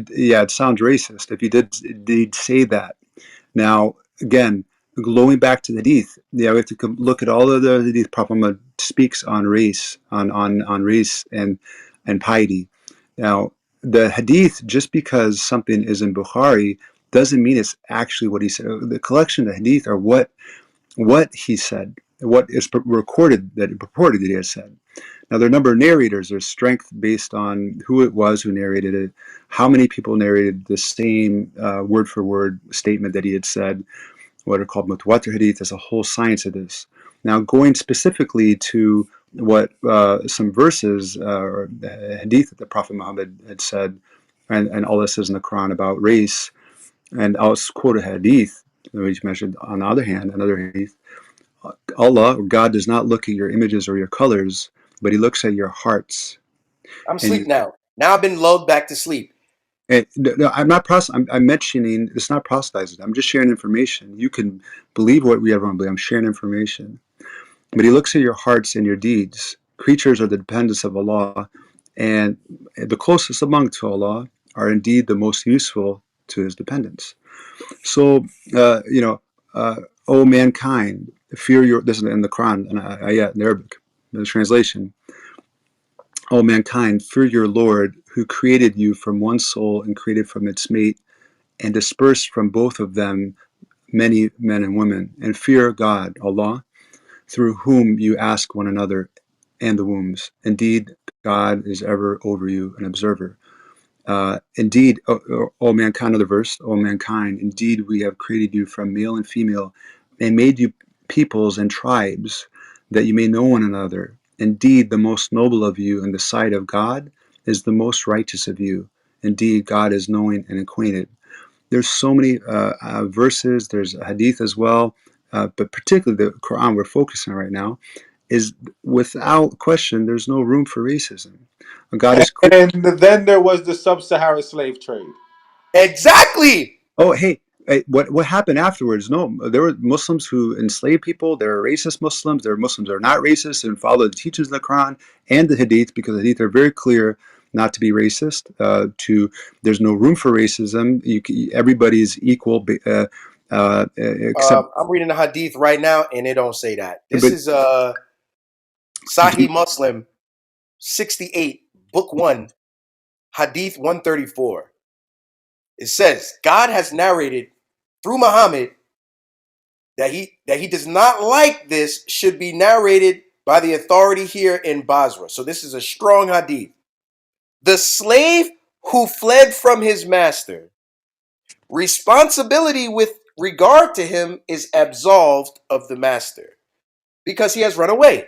yeah, it sounds racist. If he did indeed say that. Now, again, going back to the hadith, yeah, we have to look at all of the hadith. Prophet Muhammad speaks on race, on race and piety. Now, the hadith, just because something is in Bukhari, doesn't mean it's actually what he said. The collection of the hadith are what he said, what is recorded that purported that he has said. Now, there are a number of narrators. There's strength based on who it was who narrated it, how many people narrated the same word for word statement that he had said, what are called mutawatir hadith. There's a whole science of this. Now, going specifically to what some verses or hadith that the Prophet Muhammad had said, and all this says in the Quran about race, and I'll quote a hadith, which mentioned on the other hand, another hadith. Allah, or God, does not look at your images or your colors, but He looks at your hearts. I'm And, asleep now. Now I've been lulled back to sleep. no, I'm not I'm mentioning it's not proselytizing. I'm just sharing information. You can believe what we everyone believe. I'm sharing information. But He looks at your hearts and your deeds. Creatures are the dependents of Allah, and the closest among to Allah are indeed the most useful to His dependents. So, O mankind, fear your. This is in the Quran, and ayat in Arabic, the translation. O mankind, fear your Lord, who created you from one soul and created from its mate, and dispersed from both of them many men and women, and fear God, Allah, through whom you ask one another and the wombs. Indeed, God is ever over you, an observer. Indeed, O mankind, another verse, O mankind, indeed we have created you from male and female and made you peoples and tribes that you may know one another. Indeed, the most noble of you in the sight of God is the most righteous of you. Indeed, God is knowing and acquainted. There's so many verses. There's a hadith as well, but particularly the Quran we're focusing on right now is without question. There's no room for racism. God is clear. And then there was the sub-Saharan slave trade. Exactly. Oh, hey, what happened afterwards? No, there were Muslims who enslaved people. There are racist Muslims. There are Muslims that are not racist and follow the teachings of the Quran and the Hadith, because the Hadith are very clear not to be racist. There's no room for racism. Everybody is equal, except. I'm reading the hadith right now, and it don't say that. This But is Sahih Muslim 68, Book 1, Hadith 134. It says, God has narrated through Muhammad that he does not like this should be narrated by the authority here in Basra. So this is a strong hadith. The slave who fled from his master, responsibility with regard to him is absolved of the master because he has run away.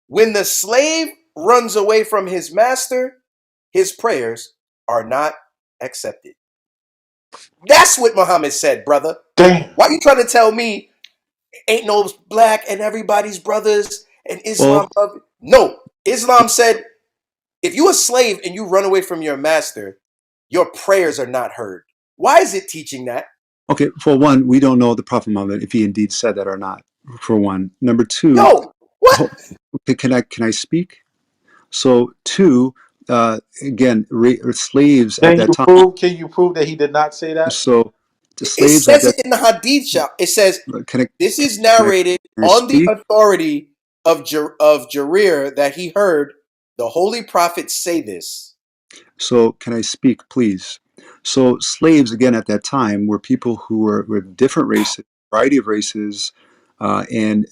When the slave runs away from his master, his prayers are not accepted. That's what Muhammad said, brother. Damn. Why you trying to tell me ain't no black and everybody's brothers and Islam? well, No, Islam said if you a slave and you run away from your master, your prayers are not heard. Why is it teaching that? okay. For one, we don't know the Prophet Muhammad if he indeed said that or not. For one, number two. Yo, what? Oh, okay, can I speak? So two, again, slaves at Can that you time. prove? Can you prove that he did not say that? So the It slaves at says that. it in the hadith shop. It says Can I this is can I, narrated can I on the speak? authority of of Jarir that he heard the holy prophet say this. So can I speak, please? So slaves again at that time were people who were different races, variety of races, and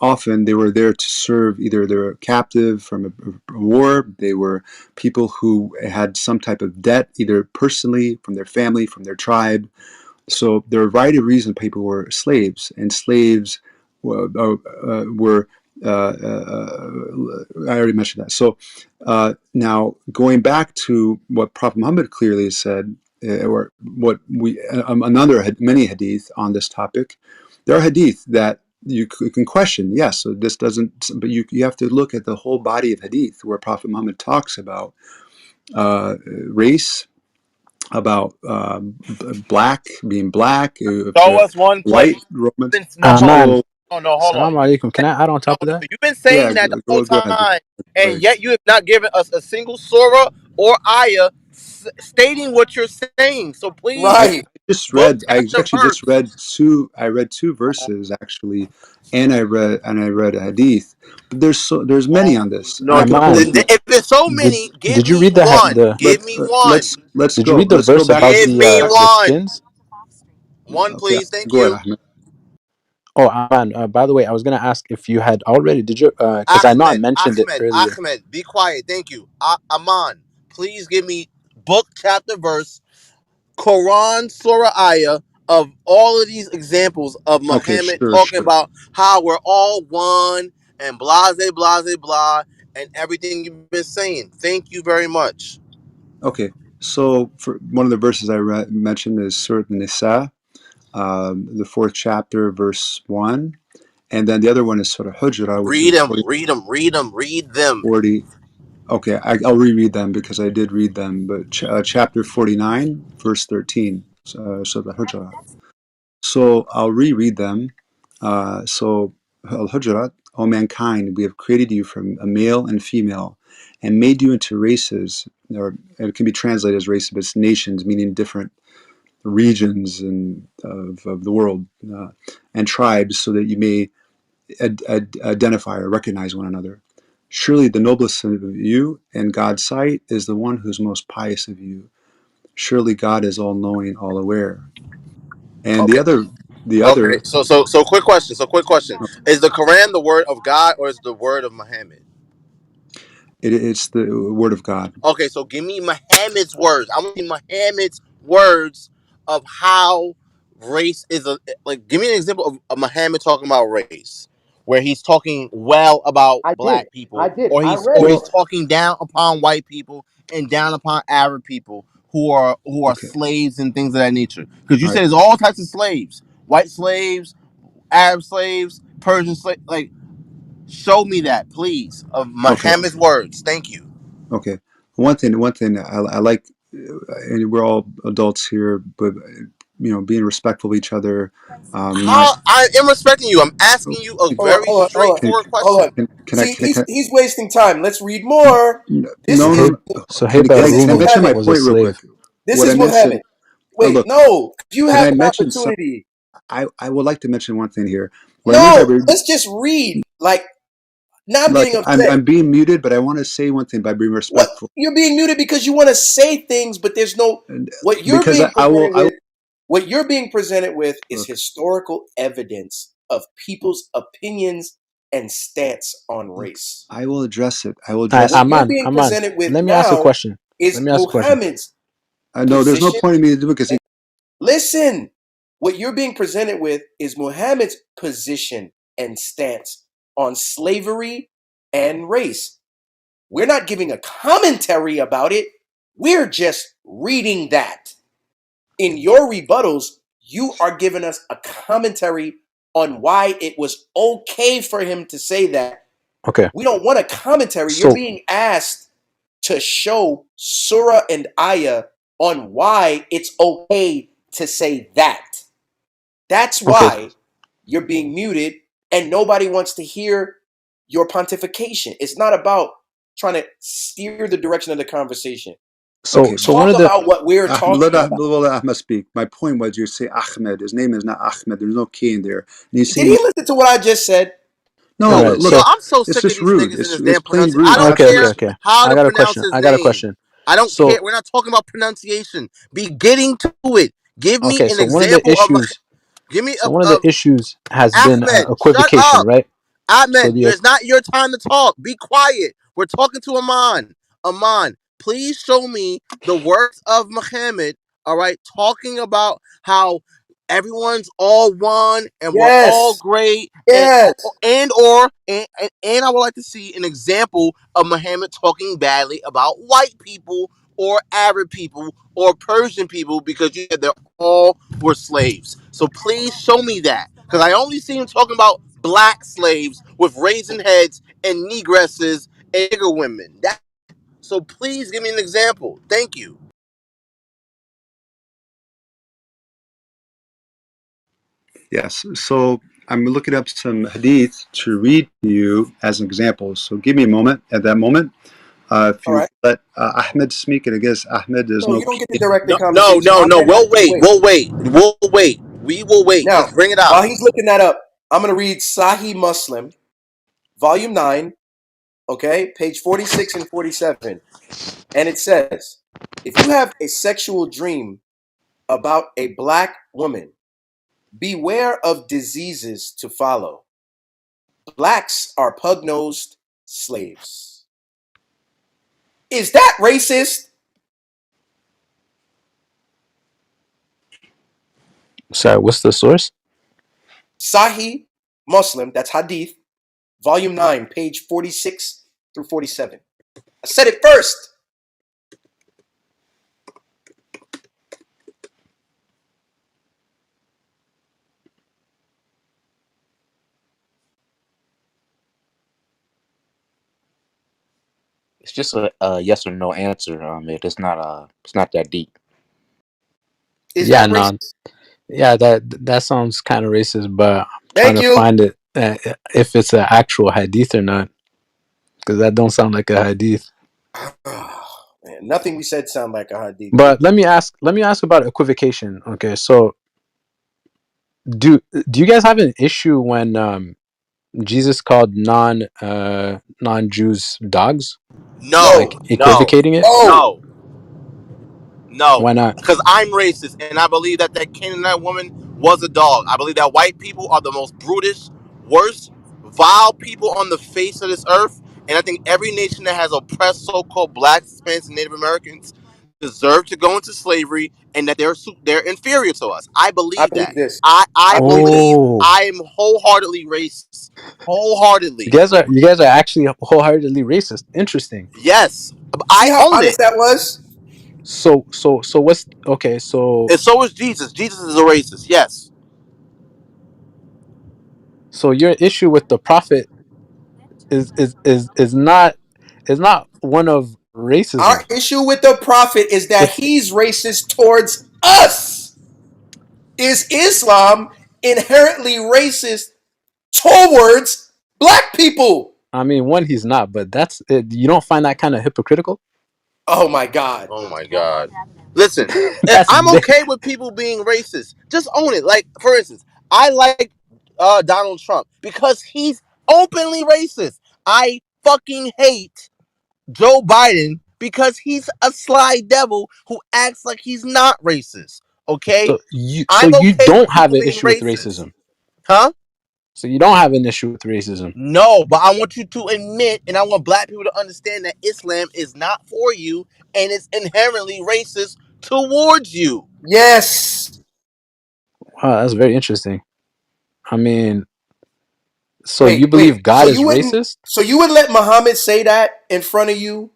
often they were there to serve. Either they were captive from a war, they were people who had some type of debt, either personally, from their family, from their tribe. So there are a variety of reasons people were slaves, and slaves were. I already mentioned that. So now going back to what Prophet Muhammad clearly said, or what many hadith on this topic, there are hadith that you can question. Yes, so this doesn't, but you have to look at the whole body of hadith where Prophet Muhammad talks about race, about black being black, Show us one place. white Romans. No, hold on. Man, So Oh no, hold on. salam alaikum. Can I add on No, top of no. that? You've been yeah, saying that the whole go ahead. time, Go and ahead. yet you have not given us a single surah or ayah stating what you're saying. So I, please, Right. I just book, read. I chapter, actually just verse. read two. I read two verses actually, and I read a hadith. But there's many on this. No, I could Man, quote. if there's so did many, give did you me read one. the Give me one. Let's did you go. read the Let's go verse back about to Give me the one. skins? One, okay. please. Thank Go ahead, you. Ahmed. Oh, man. By the way, I was gonna ask if you had already. Did you? Because I know I Ahmed, mentioned it Ahmed, earlier. Ahmed, be quiet. Thank you. Aman, please give me book, chapter, verse, Quran, Surah, Ayah of all of these examples of Okay, Muhammad sure, talking sure. about how we're all one and blah, and everything you've been saying. Thank you very much. Okay, so for one of the verses mentioned is Surah Nisa, the fourth chapter, verse 1. And then the other one is Surah Hujra, which is Read them, read them, read them, read them. 40. Okay, I'll reread them because I did read them. But chapter 49, verse 13, Surah Hujra. So I'll reread them. So Al Hujrat, O mankind, we have created you from a male and female and made you into races, or it can be translated as races, but it's nations, meaning different regions of the world, and tribes, so that you may identify or recognize one another. Surely the noblest of you in God's sight is the one who's most pious of you. Surely God is all knowing, all aware. And Okay. the Okay. other, So quick question. So quick question. Is the Quran the word of God or is the word of Muhammad? it's the word of God. Okay, so give me Muhammad's words. I want to see Muhammad's words of how race is a like. Give me an example of Muhammad talking about race. where he's talking well about I did. black I people, did. or I he's read or it. he's Well, talking down upon white people and down upon Arab people who are okay, slaves and things of that nature. Because you all right, said there's all types of slaves, white slaves, Arab slaves, Persian slaves. Like, show me that, please, of okay, Muhammad's words. Thank you. okay. One thing I like, and we're all adults here, but being respectful of each other, not. How I am respecting you. I'm asking you a Hold on, very hold on, hold on, Can, straightforward hold on. question. See, can he's wasting time. Let's read more. This no, So no, is Hib no. so Can Hibert this I is can I mention Rumer my Muhammad. was a point real quick? slave. This What I is mentioned. Muhammad. Wait, Look, no, you can have I an mention some? opportunity. I would like to mention one thing here. What I mean by No, let's just read. Like now, I'm like getting upset. I'm being muted, but I want to say one thing by being What respectful, you're being muted because you want to say things, but there's no. and What you're because being I will presented I will with, what you're being presented with, is look historical evidence of people's opinions and stance on look. race. I will address it. I will All right, address What it. you're Aman, being Aman. presented with Let me ask a now question. Let is me ask a question. Muhammad's I know there's no position. point in me to do it because he. Listen, what you're being presented with is Muhammad's position and stance on slavery and race. We're not giving a commentary about it. We're just reading that. In your rebuttals, you are giving us a commentary on why it was okay for him to say that. Okay. We don't want a commentary. You're So being asked to show surah and ayah on why it's okay to say that. That's okay. why you're being muted and nobody wants to hear your pontification. It's not about trying to steer the direction of the conversation. So Okay, so one Talk of the about what we're talking about. let Ahmed speak. My point was you say Ahmed. His name is not Ahmed. There's no K in there. And you Did say he listen to what I just said? no. all Yo, right. yo, So Look, I'm so it's sick of just these rude. niggas and his It's damn plain pronunciation. I rude. don't okay, okay, care Absolutely. okay. how I to got a pronounce question. his I got a name. question. I don't care. So We're not talking about pronunciation. Be getting to it. Give me okay, an so one of the example of. issues Give me so one of the issues has been Ahmed. Shut equivocation, up. right? So Ahmed, the it's not your time to talk. Be quiet. We're talking to Aman. Aman, please show me the works of Muhammad, all right, talking about how everyone's all one and we're all Yes. great Yes. and I would like to see an example of Muhammad talking badly about white people or Arab people or Persian people because you said they're all were slaves. So please show me that. Because I only see him talking about black slaves with raisin heads and negresses and nigger women. So please give me an example. Thank you. Yes. So I'm looking up some hadith to read to you as an example. So give me a moment. At that moment, if All you right. let Ahmed speak, and I guess Ahmed, there's No, no you don't K. get to direct the No, no, conversation. no, I no. can We'll wait. wait. We'll wait. We'll wait. We will wait. Now, Just bring it out. while he's looking that up, I'm going to read Sahih Muslim, Volume 9, okay, page 46 and 47. And it says, if you have a sexual dream about a black woman, beware of diseases to follow. Blacks are pug nosed slaves. Is that racist? sorry, what's the source? Sahih Muslim, that's Hadith, Volume 9, page 46 through 47. I said it first. It's just a yes or no answer. It's not that deep. Is Yeah, that no. racist? Yeah, that sounds kind of racist, but I'm trying Thank to you. find it if it's an actual hadith or not, because that don't sound like a hadith. Man, nothing we said sound like a hadith. But let me ask about equivocation. Okay, so do do you guys have an issue when Jesus called non Jews dogs, No, No, like no, equivocating it? no. no, no. Why not? Because I'm racist and I believe that that Canaanite woman was a dog. I believe that white people are the most brutish, worst, vile people on the face of this earth. And I think every nation that has oppressed so-called blacks, Hispanics, and Native Americans deserve to go into slavery and that they're inferior to us. I I believe believe that. this. I I believe this. believe Oh, I am wholeheartedly racist. you Wholeheartedly. guys are actually wholeheartedly racist. Interesting. Yes. See I how own honest it. that was? So what's okay? So And so is Jesus. Jesus is a racist. Yes. so your issue with the prophet is not one of Our racism. issue with the prophet is that It's he's racist towards us. Is Islam inherently racist towards black people? I mean, one, he's not, but that's it. You don't find that kind of hypocritical? Oh my God. Oh my God. Listen, That's I'm okay with people being racist. Just own it. Like, for instance, I like Donald Trump because he's openly racist. I fucking hate Joe Biden because he's a sly devil who acts like he's not racist. Okay? so I'm you okay with don't have people an being issue with racist. racism. Huh? So you don't have an issue with racism. No, but I want you to admit, and I want black people to understand that Islam is not for you and it's inherently racist towards you. Yes. Wow, that's very interesting. I mean, so you Wait. believe God is racist? So you would let Muhammad say that in front of you?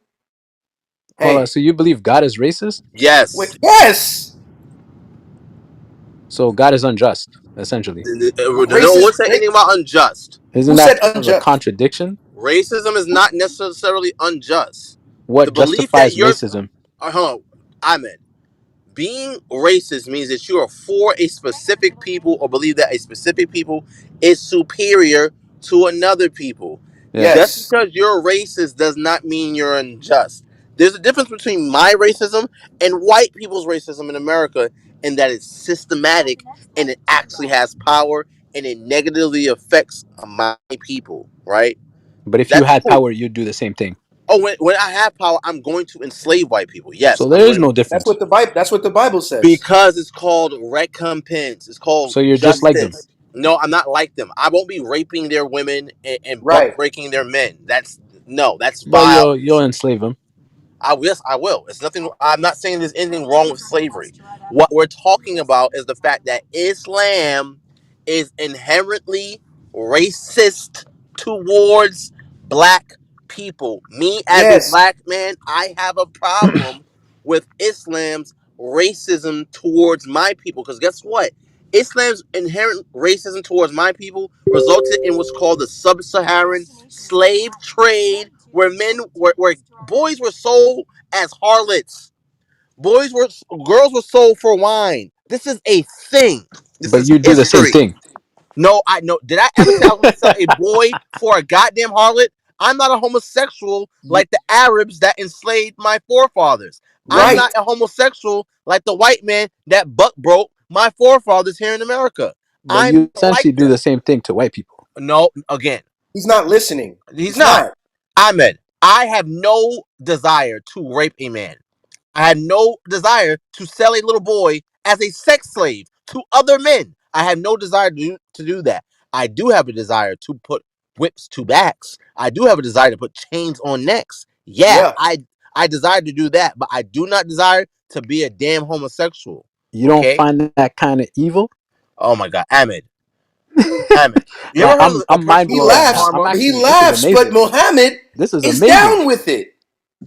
Hold on. Hey, So you believe God is racist? Yes. wait. Yes. So God is unjust, essentially. No one said anything about unjust. Isn't Who that said kind of a unjust? contradiction? Racism is not necessarily unjust. The What belief that justifies you're, racism? hold on, Ahmed, being racist means that you are for a specific people or believe that a specific people is superior to another people. Yeah. Just Yes. because you're racist does not mean you're unjust. There's a difference between my racism and white people's racism in America, in that it's systematic and it actually has power and it negatively affects my people, right? But if you That's had cool. power, you'd do the same thing. Oh, when I have power, I'm going to enslave white people. Yes, So I'm there is going to. no difference. That's what the Bible says. Because it's called recompense. It's called So you're just like them. justice. No, I'm not like them. I won't be raping their women and buck Right. breaking their men. That's no, that's But you'll violence. enslave them. Yes, I will. It's nothing. I'm not saying there's anything wrong with slavery. What we're talking about is the fact that Islam is inherently racist towards black people. Me as a Yes. black man, I have a problem with Islam's racism towards my people. Because guess what? Islam's inherent racism towards my people resulted in what's called the sub-Saharan slave trade, where where boys were sold as harlots. Boys were Girls were sold for wine. This is a thing. This But is you do the same history. thing. No, I know. Did I ever say I was going to sell a boy for a goddamn harlot? I'm not a homosexual You, like the Arabs that enslaved my forefathers. I'm Right. not a homosexual like the white man that buck broke my forefathers here in America. but I'm you not like essentially do the them. same thing to white people. No, again, He's not listening. he's He's not. not. Ahmed, I have no desire to rape a man. I had no desire to sell a little boy as a sex slave to other men. I have no desire to do that. I do have a desire to put whips to backs. I do have a desire to put chains on necks. Yeah, Yeah. I desire to do that, but I do not desire to be a damn homosexual. You don't Okay? find that kind of evil? Oh my God, Ahmed, Ahmed. You Like ever heard of a I'm mind person He called blown right now. I'm laughs. karma? He actually this is laughs, but amazing. Muhammad This is is amazing. down with it.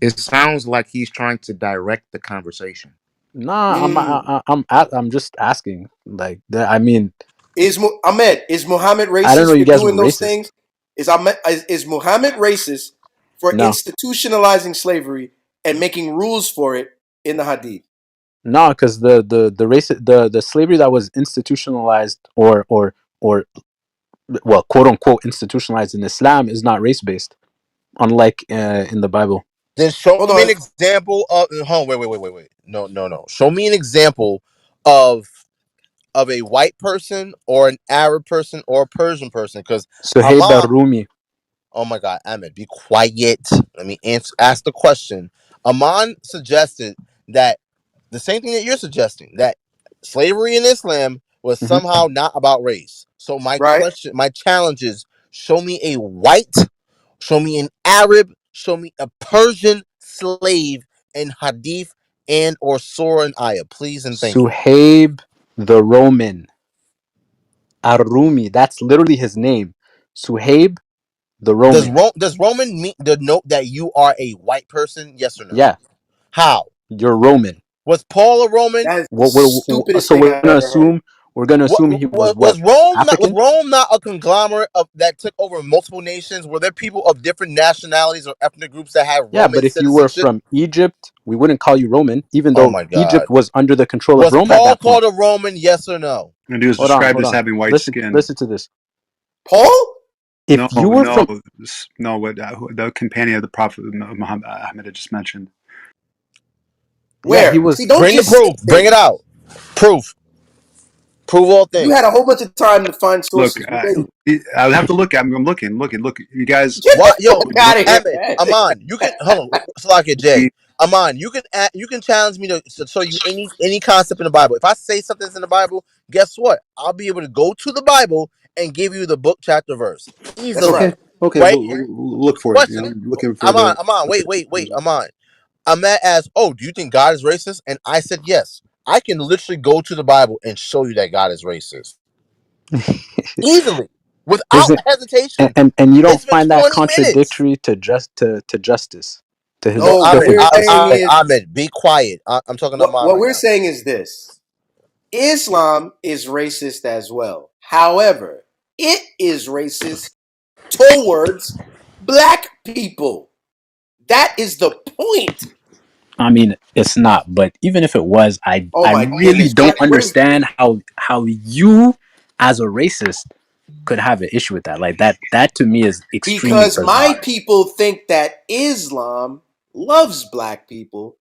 It sounds like he's trying to direct the conversation. Nah, Mm. I'm just asking. Like I mean, Ahmed, is Muhammad I don't know racist for you guys were doing those racist. things? Is Muhammad racist for No. institutionalizing slavery and making rules for it in the Hadith? No, because the race the slavery that was institutionalized or well, quote unquote institutionalized in Islam is not race based, unlike in the Bible. Then show Hold me an on. example of. Hold on, wait. No, no, no. Show me an example of a white person or an Arab person or a Persian person. Because Suhaib Amon, al-Rumi. oh my God, Ahmed, be quiet. Let me ask the question. Amon suggested that the same thing that you're suggesting, that slavery in Islam was Hmm. somehow not about race. So Right? my challenge is: show me a white, show me an Arab, show me a Persian slave in Hadith and or Sora and Aya, please and thank you. Suhaib the Roman. Ar-Rumi. That's literally his name. Suhaib the Roman. Does Roman mean denote that you are a white person? Yes or no? Yeah, How? you're Roman. Was Paul a Roman? That is the What we're stupidest so thing we're I've gonna ever heard. assume he was what, Was Rome not African? a conglomerate of that took over multiple nations? Were there people of different nationalities or ethnic groups that had Yeah, Roman but if you were citizenship? from Egypt, we wouldn't call you Roman, even Oh though my God! Egypt was under the control of Was Rome at Paul that point. called a Roman? Yes or no? And he was Hold on, described hold as on. having white Listen, skin. listen to this. Paul? If No, you were no, from, no. What the companion of the Prophet Muhammad Ahmed had just mentioned. yeah, he Where? See, was. don't Bring the just say proof. Bring it things. out. Proof. Prove all You had a things. whole bunch of time to find Look, sources. We waiting. I would have to look. I'm looking, looking. Look, you guys. Get the What? Yo, fuck out of here, Ahmed, man. Aman, you can hold on. Salakia J. We, Aman, you can challenge me to show you any concept in the Bible. If I say something's in the Bible, guess what? I'll be able to go to the Bible and give you the book, chapter, verse That's easily. okay, right. okay. Right? We'll look for it. You know, Question. looking for Aman, the. Aman, wait, Aman. Ahmed asked, "Oh, do you think God is racist?" And I said, "Yes." I can literally go to the Bible and show you that God is racist easily, without Isn't hesitation. and you don't It's been find that 20 minutes. contradictory to justice to his No, No, to what Ahmed, we're him. saying is Ahmed, be quiet. I'm talking to Ahmed what right we're now. saying is this. Islam is racist as well. However, it is racist towards black people. That is the point. I mean, it's not, but even if it was, Oh I my really goodness. don't What is understand how you as a racist could have an issue with that. Like that to me is extremely because my bizarre. people think that Islam loves black people.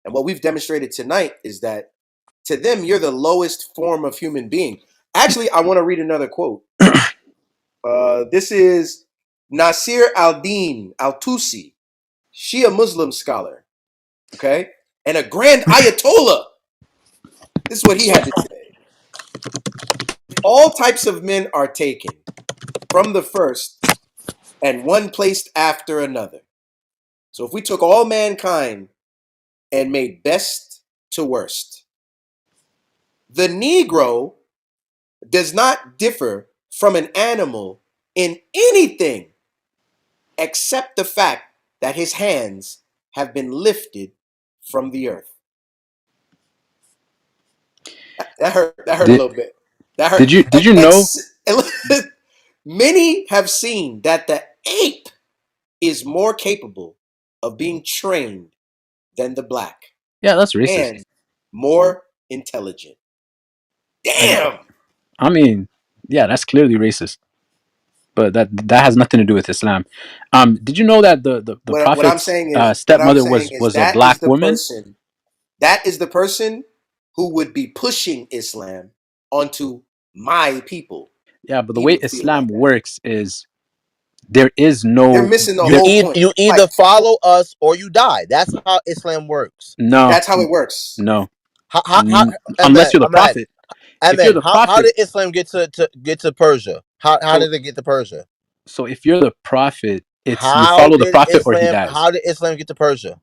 And what we've demonstrated tonight is that to them, you're the lowest form of human being. Actually, I want to read another quote. This is Nasir al-Din al-Tusi, Shia Muslim scholar, okay? And a grand Ayatollah. This is what he had to say. All types of men are taken from the first and one placed after another. So if we took all mankind and made best to worst, the Negro does not differ from an animal in anything except the fact that his hands have been lifted from the earth. That hurt. That hurt a Did little bit. That hurt. did you know? Many have seen that the ape is more capable of being trained than the black Yeah, that's racist. and more intelligent. Damn. I mean, yeah, that's clearly racist. But that has nothing to do with Islam. Did you know that the What I'm prophet's saying is stepmother was a that is black the woman? person. That is the person who would be pushing Islam onto my people. Yeah, but the He way would feel Islam like that. works is there is They're no missing the there. whole point. You Like either follow us or you die. That's how Islam works. No, that's how it works. no. How Unless Ahmed, you're the prophet. If you're Ahmed, the how prophet, did Islam get to Persia? How so did it get to Persia? so if you're the prophet, it's you follow the prophet or he dies. How did Islam get to Persia?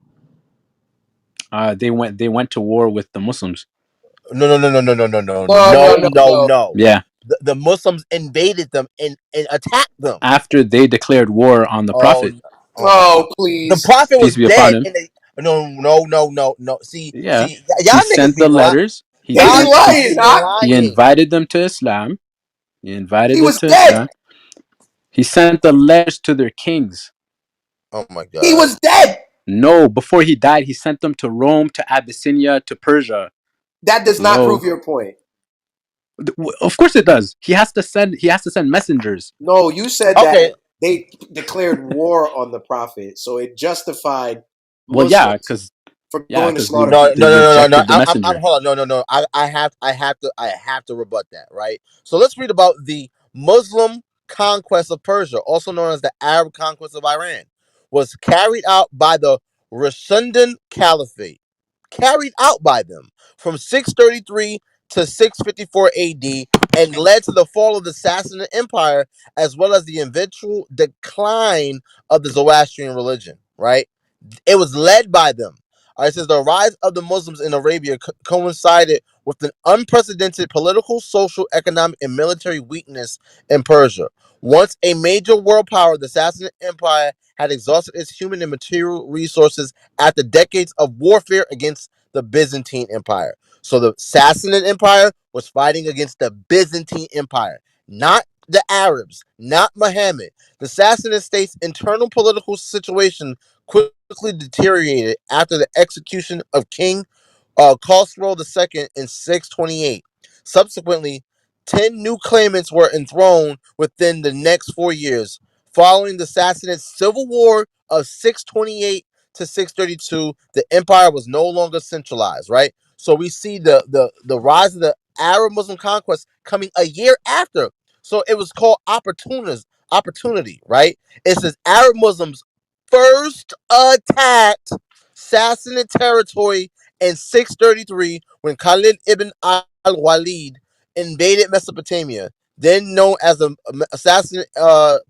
They went to war with the Muslims. No, no, no, no. No. Yeah, The Muslims invaded them and attacked them. after they declared war on the Oh, prophet, oh my God. Oh, The please. prophet peace was be upon dead him. and they no. Yeah, he Y'all niggas sent be the lying. letters. He They Y'all be sent he niggas lying, be huh? he lying. invited them to Islam. He invited He them was to dead. Islam. He sent the letters to their kings. Oh my He God. was dead. No, before he died, he sent them to Rome, to Abyssinia, to Persia. That does not Hello. prove your point. Of course it does. He has to send messengers. No, you said that Okay. they declared war on the prophet, so it justified Well, yeah, Muslims because for yeah, going to because slaughter No, they people. rejected the I'm messenger. hold on. No. I have to rebut that. Right. So let's read about the Muslim conquest of Persia, also known as the Arab conquest of Iran, was carried out by the Rashidun Caliphate. Carried out by them from 633 to 654 AD and led to the fall of the Sassanid Empire as well as the eventual decline of the Zoroastrian religion. Right. It was led by them. It says the rise of the Muslims in Arabia coincided with an unprecedented political, social, economic, and military weakness in Persia. Once a major world power, the Sassanid Empire had exhausted its human and material resources after decades of warfare against the Byzantine Empire. So the Sassanid Empire was fighting against the Byzantine Empire, not the Arabs, not Muhammad. The Sassanid state's internal political situation quickly deteriorated after the execution of King Khosrow II in 628. Subsequently, 10 new claimants were enthroned within the next 4 years. Following the Sassanid Civil War of 628 to 632, the empire was no longer centralized, right? So we see the rise of the Arab Muslim conquest coming a year after. So it was called opportunity, right? It says Arab Muslims first attacked Sassanid territory in 633 when Khalid ibn al-Walid invaded Mesopotamia, then known as the Sassanid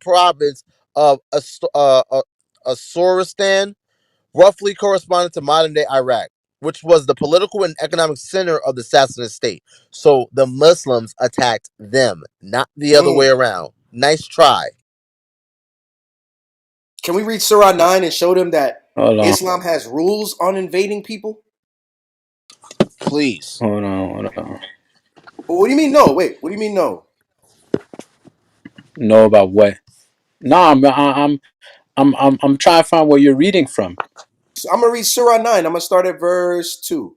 province of Asuristan, roughly corresponding to modern-day Iraq, which was the political and economic center of the Sassanid state. So the Muslims attacked them, not the other way around. Nice try. Can we read Surah 9 and show them that Hold on, Islam has rules on invading people? Please. hold on. Well, what do you mean no? Wait, what do you mean no? Know about what? No, I'm trying to find where you're reading from. So I'm gonna read Surah 9. I'm gonna start at verse 2.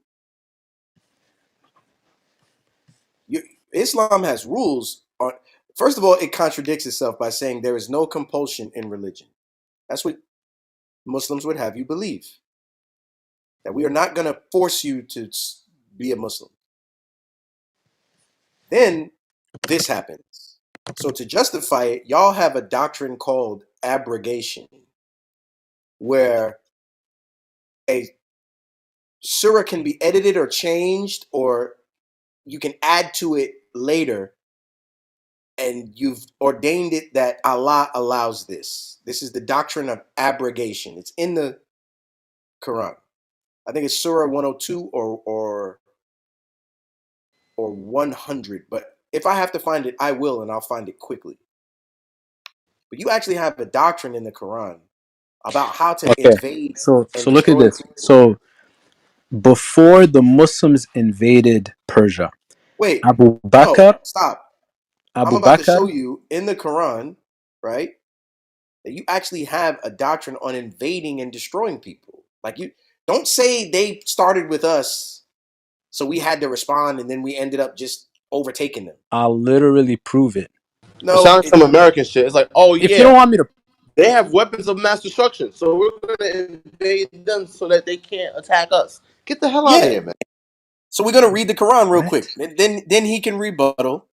You, Islam has rules on. First of all, it contradicts itself by saying there is no compulsion in religion. That's what Muslims would have you believe. That we are not gonna force you to be a Muslim. Then this happens. So to justify it, y'all have a doctrine called abrogation, where a surah can be edited or changed, or you can add to it later, and you've ordained it that Allah allows this. This is the doctrine of abrogation. It's in the Quran. I think it's Surah 102 or 100. But if I have to find it, I will, and I'll find it quickly. But you actually have a doctrine in the Quran about how to Okay, invade and so look at destroy this. people. So before the Muslims invaded Persia, Wait, Abu no, Bakr, stop. I'm Abu about to Bakr, show you in the Quran, right, that you actually have a doctrine on invading and destroying people. Like, you don't say they started with us, so we had to respond, and then we ended up just overtaking them. I'll literally prove it. It No, sounds like some American shit. It's like, oh If you yeah, don't want me to, they have weapons of mass destruction, so we're gonna invade them so that they can't attack us. Get the hell out of yeah. here, man. So we're gonna read the Quran real quick, what? and then he can rebuttal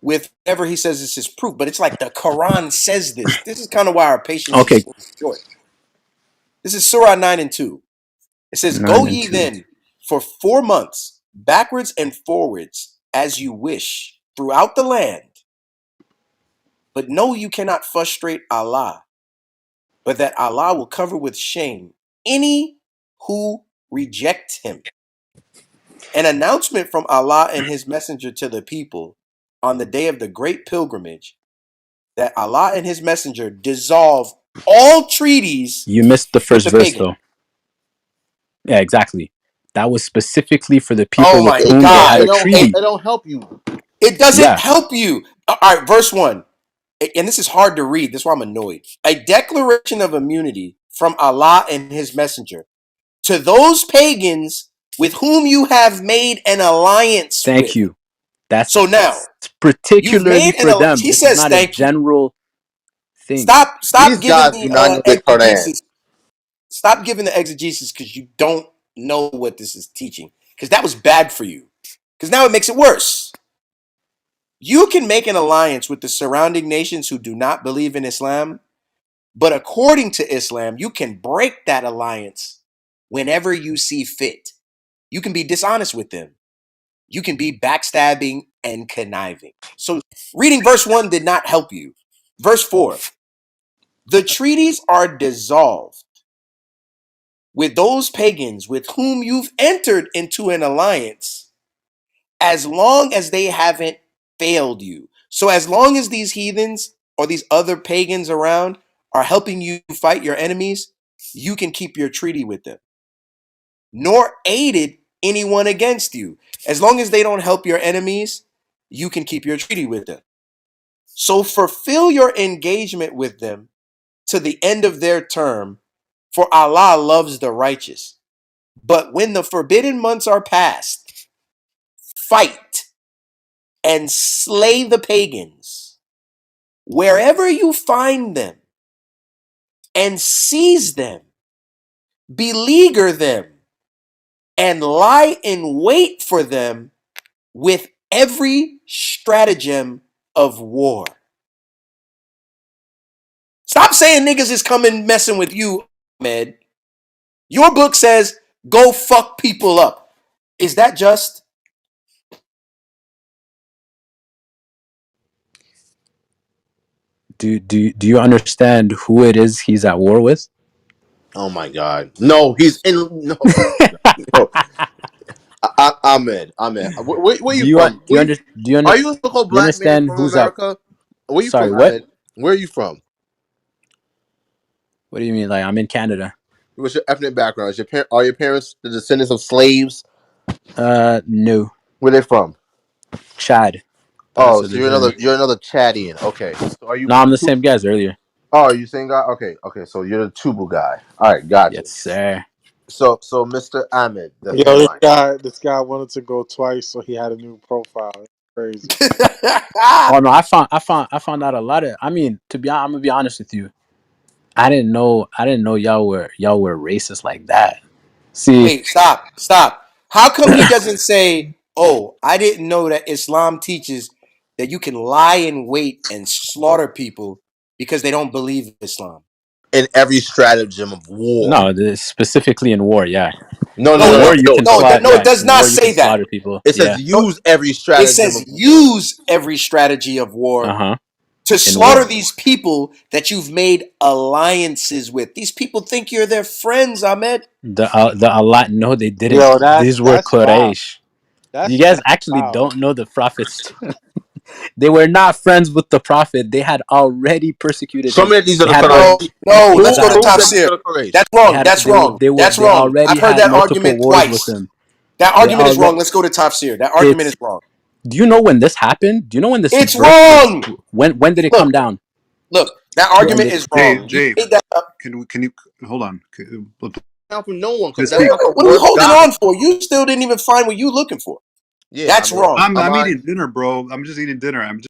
with whatever he says is his proof. But it's like the Quran says this. This is kind of why our patience Okay, is short. This is Surah 9 and 2. It says, "Go 9 and ye 2. then for 4 months backwards and forwards as you wish throughout the land, but know you cannot frustrate Allah, but that Allah will cover with shame any who reject him. An announcement from Allah and his messenger to the people on the day of the great pilgrimage, that Allah and his messenger dissolve all treaties You missed the with first the verse pagan." though. Yeah, exactly. That was specifically for the people Oh with my It whom they don't. had It a God. don't. It, treaty. It don't help you. it doesn't Yeah, help you. All right, verse 1. And this is hard to read. That's why I'm annoyed. A declaration of immunity from Allah and his messenger to those pagans with whom you have made an alliance thank with. you. That's So now, you've particularly made an for them. he This is says not a thank you. general thing. Stop These giving guys do the not know the Quran. exegesis. Stop giving the exegesis because you don't know what this is teaching. Because that was bad for you. Because now it makes it worse. You can make an alliance with the surrounding nations who do not believe in Islam, but according to Islam, you can break that alliance whenever you see fit. You can be dishonest with them. You can be backstabbing and conniving. So reading verse 1 did not help you. Verse 4. The treaties are dissolved with those pagans with whom you've entered into an alliance, as long as they haven't failed you. So as long as these heathens or these other pagans around are helping you fight your enemies, you can keep your treaty with them. Nor aided anyone against you. As long as they don't help your enemies, you can keep your treaty with them. So fulfill your engagement with them to the end of their term, for Allah loves the righteous. But when the forbidden months are past, fight and slay the pagans wherever you find them and seize them, beleaguer them, and lie in wait for them with every stratagem of war. Stop saying niggas is coming messing with you, Ahmed. Your book says go fuck people up. Is that just? Do you understand who it is he's at war with? Oh my God! No, he's in. No, no. I'm in. Where you from? Do you under do you under, Are you a so-called you black man understand from who's at? America? Where you Sorry, from, what? Ahmed? Where are you from? What do you mean? Like I'm in Canada? What's your ethnic background? Are your parents the descendants of slaves? No, Where they from? Chad. That's Oh, what so they're saying. you're another Chadian. Okay. So are you? No, I'm the same guy as earlier. Oh, are you saying guy? Okay, okay. So you're the Tubu guy. All right, got you. Yes, sir. So Mr. Ahmed, the Yo, Hamite. this guy wanted to go twice, so he had a new profile. It's crazy. Oh no, I found out a lot of. I mean, I'm gonna be honest with you. I didn't know y'all were racist like that. See, Wait, stop. How come he doesn't say, "Oh, I didn't know that Islam teaches that you can lie in wait and slaughter people because they don't believe Islam"? In every stratagem of war. no, specifically in war, yeah. No, no, In No, no, no, no, war, you no. can slaughter. no. It Yeah, does in not war, you can say that. slaughter people. It says Yeah. No, use every it stratagem says of war. use every strategy of Uh war huh. to In slaughter war, these people that you've made alliances with. These people think you're their friends, Ahmed. the Allah. No, they didn't. Yo, These were that's foul. Quraysh. You That's guys mad actually foul. don't know the prophets. They were not friends with the prophet. They had already persecuted Show him. me that these are They the had Quraysh. No, no. Let's go to Prove that exactly. these Tafsir. are the Quraysh. That's wrong. That's wrong. That's They wrong. already I've heard had that multiple argument wars with twice. him. That They argument is already wrong. Let's go to Tafsir. That argument is it's. wrong. Do you know when this happened? Do you know when this It's verse was? wrong. When did it come Look, down? that When argument did? is Jay, wrong. You Jay, made that up. can you hold on? Now from no one, because Just that's speak. not the What are we word of holding God. on for? You still didn't even find what you looking for. Yeah, I That's mean, wrong. I'm I'm on. eating dinner, bro. I'm just eating dinner. I'm just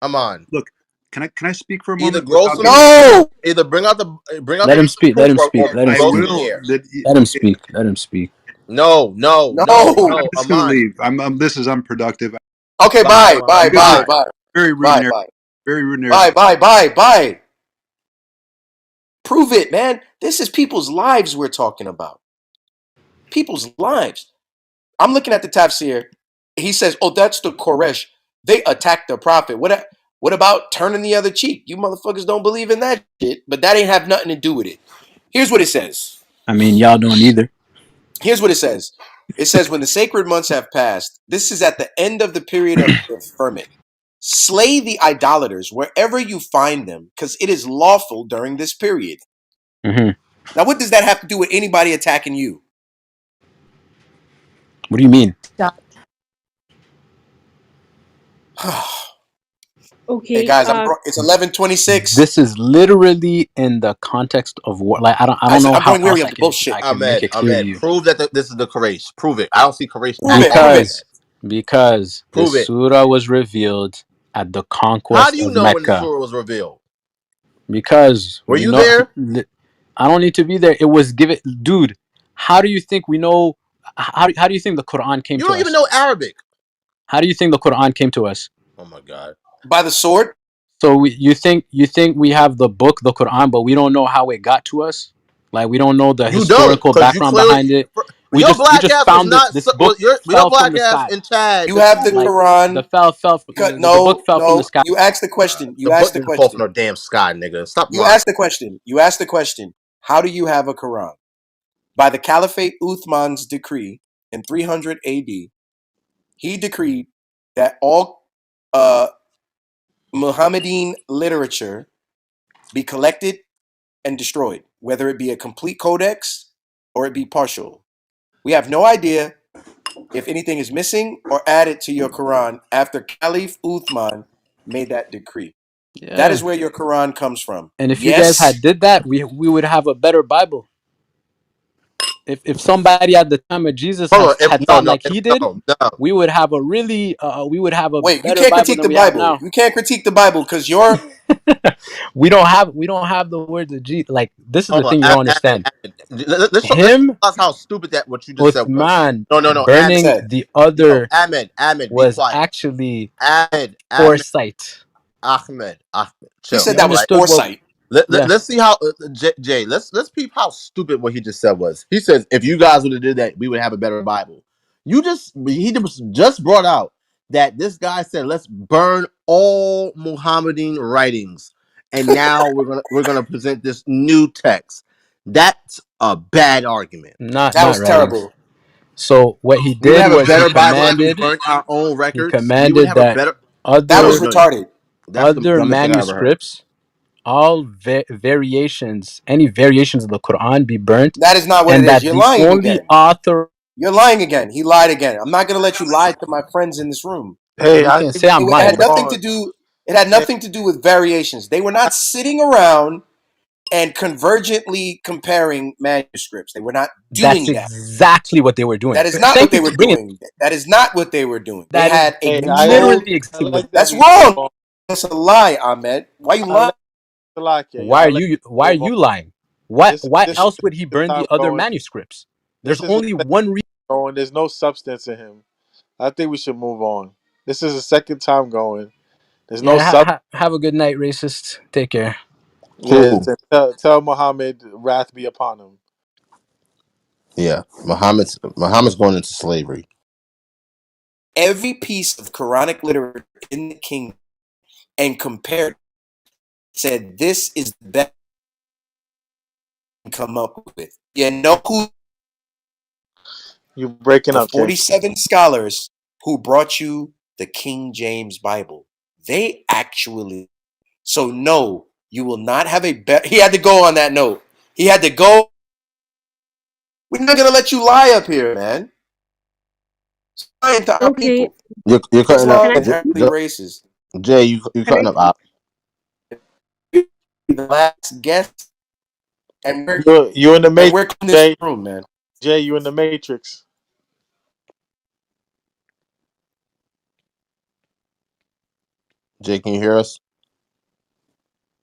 I'm on. look. Can I speak for a Either moment grow without some, being interrupted? No. either bring out Let him the speak. Let proof, him speak. Let him I go speak. to the will. air. Let him speak. Let him speak. No, no, no, No. no. I'm just I'm gonna on. leave. This is unproductive. Okay, Bye, bye, I'm on. bye, You guys are bye, Bye. bye, very rude bye, and bye, very rude and bye, arrogant. bye, bye, bye. Prove it, man. This is people's lives we're talking about. People's lives. I'm looking at the tafsir. He says, "Oh, that's the Koresh. They attacked the prophet. What about turning the other cheek? You motherfuckers don't believe in that shit, but that ain't have nothing to do with it." Here's what it says. I mean, y'all don't either. Here's what it says. It says, "When the sacred months have passed, this is at the end of the period of deferment. Slay the idolaters wherever you find them, because it is lawful during this period." Hmm. Now, what does that have to do with anybody attacking you? What do you mean? Hey Okay. guys, it's 11:26. This is literally in the context of war. Like I don't Guys, know I'm how growing weary else of the bullshit. I can make Ahmed, it clear to Ahmed, you. prove that this is the Quraysh. Prove it. I don't see Quraysh Prove at it. all Prove in it. that. Because this Prove it. surah was revealed at the How do conquest you of know when the Mecca. surah was revealed? Because Were we you know, there? I don't need to be there. It was given, dude. How do you think we know? How do you think the Quran came You to don't even us? know Arabic. How do you think the Quran came to us? Oh my God. By the sword. So you think we have the book, the Quran, but we don't know how it got to us? Like we don't know the You don't, historical because you background clearly behind it. your We black just ass was found it. not This book was your fell from black the ass sky. in Chad, You the have the Like Tubu. Quran. the book No, fell from the no. sky. You asked the question. The You book asked the didn't fall from question. no damn sky, nigga. Stop You lying. asked the question. You asked the question. How do you have a Quran? By the Caliphate Uthman's decree in 300 AD, he decreed that all Muhammadan literature be collected and destroyed, whether it be a complete codex or it be partial. We have no idea if anything is missing or added to your Quran after Caliph Uthman made that decree. That Yeah. is where your Quran comes from. And if you guys Yes. had did that, we would have a better Bible. If somebody at the time of Jesus Hold on. had No, thought no, like he did, no, no. we would have a Wait, you better can't Bible critique than the we have Bible. now. You can't critique the Bible because you're We don't have the words of Jesus. Like, this is the Hold on. thing you don't understand. Let's show Him, us how stupid that what you just said was. Uthman, No, no, no. Ahmed. burning said. the No, other Ahmed, be was quiet. actually Ahmed, foresight. Ahmed, He chill, said He that was right? understood what. foresight. Let, Yeah, let's see how Jay. Let's peep how stupid what he just said was. He says if you guys would have did that, we would have a better Bible. He just brought out that this guy said let's burn all Muhammadan writings, and now we're gonna present this new text. That's a bad argument. not That not was writings. terrible. So what he We would did have a was better Bible if we burnt our own he records. We would commanded have a that better. That No, was other no, retarded. that's the dumbest thing I ever heard. manuscripts, all variations, any variations of the Quran be burnt, That is not what it and is. that You're the lying only again. author. You're lying again. He lied again. I'm not gonna let you lie to my friends in this room. Hey, You I can think say we I'm It should lying. had move nothing to on. do. It had Hey, nothing to do with variations. They were not sitting around and convergently comparing manuscripts. They were not That's doing that. exactly what they were doing. That is not what Thank you they for were bringing. doing. That is not what they were doing. They That is had a hey, controlled. literally I exactly what. like that That's we move wrong. on. That's a lie, Ahmed. Why you I lying? like Salakia, Why y'all. are Let you? me Why are move on. you lying? What? Why This is else the would he second burn time the other going. manuscripts? There's This is the only second one reason. time going. There's no substance in him. I think we should move on. This is the second time going. There's no Yeah. sub. Have a good night, racist. Take care. Yes, Who? and tell Muhammad wrath be upon him. Yeah, Muhammad's going into slavery. Every piece of Quranic literature in the kingdom and compared, said this is the best you can come up with. You know who You breaking the up, King. 47 scholars who brought you the King James Bible? They actually. So no, you will not have a better. He had to go on that note. He had to go. We're not gonna let you lie up here, man. It's lying to our Okay, people. You're cutting up, can Islam I inherently speak? racist. Jay. You Can I cutting up. speak? The last guest, and You in the matrix, we're in this Jay. room, man. Jay, you in the matrix. Jay, can you hear us?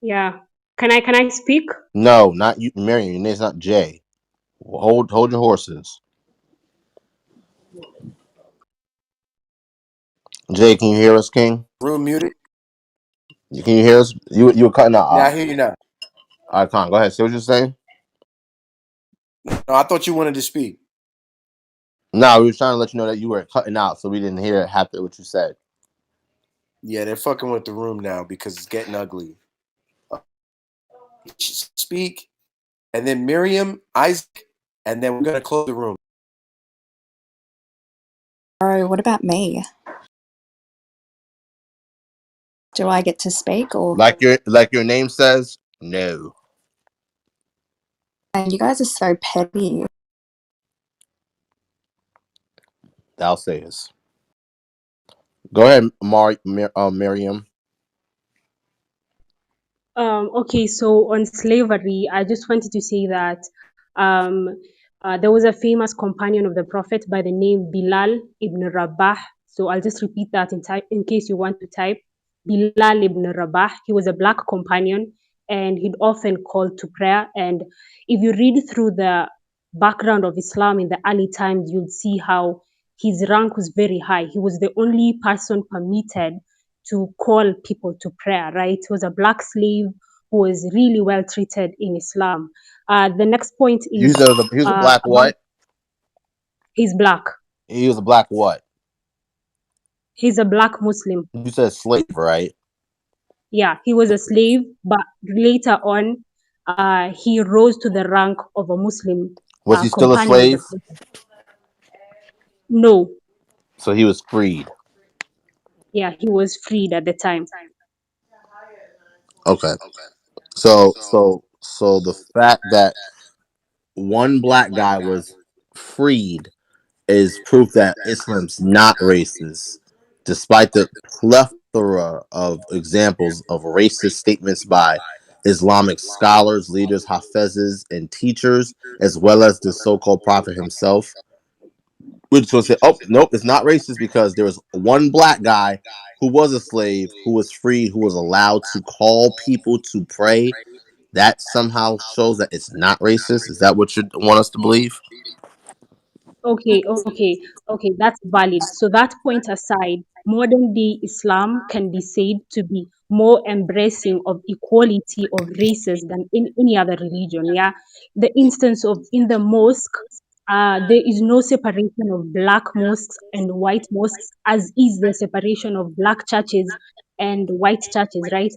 Yeah. Can I speak? No, not you, Marion. Your name's not Jay. Hold your horses. Jay, can you hear us, King? Room muted. Can you hear us? You were cutting out. Now I hear you now. All right, Con, go ahead. See what you're saying? No, I thought you wanted to speak. No, we were trying to let you know that you were cutting out, so we didn't hear half of what you said. Yeah, they're fucking with the room now because it's getting ugly. Speak, and then Miriam, Isaac, and then we're gonna close the room. Bro, what about me? Do I get to speak or? Like your name says, no. And you guys are so petty. Thou sayest. Go ahead, Miriam. Okay, so on slavery, I just wanted to say that um, there was a famous companion of the Prophet by the name Bilal ibn Rabah. So I'll just repeat that in case you want to type. Bilal ibn Rabah. He was a black companion and he'd often called to prayer. And if you read through the background of Islam in the early times, you'll see how his rank was very high. He was the only person permitted to call people to prayer, right? He was a black slave who was really well treated in Islam. The next point You is said he was a black about what? he's black. He was a black what? He's a black Muslim. You said slave, right? Yeah, he was a slave, but later on, he rose to the rank of a Muslim. Was he still a companion of the slave? Prophet. No, So he was freed. yeah, he was freed at the time. Okay. So the fact that one black guy was freed is proof that Islam's not racist, despite the plethora of examples of racist statements by Islamic scholars, leaders, hafezes, and teachers, as well as the so-called prophet himself. We're just gonna say, oh nope, it's not racist because there was one black guy who was a slave, who was free, who was allowed to call people to pray. That somehow shows that it's not racist. Is that what you want us to believe? Okay, that's valid. So that point aside, modern day Islam can be said to be more embracing of equality of races than in any other religion. Yeah, the instance of in the mosque, there is no separation of black mosques and white mosques, as is the separation of black churches and white churches, right?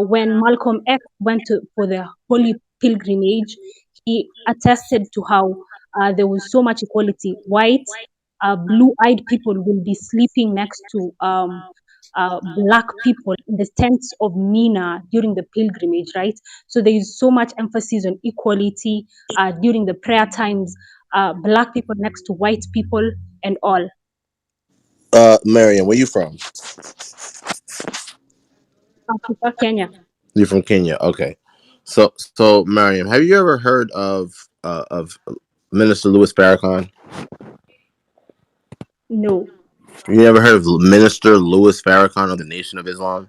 When Malcolm X went for the Holy Pilgrimage, he attested to how there was so much equality. White, blue-eyed people will be sleeping next to black people in the tents of Mina during the pilgrimage, right? So there is so much emphasis on equality during the prayer times. Black people next to white people and all. Mariam, where you from? Africa, Kenya. You're from Kenya. Okay. So Mariam, have you ever heard of Minister Louis Farrakhan? No. You never heard of Minister Louis Farrakhan of the Nation of Islam?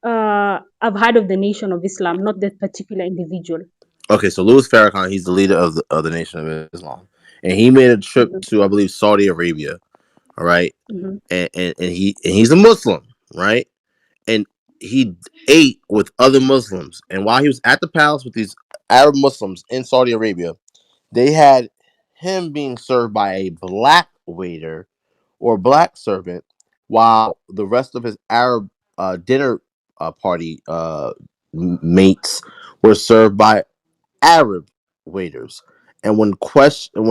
I've heard of the Nation of Islam, not that particular individual. Okay, so Louis Farrakhan, he's the leader of the Nation of Islam, and he made a trip Mhm, to, I believe, Saudi Arabia. All right, mhm. and he's a Muslim, right? And he ate with other Muslims, and while he was at the palace with these Arab Muslims in Saudi Arabia, they had him being served by a black waiter or black servant, while the rest of his Arab dinner party mates were served by Arab waiters. And when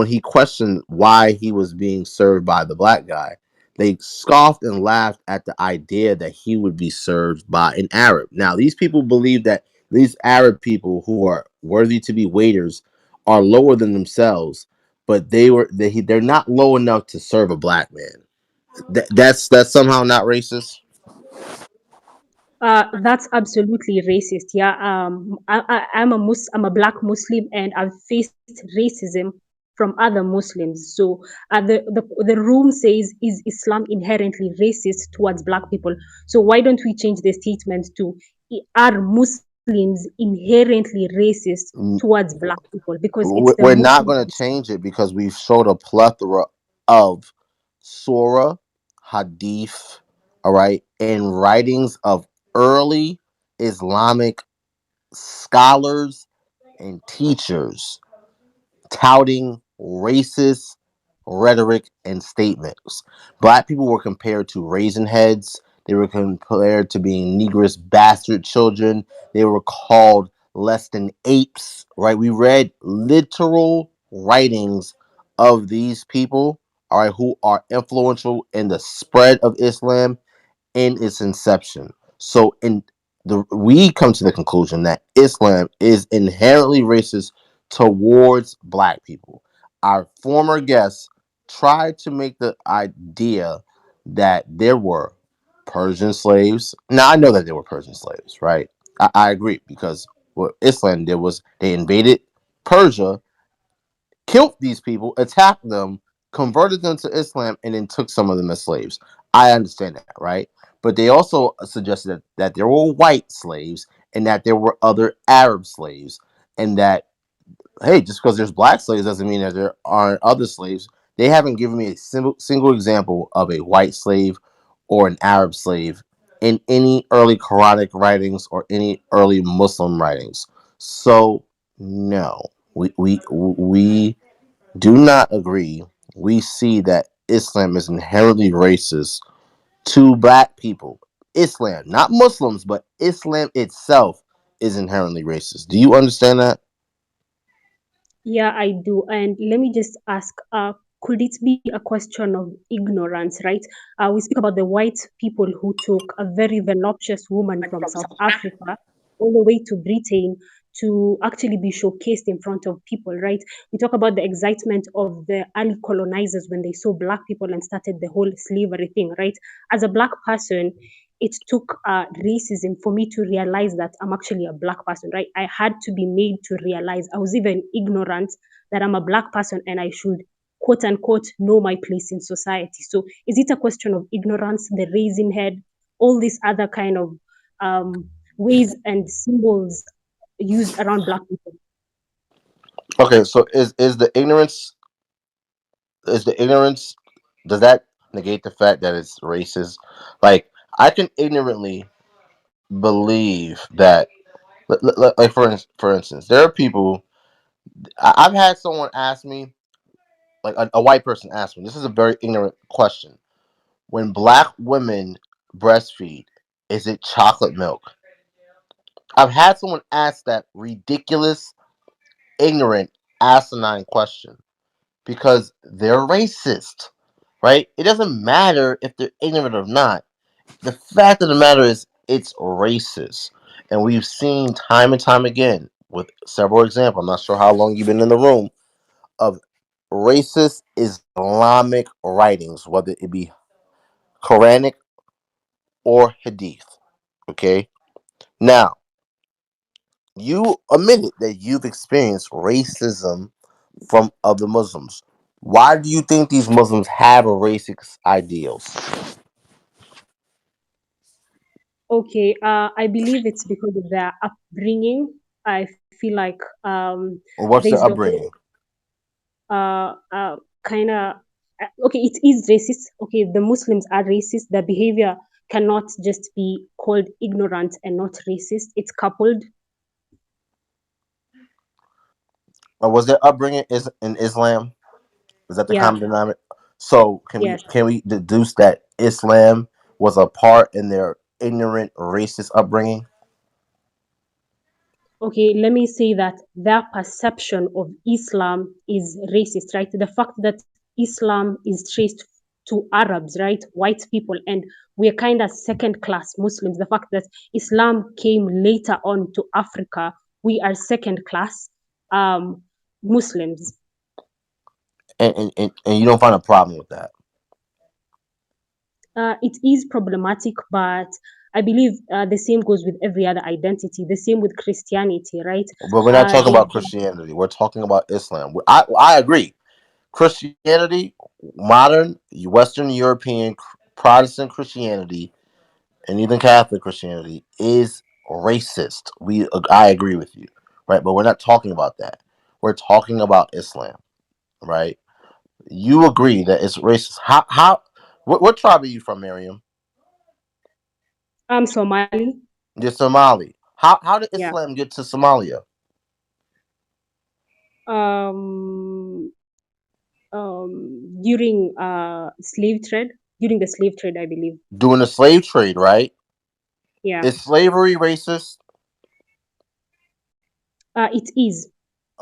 he questioned why he was being served by the black guy, they scoffed and laughed at the idea that he would be served by an Arab. Now, these people believe that these Arab people who are worthy to be waiters are lower than themselves, but they're not low enough to serve a black man. That's somehow not racist. That's absolutely racist. Yeah. I'm a black Muslim, and I've faced racism from other Muslims. So the room says, is Islam inherently racist towards black people? So why don't we change the statement to, are Muslims inherently racist towards black people? Because it's the We're not Muslims. going to change it because we've showed a plethora of surah, hadith, all right, and writings of early Islamic scholars and teachers touting racist rhetoric and statements. Black people were compared to raisin heads. They were compared to being negress bastard children. They were called less than apes, right? We read literal writings of these people, all right, who are influential in the spread of Islam in its inception. So we come to the conclusion that Islam is inherently racist towards black people. Our former guests tried to make the idea that there were Persian slaves. Now I know that there were Persian slaves, right? I agree because what Islam did was they invaded Persia, killed these people, attacked them, converted them to Islam, and then took some of them as slaves. I understand that, right? But they also suggested that there were white slaves and that there were other Arab slaves, and that, hey, just because there's black slaves doesn't mean that there aren't other slaves. They haven't given me a single example of a white slave or an Arab slave in any early Quranic writings or any early Muslim writings. So no, we do not agree. We see that Islam is inherently racist to black people. Islam, not Muslims, but Islam itself is inherently racist. Do you understand that? Yeah, I do. And let me just ask, could it be a question of ignorance, right? We speak about the white people who took a very voluptuous woman from South Africa all the way to Britain to actually be showcased in front of people, right? We talk about the excitement of the early colonizers when they saw black people and started the whole slavery thing, right? As a black person, it took racism for me to realize that I'm actually a black person, right? I had to be made to realize I was even ignorant that I'm a black person and I should quote unquote know my place in society. So is it a question of ignorance, the raising head, all these other kind of ways and symbols used around black people? Okay, so is the ignorance does that negate the fact that it's racist? Like I can ignorantly believe that, like for instance, there are people. I've had someone ask me, like a white person ask me. This is a very ignorant question. When black women breastfeed, is it chocolate milk? I've had someone ask that ridiculous, ignorant, asinine question because they're racist, right? It doesn't matter if they're ignorant or not. The fact of the matter is, it's racist. And we've seen time and time again with several examples. I'm not sure how long you've been in the room of racist Islamic writings, whether it be Quranic or Hadith. Okay? Now, you admitted that you've experienced racism from other Muslims. Why do you think these Muslims have a racist ideals? Okay, I believe it's because of their upbringing. I feel like What's there's their the whole upbringing? kind of okay, it is racist. Okay, the Muslims are racist. The behavior cannot just be called ignorant and not racist. It's coupled. Or was their upbringing is in Islam? Is that the Yeah, common denominator? So yes. can we deduce that Islam was a part in their ignorant racist upbringing? Okay, let me say that their perception of Islam is racist, right? The fact that Islam is traced to Arabs, right? White people, and we're kind of second class Muslims. The fact that Islam came later on to Africa, we are second class Muslims. And you don't find a problem with that. It is problematic, but I believe the same goes with every other identity. The same with Christianity, right? But we're not talking They about Christianity. We're talking about Islam. I agree. Christianity, modern Western European Protestant Christianity, and even Catholic Christianity is racist. I agree with you, right? But we're not talking about that. We're talking about Islam, right? You agree that it's racist. What tribe are you from, Miriam? Somali. You're Somali. How did Yeah. Islam get to Somalia? Um, during slave trade, during the slave trade, I believe. Doing the slave trade, right? Yeah. Is slavery racist? It is.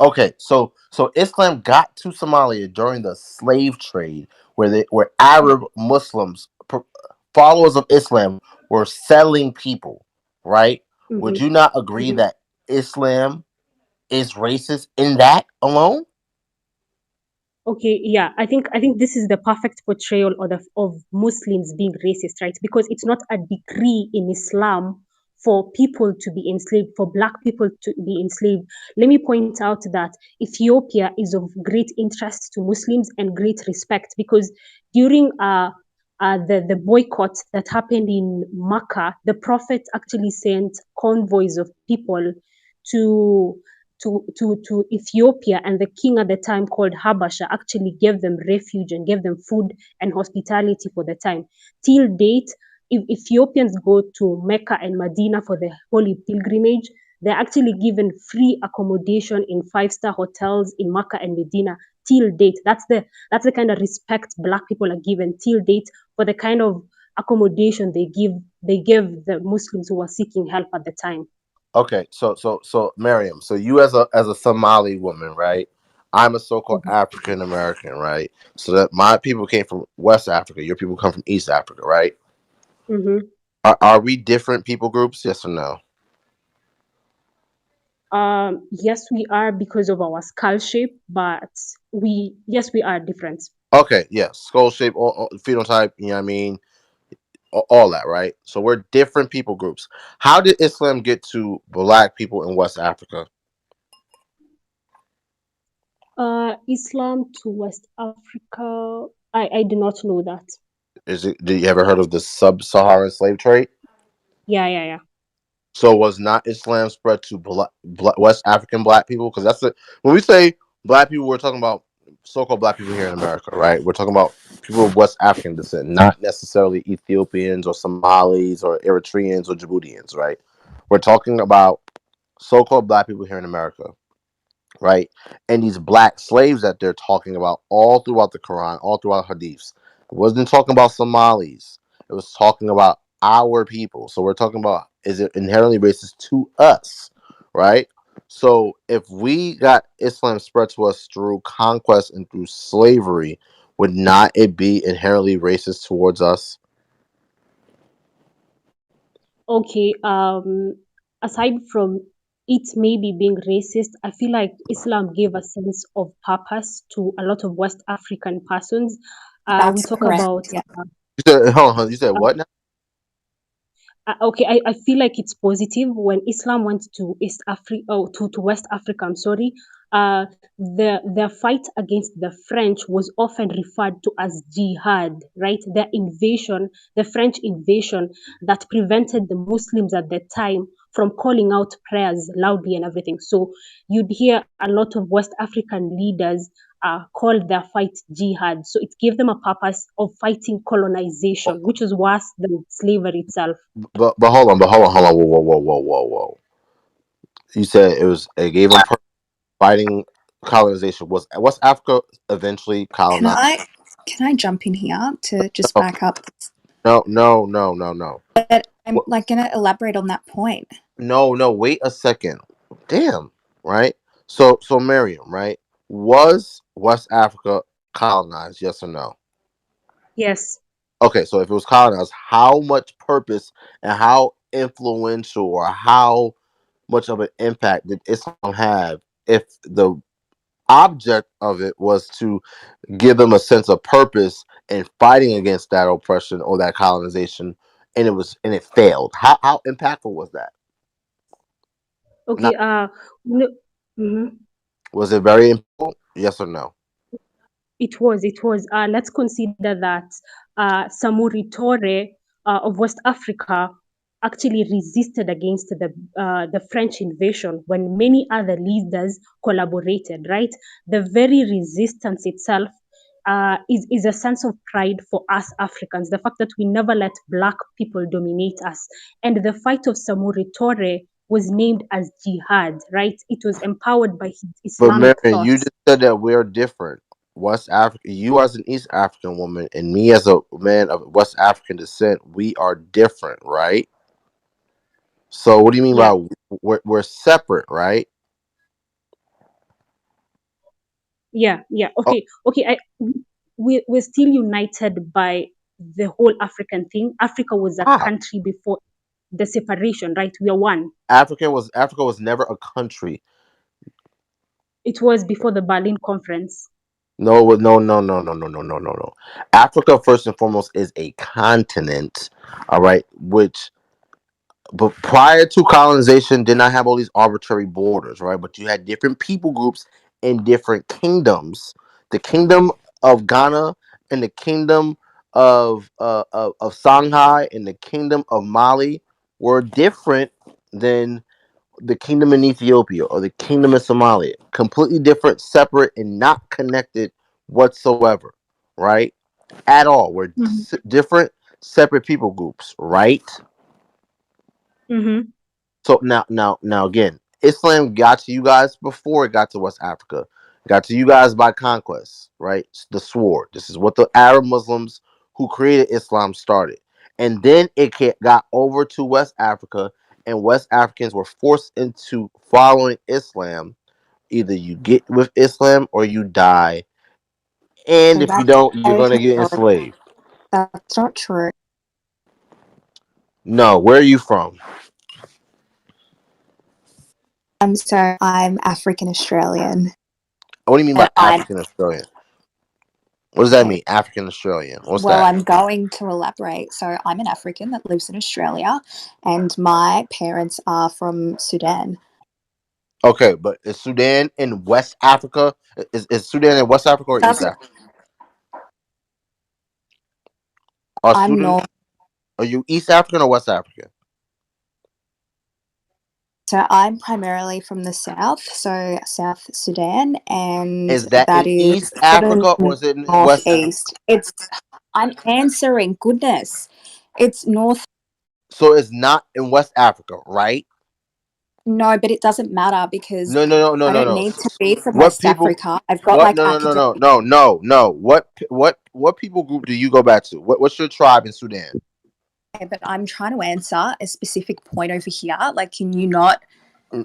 Okay, so Islam got to Somalia during the slave trade, where Arab Muslims, followers of Islam, were selling people, right? Would Mhm, you not agree mhm. that Islam is racist in that alone? Okay, yeah, I think this is the perfect portrayal of Muslims being racist, right? Because it's not a decree in Islam for people to be enslaved, for black people to be enslaved. Let me point out that Ethiopia is of great interest to Muslims and great respect because during the boycott that happened in Makkah, the Prophet actually sent convoys of people to to Ethiopia, and the king at the time called Habasha actually gave them refuge and gave them food and hospitality for the time. Till date, if Ethiopians go to Mecca and Medina for the holy pilgrimage, they're actually given free accommodation in five-star hotels in Mecca and Medina till date. That's the kind of respect black people are given till date for the kind of accommodation they give the Muslims who were seeking help at the time. Okay, so Miriam, so you as a Somali woman, right? I'm a so-called African American, right? So that my people came from West Africa, your people come from East Africa, right? Mm-hmm. Are we different people groups? Yes or no? Yes, we are because of our skull shape, but yes, we are different. Okay, yes. Skull shape, phenotype, you know what I mean? All that, right? So we're different people groups. How did Islam get to black people in West Africa? Islam to West Africa, I do not know that. Did you ever heard of the sub-Saharan slave trade? Yeah, yeah, yeah. So was not Islam spread to West African black people? Because that's when we say black people, we're talking about so-called black people here in America, right? We're talking about people of West African descent, not necessarily Ethiopians or Somalis or Eritreans or Djiboutians, right? We're talking about so-called black people here in America, right? And these black slaves that they're talking about all throughout the Quran, all throughout Hadiths. It wasn't talking about Somalis. It was talking about our people. So we're talking about, is it inherently racist to us, right? So if we got Islam spread to us through conquest and through slavery, would not it be inherently racist towards us? Okay. Aside from it maybe being racist, I feel like Islam gave a sense of purpose to a lot of West African persons. We That's talk correct. about Yeah. You said, hold on, you said what now? okay, I feel like it's positive when Islam went to East Africa, oh, to West Africa, I'm sorry. Their fight against the French was often referred to as jihad, right? The French invasion that prevented the Muslims at the time from calling out prayers loudly and everything. So you'd hear a lot of West African leaders called their fight jihad. So it gave them a purpose of fighting colonization, which was worse than slavery itself. But hold on, whoa. You said it gave them fighting colonization. Was West Africa eventually Can colonized? I can I jump in here to just No, back up? no. But I'm What? like gonna elaborate on that point. No. Wait a second. Damn. Right. So Miriam. Right. Was West Africa colonized? Yes or no? Yes. Okay. So if it was colonized, how much purpose and how influential or how much of an impact did Islam have if the object of it was to give them a sense of purpose in fighting against that oppression or that colonization, and it failed? How impactful was that? Okay. Not No, mhm. Was it very impactful? Yes or no? It was. It was. Let's consider that Samori Tore of West Africa actually resisted against the French invasion when many other leaders collaborated. Right. The very resistance itself is a sense of pride for us Africans. The fact that we never let Black people dominate us, and the fight of Samori Tore was named as jihad. Right. It was empowered by his But Islamic Marion, you thoughts. just said that we're different. West Africa, you as an East African woman, and me as a man of West African descent, we are different, right? So, what do you mean Yeah. by we're separate, right? Yeah. Oh, Okay. We're still united by the whole African thing. Africa was a wow. country before the separation, right? We are one. Africa was never a country. It was before the Berlin Conference. No. Africa, first and foremost, is a continent, all right, which, but prior to colonization, did not have all these arbitrary borders, right? But you had different people groups in different kingdoms. The kingdom of Ghana and the kingdom of Songhai and the kingdom of Mali were different than the kingdom in Ethiopia or the kingdom in Somalia. Completely different, separate, and not connected whatsoever, right? At all. We're Mm-hmm. different, separate people groups, right? Mm-hmm. So now again, Islam got to you guys before it got to West Africa. It got to you guys by conquest, right? The sword. This is what the Arab Muslims who created Islam started. And then it got over to West Africa, and West Africans were forced into following Islam Either you get with Islam or you die. And if you That's don't, you're gonna get no, enslaved. that's not true. No, where are you from? So I'm African Australian. What do you mean by But I'm African Australian? What does that okay. mean? African Australian. What's Well, that? I'm going to elaborate. So I'm an African that lives in Australia, and my parents are from Sudan. Okay, but is Sudan in West Africa? Is Sudan in West Africa or East Doesn't Africa? Are I'm Sudan? North. Are you East African or West African? So I'm primarily from the south, so South Sudan, and Is that that in is East to the Africa or is it in West Africa? northeast. It's I'm answering. Goodness, it's north. So it's not in West Africa, right? No, but it doesn't matter because No, no, no, no, I no, don't no. need to be from What West people? Africa. I've got What? like No, no, no, academic. no, no, no, no. What people group do you go back to? What's your tribe in Sudan? But I'm trying to answer a specific point over here. Like, can you not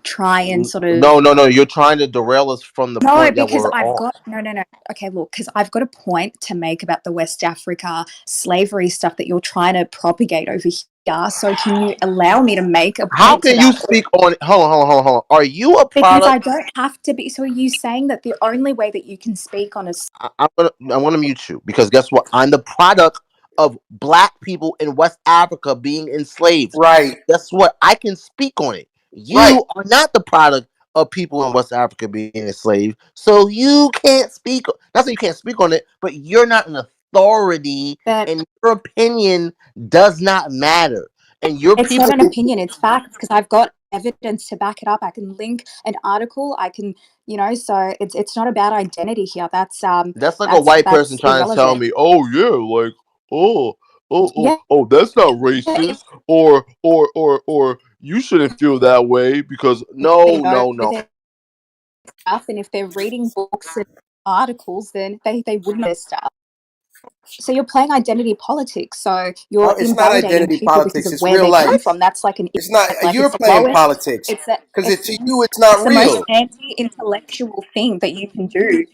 try and sort No, of no, no. You're trying to derail us from the no, point that because we're I've on. got no. Okay, look, because I've got a point to make about the West Africa slavery stuff that you're trying to propagate over here. So can you allow me to make a How point to can you that? speak on? Hold on, hold on, hold on, hold on. Are you a Because product? I don't have to be. So are you saying that the only way that you can speak on a I'm gonna mute you because guess what? I'm the product of black people in West Africa being enslaved. So Right, guess what? I can speak on it. right. You are not the product of people in West Africa being enslaved, so you can't speak. Not that you can't speak on it, but you're not an authority, that and your opinion does not matter. And your it's not people, an opinion, it's facts because I've got evidence to back it up. I can link an article. I can, so it's not about identity here. that's like a white person That's trying to tell irrelevant. me, "Oh yeah, like oh, Yeah, that's not racist," or you shouldn't feel that way because if they no, know no, no. their stuff and if they're reading books and articles, then they wouldn't know this stuff. So you're playing identity politics. So you're It's not invalidating identity people because politics. of It's where real they come life. from. That's like an It's not. like You're it's the playing lowest. politics It's the because it's to you, it's not it's the most real. anti-intellectual thing that you can do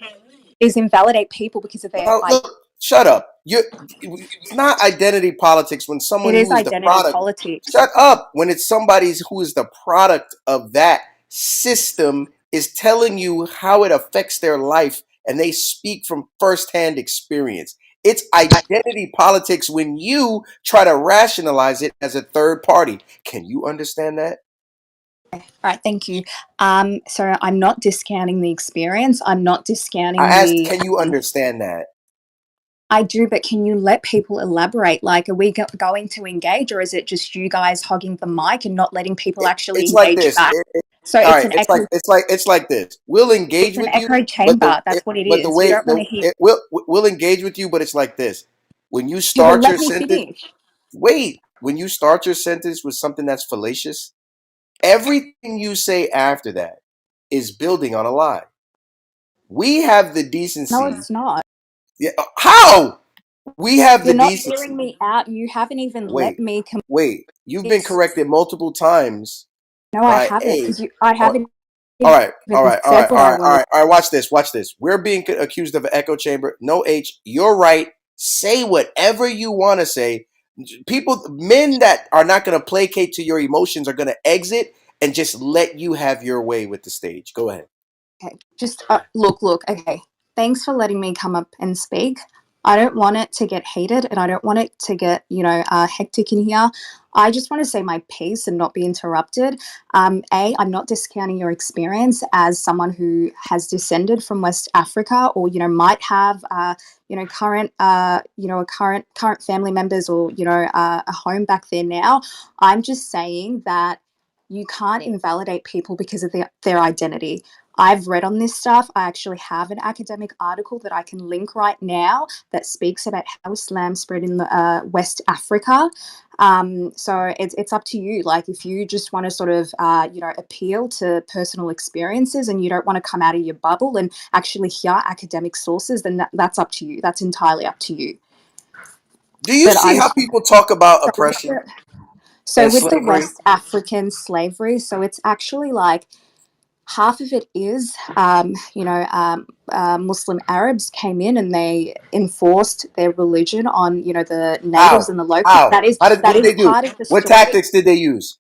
is invalidate people because of their No, look, shut up. It's not identity politics when it someone is who is the identity product. politics. Shut up. When it's somebody who is the product of that system is telling you how it affects their life and they speak from firsthand experience. It's identity politics when you try to rationalize it as a third party. Can you understand that? All right, thank you. So I'm not discounting the experience. I'm not I discounting asked, the. can you understand that? I do, but can you let people elaborate? Like, are we going to engage, or is it just you guys hogging the mic and not letting people actually It's like engage this. back? So All it's right, an echo. it's like this. We'll It's engage an with you, echo but chamber. That's what it but the is. You way don't want to hear. we'll engage with you, but it's like this. When you You will start your let me sentence, finish. wait. When you start your sentence with something that's fallacious, everything you say after that is building on a lie. We have the No, decency. it's not. Yeah, how? We have the You're not hearing decency. me out. You haven't even let Wait, me wait. You've been this. corrected multiple times No, I by haven't, A. because I haven't All right, all even right, all said right, what all I right, all was. right, all right. Watch this, watch this. We're being accused of an echo chamber. No H. You're right. Say whatever you want to say. People, men that are not going to placate to your emotions are going to exit and just let you have your way with the stage. Go ahead. Okay, just look. Okay, thanks for letting me come up and speak. I don't want it to get heated, and I don't want it to get hectic in here. I just want to say my piece and not be interrupted. I'm not discounting your experience as someone who has descended from West Africa, or might have current current family members, or a home back there now. I'm just saying that you can't invalidate people because of their identity. I've read on this stuff. I actually have an academic article that I can link right now that speaks about how Islam spread in the West Africa. So it's up to you. Like, if you just want to sort of appeal to personal experiences and you don't want to come out of your bubble and actually hear academic sources, then that's up to you. That's entirely up to you. Do you But see I'm how people talk about so with oppression the, so and with the slavery? West African slavery. So it's actually like half of it is, Muslim Arabs came in and they enforced their religion on, the natives How? and the locals. How? That is How did? that What did is they do? part of the What story. tactics did they use?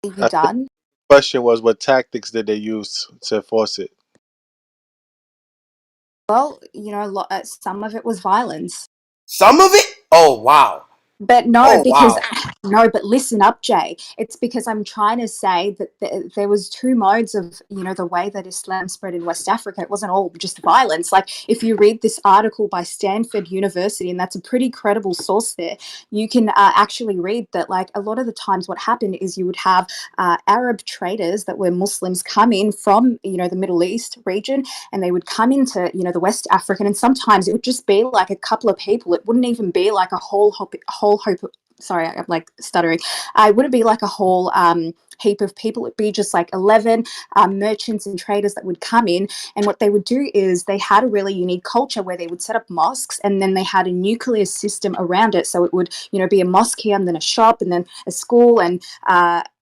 You done? Question was, what tactics did they use to enforce it? Well, some of it was violence. Some of it? Oh wow! But no, Oh because wow! no, but listen up, Jay. It's because I'm trying to say that there was two modes of, the way that Islam spread in West Africa. It wasn't all just violence. Like if you read this article by Stanford University, and that's a pretty credible source there, you can actually read that like a lot of the times what happened is you would have Arab traders that were Muslims come in from, the Middle East region, and they would come into, the West African, and sometimes it would just be like a couple of people. It wouldn't even be like a whole hope. Sorry, I'm like stuttering. It wouldn't be like a whole heap of people. It'd be just like 11 merchants and traders that would come in. And what they would do is they had a really unique culture where they would set up mosques, and then they had a nuclear system around it. So it would, be a mosque here and then a shop and then a school and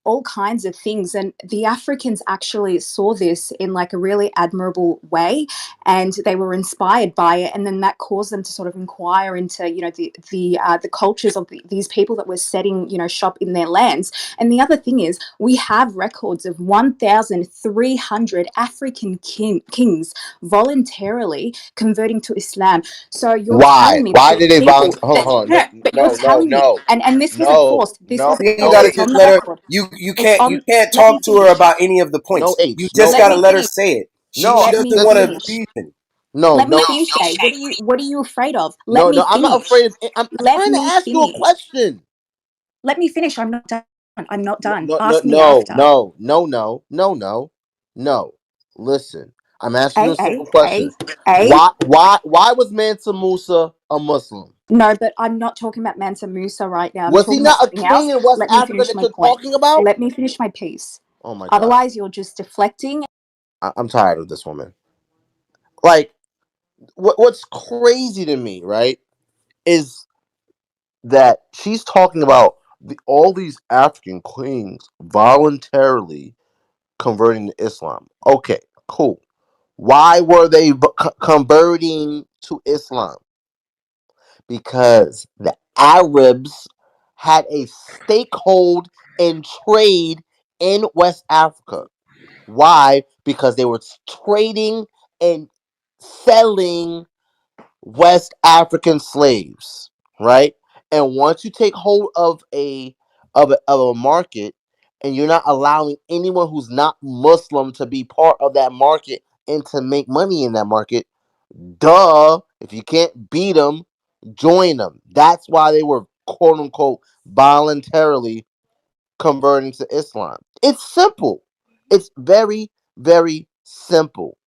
all kinds of things. And the Africans actually saw this in like a really admirable way, and they were inspired by it. And then that caused them to sort of inquire into, the cultures of these people that were setting, shop in their lands. And the other thing is, we have records of 1,300 African kings voluntarily converting to Islam. So you're Why? telling me that Why these did they people, volunteer? Hold on, hold on. no, but you're No, no, telling me, no, and this wasn't no, forced. This no, wasn't You forced. no, gotta It's H, just on the let her. record. You It's can't on. Let me talk to her finish. about any of the no, points. You H, just no, Let gotta me let her finish. say it. She no. Let me doesn't want Listen, to finish. reason. no, Let me no, finish, Jay. What are you afraid of? Let no, me no. I'm not finish. afraid of. I'm Let trying to me ask you a finish. question. Let me finish. I'm not done. I'm not No, done. no, no, Ask me no, after. no, no, no, no, no, no. Listen, I'm asking you a A simple question. A. Why was Mansa Musa a Muslim? No, but I'm not talking about Mansa Musa right now. I'm Was he talking about not a something king else. in West Let me Africa finish that my you're point. talking about? Let me finish my piece. Oh my god, Otherwise, you're just deflecting. I'm tired of this woman. Like, what's crazy to me, right, is that she's talking about all these African queens voluntarily converting to Islam. Okay, cool. Why were they converting to Islam? Because the Arabs had a stakehold in trade in West Africa. Why? Because they were trading and selling West African slaves, right? And once you take hold of a market, and you're not allowing anyone who's not Muslim to be part of that market and to make money in that market, duh, if you can't beat them, join them. That's why they were quote unquote voluntarily converting to Islam. It's simple. It's very, very simple.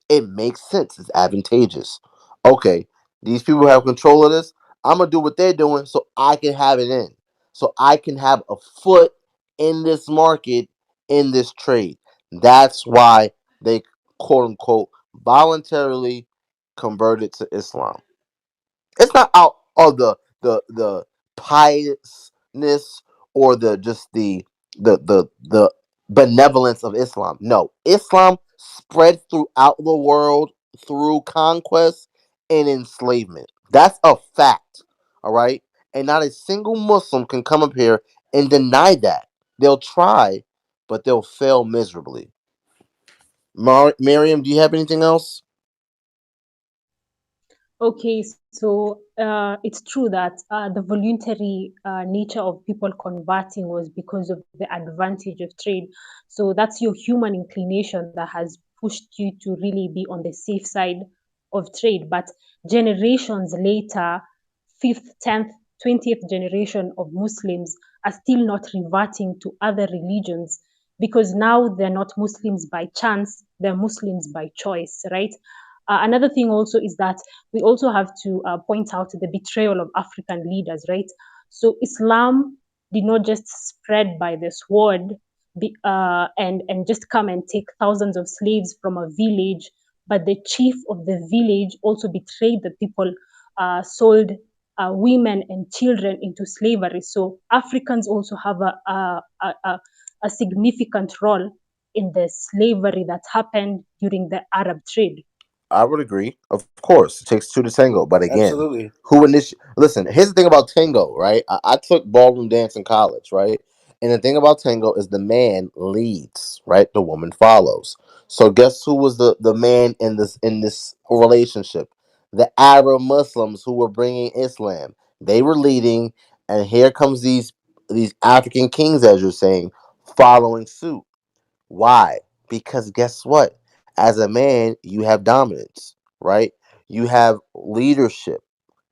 It makes sense. It's advantageous. Okay, these people have control of this. I'm gonna do what they're doing so I can have it in. So I can have a foot in this market, in this trade. That's why they quote unquote voluntarily converted to Islam. It's not out of the piousness or the just the benevolence of Islam. No, Islam spread throughout the world through conquest and enslavement. That's a fact. All right, and not a single Muslim can come up here and deny that. They'll try, but they'll fail miserably. Miriam, do you have anything else? Okay, so it's true that the voluntary nature of people converting was because of the advantage of trade. So that's your human inclination that has pushed you to really be on the safe side of trade. But generations later, fifth, 10th, 20th generation of Muslims are still not reverting to other religions because now they're not Muslims by chance, they're Muslims by choice, right? Another thing also is that we also have to point out the betrayal of African leaders, right? So Islam did not just spread by the sword and just come and take thousands of slaves from a village, but the chief of the village also betrayed the people, sold women and children into slavery. So Africans also have a significant role in the slavery that happened during the Arab trade. I would agree. Of course, it takes two to tango. But again, Absolutely. who initiate? Listen, here's the thing about tango, right? I took ballroom dance in college, right? And the thing about tango is the man leads, right? The woman follows. So guess who was the man in this relationship? The Arab Muslims who were bringing Islam. They were leading, and here comes these African kings, as you're saying, following suit. Why? Because guess what? As a man, you have dominance, right? You have leadership.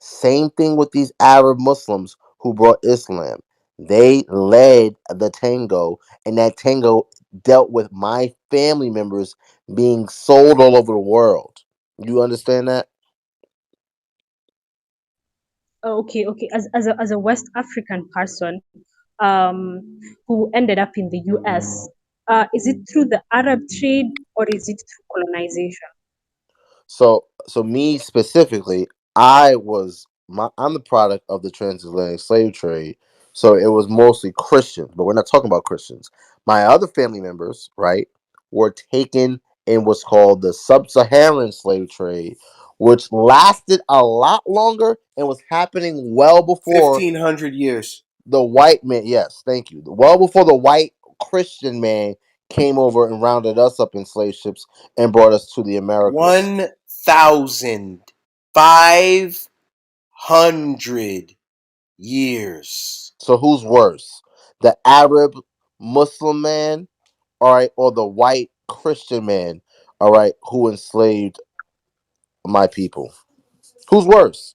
Same thing with these Arab Muslims who brought Islam. They led the tango, and that tango dealt with my family members being sold all over the world. You understand that? Okay, okay. As a West African person, who ended up in the US, is it through the Arab trade or is it through colonization? So me specifically, I'm the product of the transatlantic slave trade. So it was mostly Christians, but we're not talking about Christians. My other family members, right, were taken in what's called the sub-Saharan slave trade, which lasted a lot longer and was happening well before 1,500 years. the white man. Yes, thank you. Well before the white Christian man came over and rounded us up in slave ships and brought us to the Americas. 1,500 years. So who's worse, the Arab Muslim man, all right, or the white Christian man, all right, who enslaved my people? Who's worse?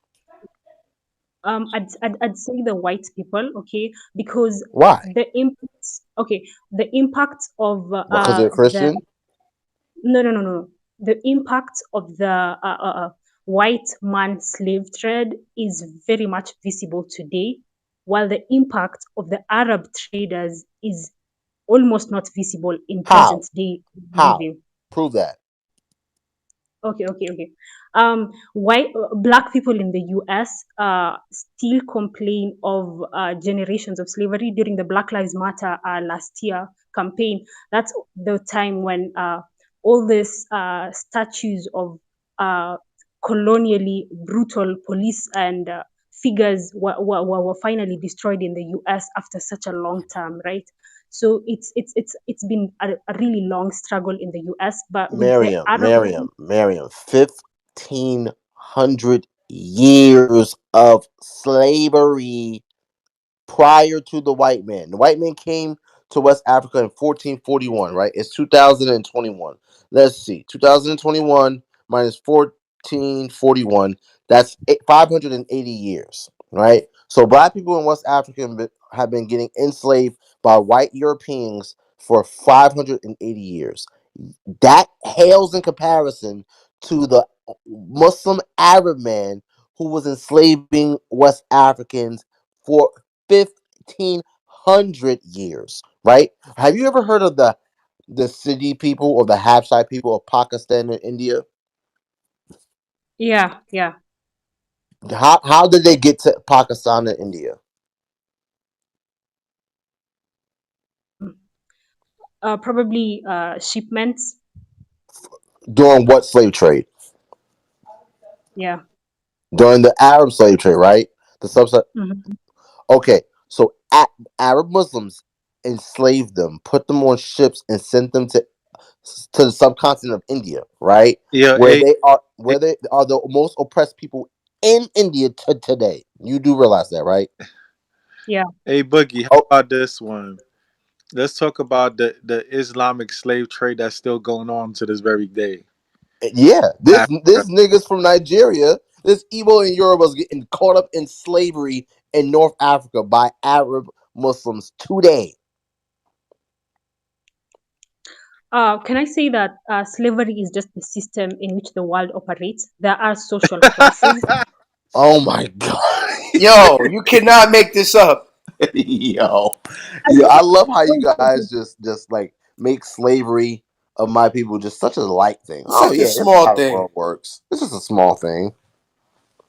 I'd say the white people, okay, because Why? the impact, okay, the impact of Because they're the Christian? no, the impact of the white man slave trade is very much visible today, while the impact of the Arab traders is almost not visible in How? present day How? living. Prove that. Okay. White black people in the U.S. Still complain of generations of slavery during the Black Lives Matter last year campaign. That's the time when all these statues of uh, colonially brutal police and figures were finally destroyed in the U.S. after such a long time, right? So it's been a really long struggle in the U.S. But with the Arab, Miriam. 1,500 years of slavery prior to the white man. The white man came to West Africa in 1441, right? It's 2021. Let's see. 2021 minus 1441, that's 580 years, right? So black people in West Africa have been getting enslaved by white Europeans for 580 years. That hails in comparison to the Muslim Arab man who was enslaving West Africans for 1,500 years, right? Have you ever heard of the Sindhi people or the Habshai people of Pakistan and India? yeah. How did they get to Pakistan and India? Probably shipments. During what slave trade? Yeah. During the Arab slave trade, right? The sub. Mhm. Okay, so Arab Muslims enslaved them, put them on ships, and sent them to the subcontinent of India, right? Yeah, Where they are, hey, where they are the most oppressed people in India today. You do realize that, right? Yeah. hey, Boogie, how Oh, about this one? Let's talk about the Islamic slave trade that's still going on to this very day. yeah. Africa. This niggas from Nigeria, this Igbo and Yoruba was getting caught up in slavery in North Africa by Arab Muslims today. Can I say that slavery is just the system in which the world operates? There are social classes. Oh my god. Yo, you cannot make this up. Yo, I yo, think I love how you wait, wait, guys wait. just like make slavery of my people just such a light thing. It's Oh such a yeah, this is small how the thing. world works. This is a small thing.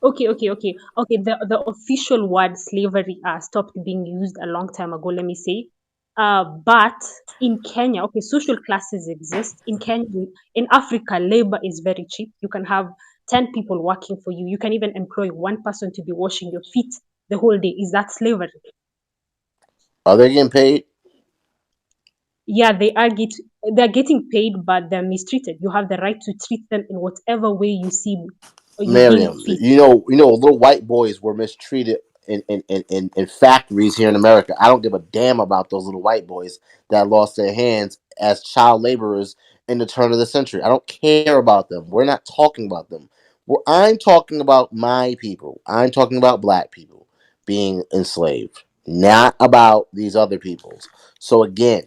Okay. The official word slavery stopped being used a long time ago, let me say. But in Kenya, okay, social classes exist. In Kenya, in Africa, labor is very cheap. You can have 10 people working for you. You can even employ one person to be washing your feet the whole day. Is that slavery? Are they getting paid? Yeah, they're getting paid, but they're mistreated. You have the right to treat them in whatever way you see or you deem Miriam, fit. little white boys were mistreated in factories here in America. I don't give a damn about those little white boys that lost their hands as child laborers in the turn of the century. I don't care about them. We're not talking about them. I'm talking about my people. I'm talking about black people being enslaved, not about these other peoples. So again,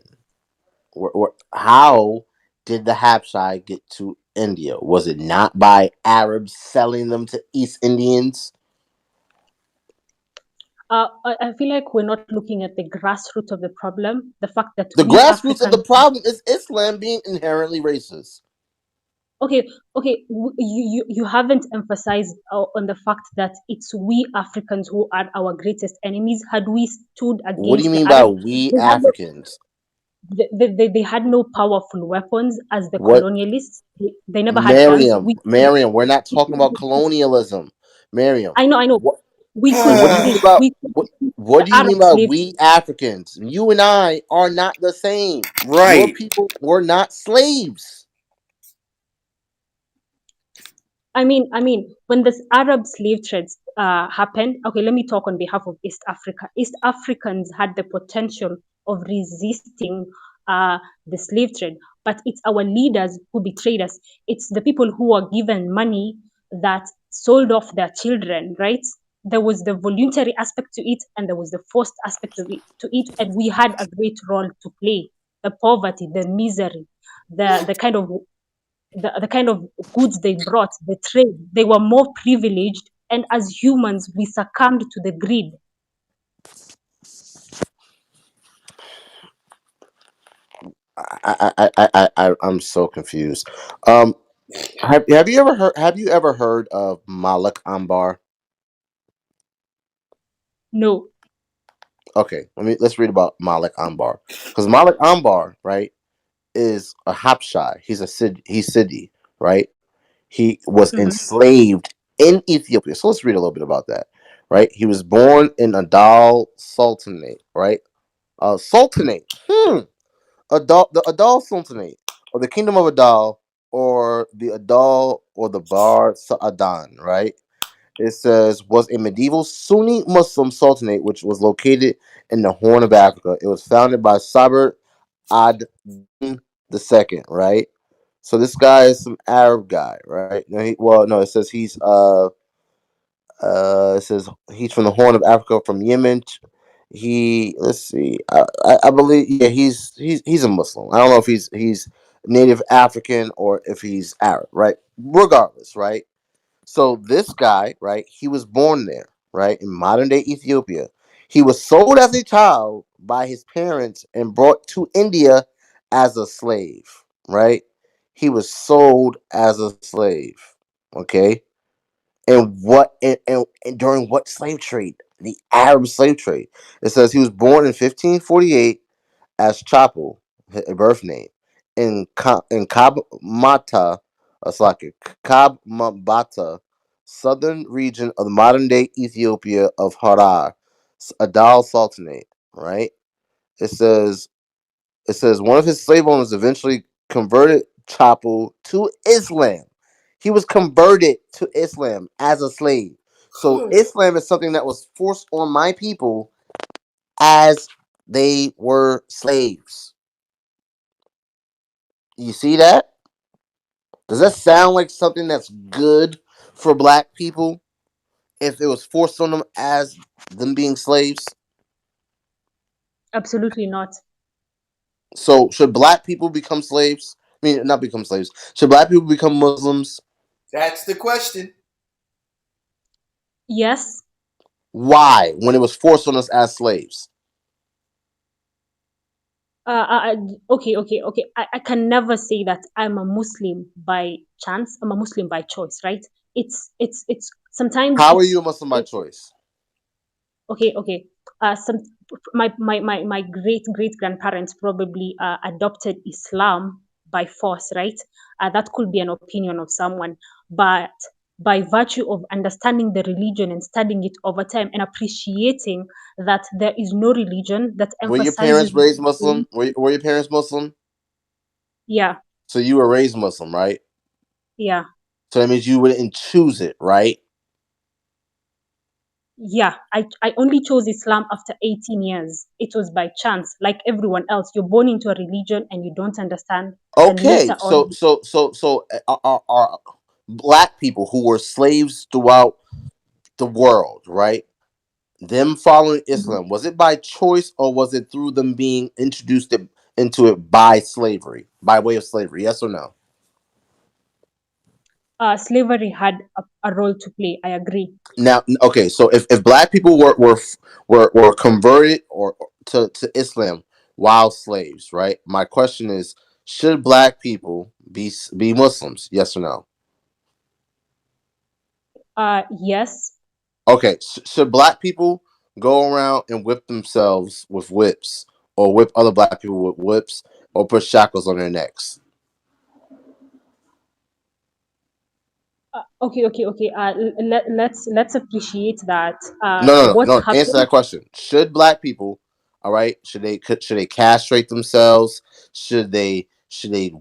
how did the Habshai get to India? Was it not by Arabs selling them to East Indians? I feel like we're not looking at the grassroots of the problem. The fact that The we grassroots of the Africans, problem is Islam being inherently racist. okay, you haven't emphasized on the fact that it's we Africans who are our greatest enemies. Had we stood What do you against the mean by Arabs, we they had no, Africans? they had no powerful weapons as the What, colonialists. They never had guns. Miriam, we're not talking about colonialism. Miriam, I know. what We so could what do you mean defeat about we could what defeat what the do you Arab mean by slave we Africans? You and I are not the same. Your Right. people were not slaves. when this Arab slave trades happened, okay, let me talk on behalf of East Africa. East Africans had the potential of resisting the slave trade, but it's our leaders who betrayed us. It's the people who were given money that sold off their children, right? There was the voluntary aspect to it, and there was the forced aspect of it to it, and we had a great role to play. The poverty, the misery, the kind of goods they brought, the trade, they were more privileged. And as humans, we succumbed to the greed. I'm so confused. Um, have you ever heard of Malik Ambar? No. Okay, let's read about Malik Ambar, because Malik Ambar, right, is a Habshai. He's Sidi, right? He was Mhm. enslaved in Ethiopia. So let's read a little bit about that, right? He was born in Adal Sultanate, right? Sultanate. The Adal Sultanate, or the Kingdom of Adal, or the Adal, or the Bar Sa'adan, right? It says was a medieval Sunni Muslim sultanate which was located in the Horn of Africa. It was founded by Sabr ad Din II, right? So this guy is some Arab guy, right? No, no, it says it says he's from the Horn of Africa, from Yemen. Let's see, I believe, yeah, he's a Muslim. I don't know if he's native African or if he's Arab, right? Regardless, right? So this guy, right, he was born there, right, in modern day Ethiopia. He was sold as a child by his parents and brought to India as a slave, right? He was sold as a slave, okay? And during what slave trade? The Arab slave trade. It says he was born in 1548 as Chapo, a birth name, in Kabmata, Kabmabata, southern region of the modern day Ethiopia of Harar, Adal Sultanate. Right? It says one of his slave owners eventually converted Chapo to Islam. He was converted to Islam as a slave. So Islam is something that was forced on my people as they were slaves. You see that? Does that sound like something that's good for black people if it was forced on them as them being slaves? Absolutely not. So should black people become slaves? I mean, not become slaves. Should black people become Muslims? That's the question. Yes. Why? When it was forced on us as slaves? Okay. I can never say that I'm a Muslim by chance. I'm a Muslim by choice, right? it's sometimes How are you a Muslim by it, choice? okay. Some my great grandparents probably adopted Islam by force, right? That could be an opinion of someone, but by virtue of understanding the religion and studying it over time and appreciating that there is no religion that Were your emphasizes parents the raised same. Muslim? Were your parents Muslim? Yeah, So you were raised Muslim, right? yeah, So that means you wouldn't choose it, right? yeah. I only chose Islam after 18 years. It was by chance, like everyone else. You're born into a religion and you don't understand. Then Okay, later on, are black people who were slaves throughout the world, right? Them following Mhm. Islam, was it by choice or was it through them being into it by slavery, by way of slavery? Yes or no? Slavery had a role to play. I agree. Now, okay, so if black people were converted or to Islam while slaves, right? My question is, should black people be Muslims? Yes or no? Yes, Okay, should black people go around and whip themselves with whips, or whip other black people with whips, or put shackles on their necks? okay. Let's appreciate that. What No. Answer happened? that question. Should black people, all right, should they castrate themselves? Should they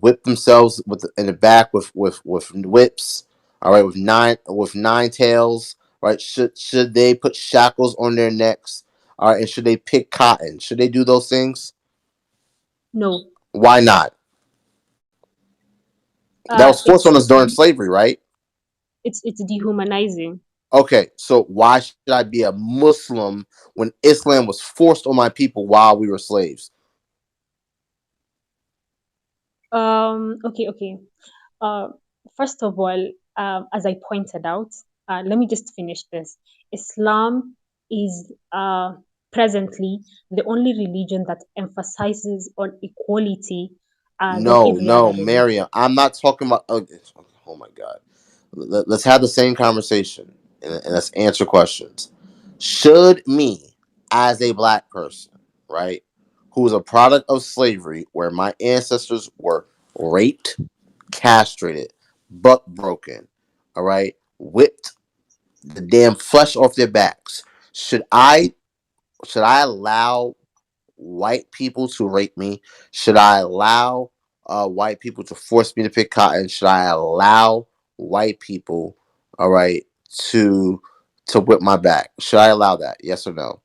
whip themselves in the back with whips? All right, with nine tails. Right? Should they put shackles on their necks? All right, and should they pick cotton? Should they do those things? No. Why not? That was forced on us during slavery, right? It's dehumanizing. Okay, so why should I be a Muslim when Islam was forced on my people while we were slaves? Okay. Uh, First of all, as I pointed out, let me just finish this. Islam is presently the only religion that emphasizes on equality than every other No, religion. Mariam. I'm not talking about. Oh my God. Let's have the same conversation and let's answer questions. Should me, as a black person, right, who is a product of slavery, where my ancestors were raped, castrated, butt broken, all right, whipped the damn flesh off their backs, should I allow white people to rape me? Should I allow white people to force me to pick cotton? Should I allow white people, all right, to whip my back? Should I allow that? Yes or no?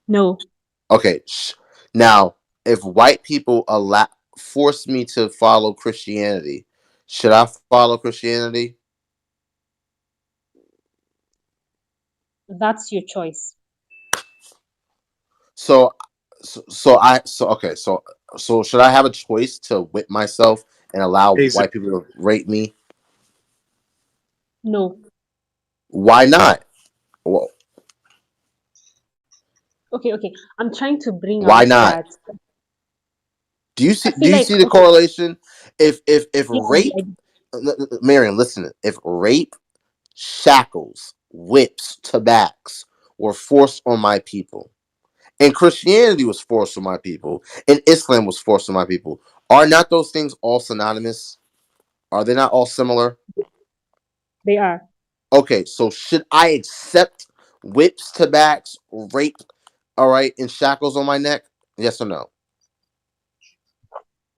No, Okay. Now, if white people allow force me to follow Christianity, should I follow Christianity? that's your choice. So, so should I have a choice to whip myself and allow Hey, white people to rape me? No. Why not? Well, Okay. I'm trying to bring why out not? that I Do feel you like see the okay, correlation? If yeah, rape, Marion, listen. If rape, shackles, whips, tobaccs were forced on my people, and Christianity was forced on my people, and Islam was forced on my people, are not those things all synonymous? Are they not all similar? they are. Okay, so should I accept whips, tobaccs, rape, all right, and shackles on my neck? Yes or no?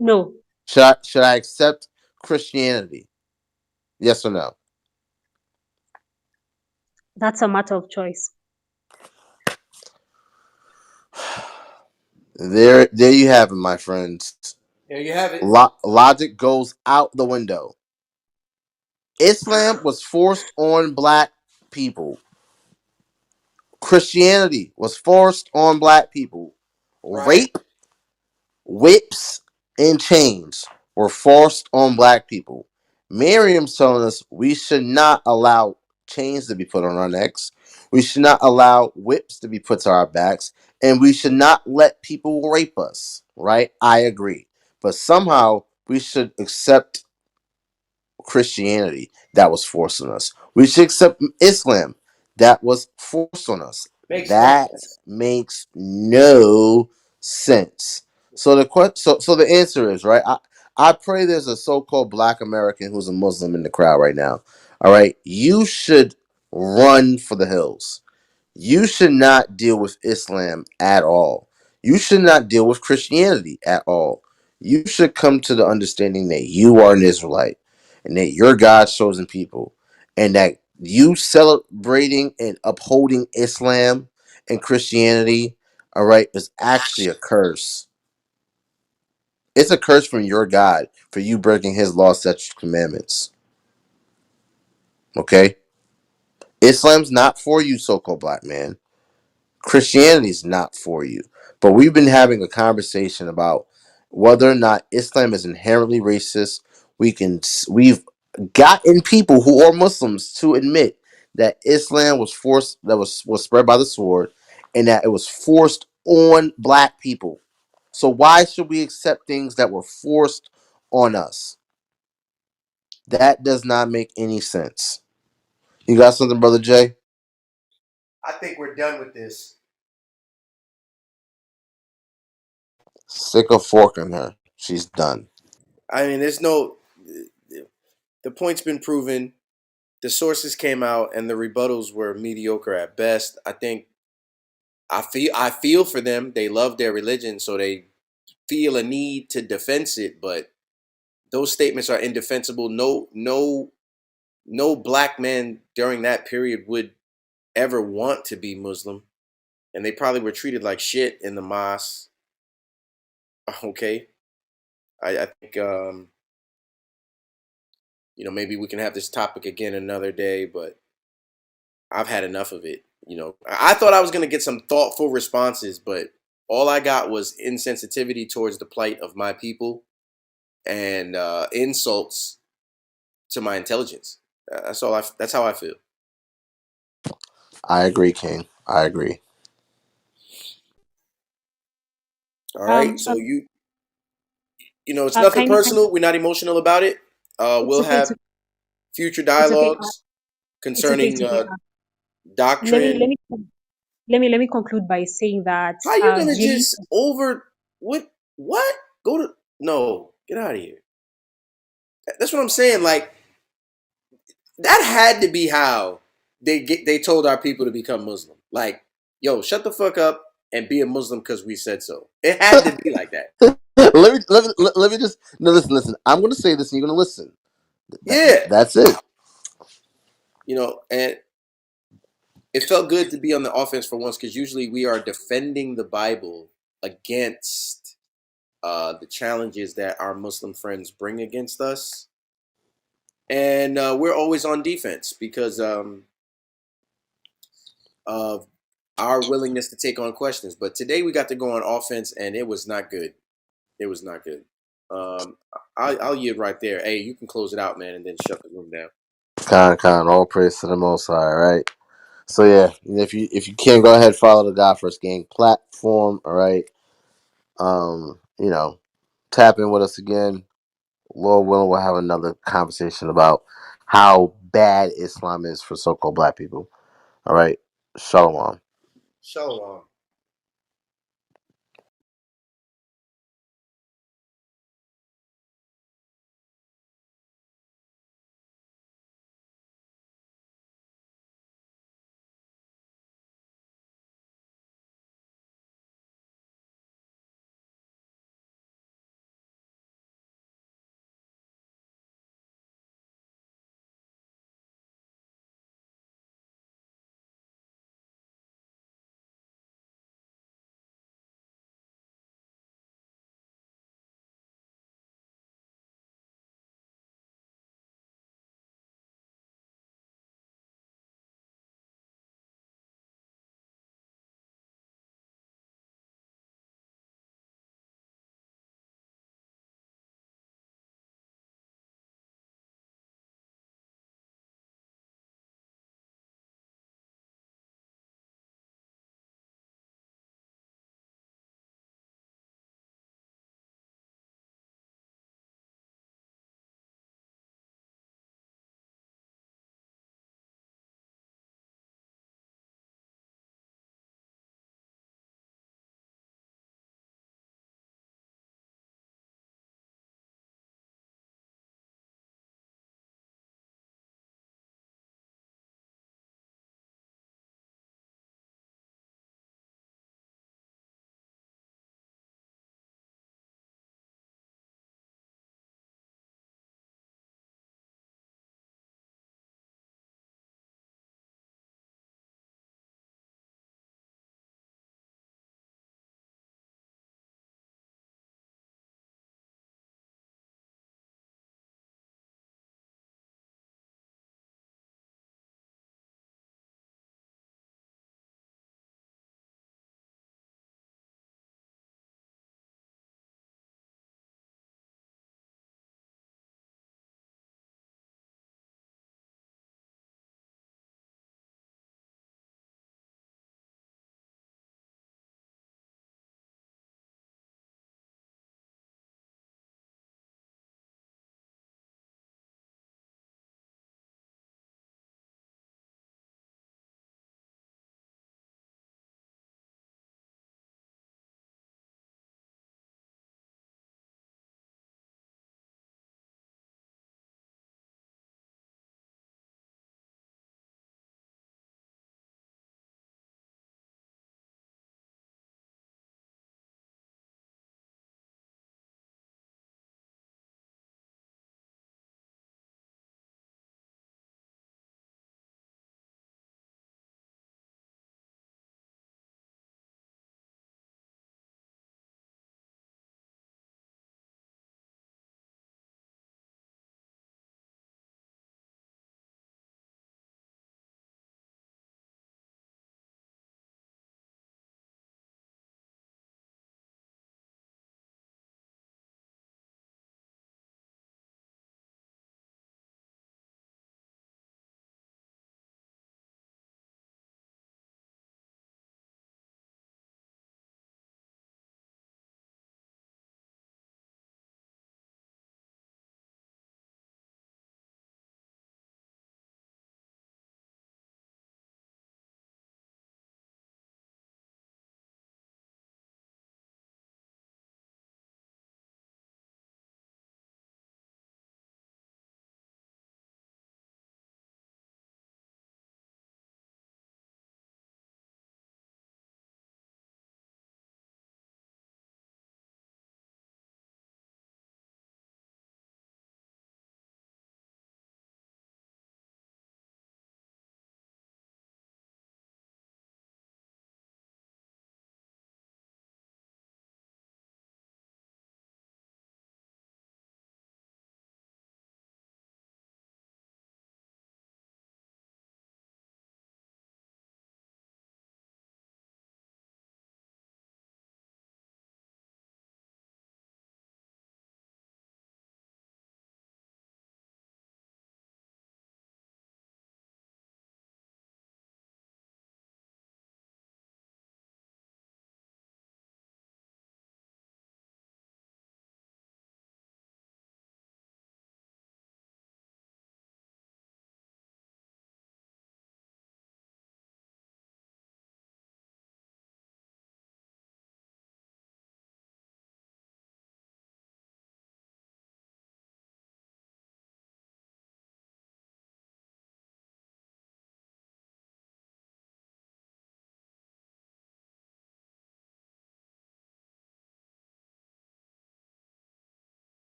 No, Should I accept Christianity? Yes or no? that's a matter of choice. There you have it, my friends. There you have it. Logic goes out the window. Islam was forced on black people. Christianity was forced on black people. Right. Rape, whips, and chains were forced on black people. Miriam's telling us we should not allow chains to be put on our necks. We should not allow whips to be put to our backs. And we should not let people rape us. Right? I agree. But somehow we should accept Christianity that was forced on us. We should accept Islam that was forced on us. Makes no That sense. makes no sense. So the answer is right. I pray there's a so-called Black American who's a Muslim in the crowd right now. All right, you should run for the hills. You should not deal with Islam at all. You should not deal with Christianity at all. You should come to the understanding that you are an Israelite and that you're God's chosen people, and that you celebrating and upholding Islam and Christianity, all right, is actually a curse. It's a curse from your God for you breaking his law, statutes, commandments. Okay? Islam's not for you, so-called black man. Christianity is not for you. But we've been having a conversation about whether or not Islam is inherently racist. We've gotten people who are Muslims to admit that Islam was forced, that was spread by the sword, and that it was forced on black people. So why should we accept things that were forced on us? That does not make any sense. You got something, brother Jay? I think we're done with this. Stick a fork in her. She's done. I mean, there's no. The point's been proven. The sources came out, and the rebuttals were mediocre at best. I feel for them. They love their religion, so they feel a need to defense it. But those statements are indefensible. No black man during that period would ever want to be Muslim, and they probably were treated like shit in the mosque. Okay, I think maybe we can have this topic again another day, but I've had enough of it. I thought I was gonna get some thoughtful responses, but all I got was insensitivity towards the plight of my people and insults to my intelligence. That's all. That's how I feel. I agree, King. I agree. All right. Uh, So it's nothing kindly, personal. We're not emotional about it. it's We'll okay. have future It's okay. dialogues It's okay. concerning It's okay. Let me let doctrine. me let me conclude by saying that How you gonna Jilly. just over what? What? Go to no. Get out of here. That's what I'm saying. Like that had to be how they told our people to become Muslim. Like, yo, shut the fuck up and be a Muslim because we said so. It had to be like that. let me just no listen. I'm gonna say this and you're gonna listen. Yeah. That's it. And it felt good to be on the offense for once because usually we are defending the Bible against the challenges that our Muslim friends bring against us. And we're always on defense because of our willingness to take on questions. But today we got to go on offense, and it was not good. It was not good. Um, I'll yield right there. Hey, you can close it out, man, and then shut the room down. All praise to the Most High, right? So yeah, if you can go ahead follow the God First Gang platform, all right. Tap in with us again. Lord willing, we'll have another conversation about how bad Islam is for so-called black people. All right, shalom. Shalom.